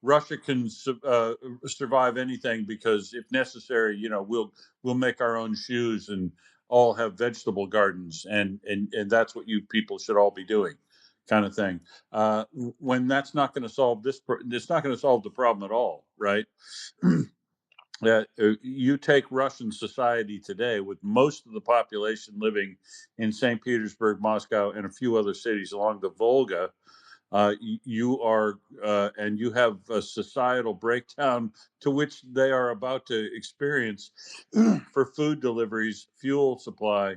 Russia can survive anything because if necessary, we'll make our own shoes and all have vegetable gardens, and that's what you people should all be doing, kind of thing. When that's not going to solve it's not going to solve the problem at all, right? That you take Russian society today, with most of the population living in St. Petersburg, Moscow, and a few other cities along the Volga, you have a societal breakdown to which they are about to experience for food deliveries, fuel supply,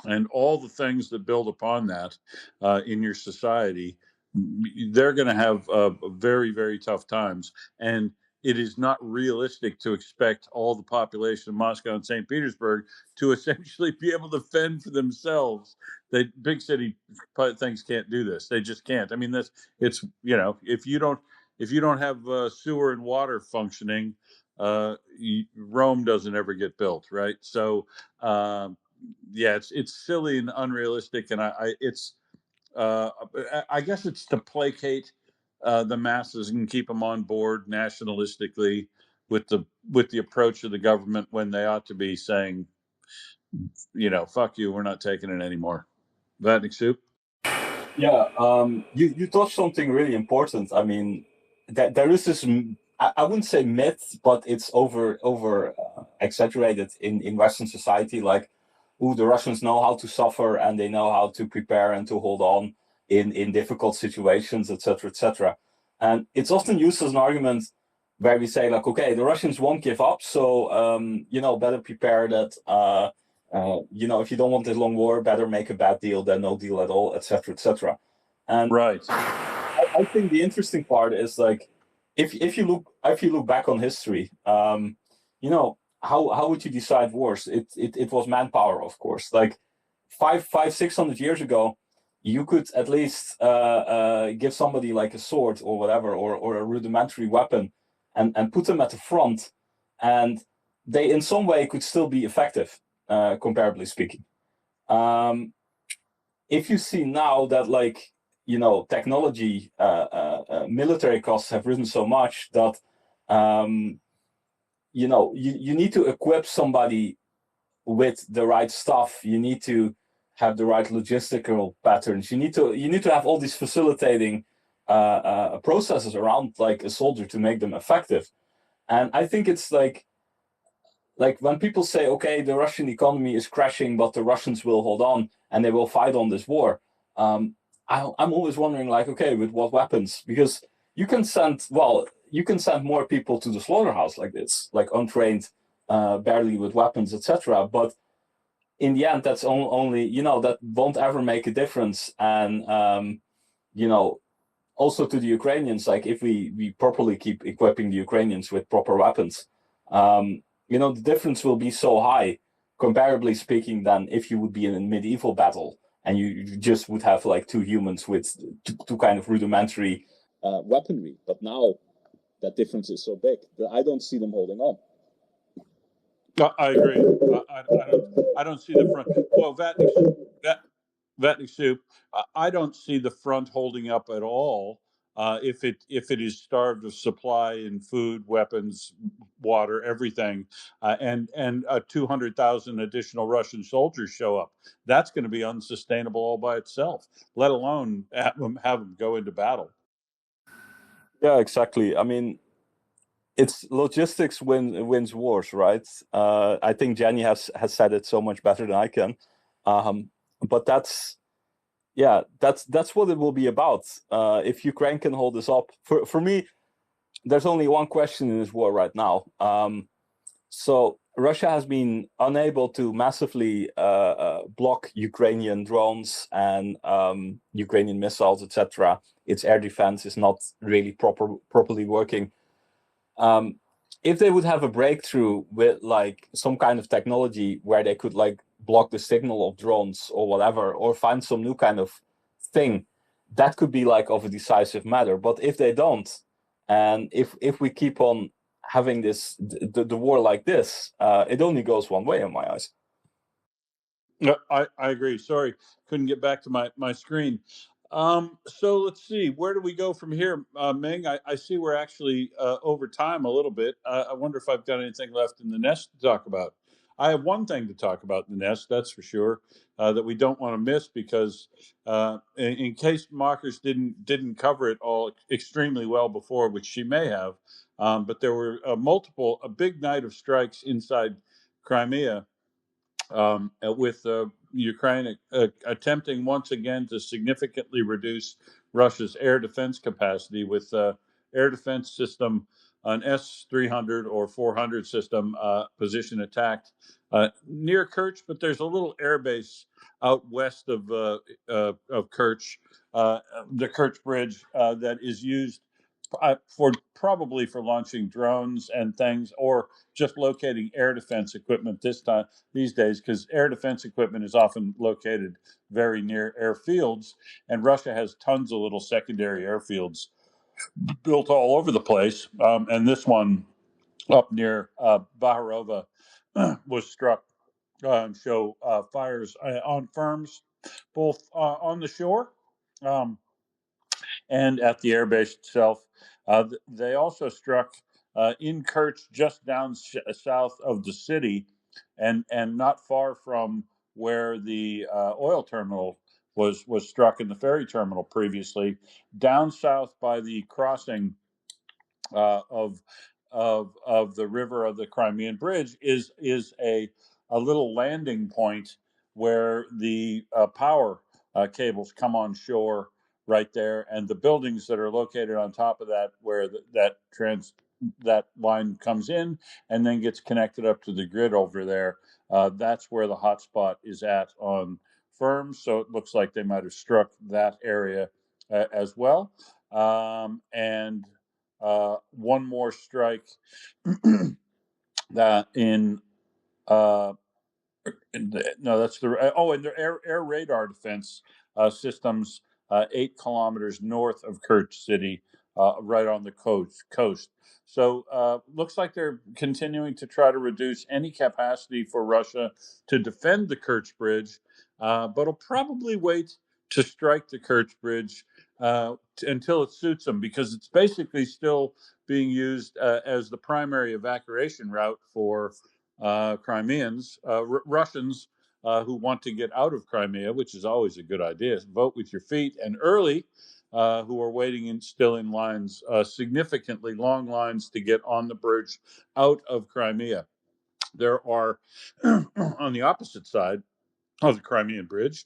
and all the things that build upon that in your society. They're going to have very, very tough times. And it is not realistic to expect all the population of Moscow and St. Petersburg to essentially be able to fend for themselves. The big city things can't do this. They just can't. I mean, if you don't have sewer and water functioning, Rome doesn't ever get built, right? So, it's silly and unrealistic, and I guess it's to placate the masses and keep them on board nationalistically with the approach of the government, when they ought to be saying, fuck you, we're not taking it anymore. Vatnik Soup? Yeah, you touched something really important. I mean, there is this, I wouldn't say myth, but it's over exaggerated in Western society. Like, the Russians know how to suffer, and they know how to prepare and to hold on in difficult situations, etc., etc. And it's often used as an argument where we say like, okay, the Russians won't give up, so better prepare that. If you don't want this long war, better make a bad deal than no deal at all, etc., etc. And right, I think the interesting part is like, if you look back on history, how would you decide wars? It was manpower, of course. Like 600 years ago, you could at least give somebody like a sword or whatever, or a rudimentary weapon, and put them at the front, and they in some way could still be effective, comparably speaking. If you see now that, like, technology, military costs have risen so much that you need to equip somebody with the right stuff. You need to have the right logistical patterns. You need to have all these facilitating processes around, like, a soldier to make them effective. And I think it's like when people say, okay, the Russian economy is crashing, but the Russians will hold on and they will fight on this war. I'm always wondering, like, okay, with what weapons? Because you can send more people to the slaughterhouse like this, like untrained, barely with weapons, etc. But in the end, that's only, that won't ever make a difference. And, also to the Ukrainians, like, if we properly keep equipping the Ukrainians with proper weapons, the difference will be so high, comparably speaking, than if you would be in a medieval battle and you just would have, like, two humans with two kind of rudimentary weaponry. But now that difference is so big that I don't see them holding on. I agree. I don't see the front. Well, Vatnik Soup, I don't see the front holding up at all. If it is starved of supply in food, weapons, water, everything, and 200,000 additional Russian soldiers show up, that's going to be unsustainable all by itself. Let alone have them go into battle. Yeah, exactly. I mean, it's logistics wins wars, right? I think Jenny has said it so much better than I can. But that's what it will be about. If Ukraine can hold this up, for me, there's only one question in this war right now. So Russia has been unable to massively block Ukrainian drones and Ukrainian missiles, etc. Its air defense is not really properly working. If they would have a breakthrough with, like, some kind of technology where they could, like, block the signal of drones or whatever, or find some new kind of thing, that could be, like, of a decisive matter. But if they don't, and if we keep on having the war like this, it only goes one way in my eyes. No, I agree. Sorry, couldn't get back to my screen. So let's see, where do we go from here, Ming? I see we're actually over time a little bit. I wonder if I've got anything left in the nest to talk about. I have one thing to talk about in the nest, that's for sure, that we don't want to miss, because in case Mockers didn't cover it all extremely well before, which she may have, but there were a big night of strikes inside Crimea, with Ukraine attempting once again to significantly reduce Russia's air defense capacity with air defense system, an S-300 or 400 system, position attacked near Kerch, but there's a little airbase out west of Kerch, the Kerch Bridge, that is used probably for launching drones and things, or just locating air defense equipment these days, because air defense equipment is often located very near airfields, and Russia has tons of little secondary airfields built all over the place. And this one up near Baharova was struck, and show fires on firms, both on the shore and at the airbase itself. They also struck in Kerch, just down south of the city, and not far from where the oil terminal was struck, in the ferry terminal previously, down south by the crossing of the river of the Crimean Bridge is a little landing point where the power cables come on shore right there, and the buildings that are located on top of that, where that line comes in and then gets connected up to the grid over there. That's where the hotspot is at on firms. So it looks like they might have struck that area as well. And one more strike that that's the and their air radar defense systems 8 kilometers north of Kerch City, right on the coast. So looks like they're continuing to try to reduce any capacity for Russia to defend the Kerch Bridge, but will probably wait to strike the Kerch Bridge until it suits them, because it's basically still being used as the primary evacuation route for Crimeans, Russians who want to get out of Crimea, which is always a good idea. Vote with your feet, and early, who are waiting still in lines, significantly long lines to get on the bridge out of Crimea. There are, on the opposite side of the Crimean Bridge,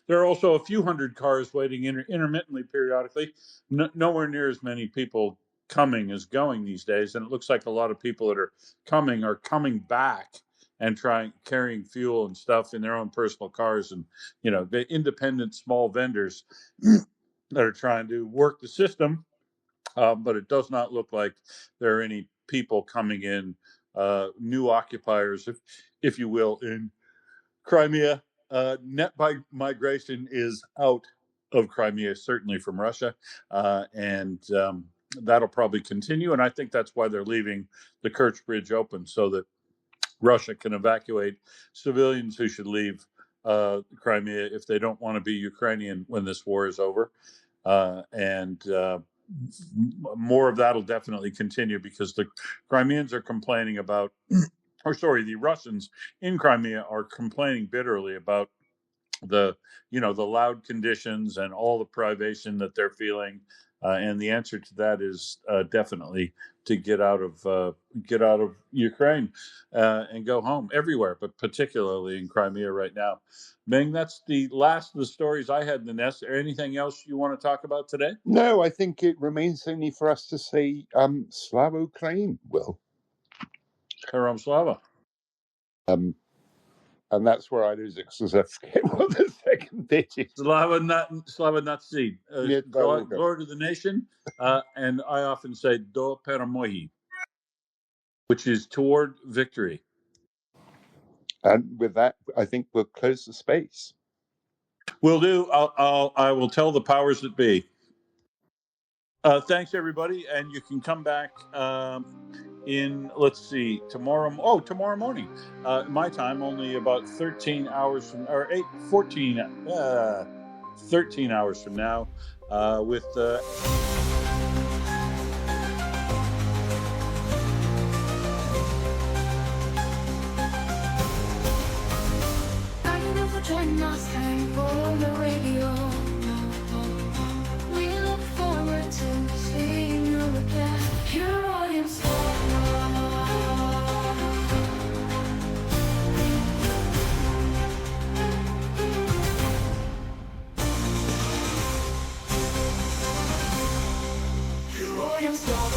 there are also a few hundred cars waiting intermittently, periodically. Nowhere near as many people coming as going these days, and it looks like a lot of people that are coming back and carrying fuel and stuff in their own personal cars, and the independent small vendors that are trying to work the system. But it does not look like there are any people coming in, new occupiers, if you will, in Crimea. Net migration is out of Crimea, certainly from Russia, and that'll probably continue. And I think that's why they're leaving the Kerch Bridge open, so that Russia can evacuate civilians who should leave Crimea if they don't want to be Ukrainian when this war is over. And more of that will definitely continue, because the Crimeans are complaining about, the Russians in Crimea are complaining bitterly about the loud conditions and all the privation that they're feeling, and the answer to that is definitely to get out of Ukraine and go home everywhere, but particularly in Crimea right now. Ming, that's the last of the stories I had in the nest. Is there anything else you want to talk about today? No, I think it remains only for us to say Slava Ukraine, Will. Herom Slava. And that's where I lose it, because I forget what the second bit is. Slava Natsi. Glory to the nation. And I often say Do Permohi, which is toward victory. And with that, I think we'll close the space. Will do. I will tell the powers that be. Thanks, everybody. And you can come back tomorrow morning. My time, only about 13 hours from, or 13 hours from now, with Join us on the radio. We look forward to seeing you again. Your audience. Your audience.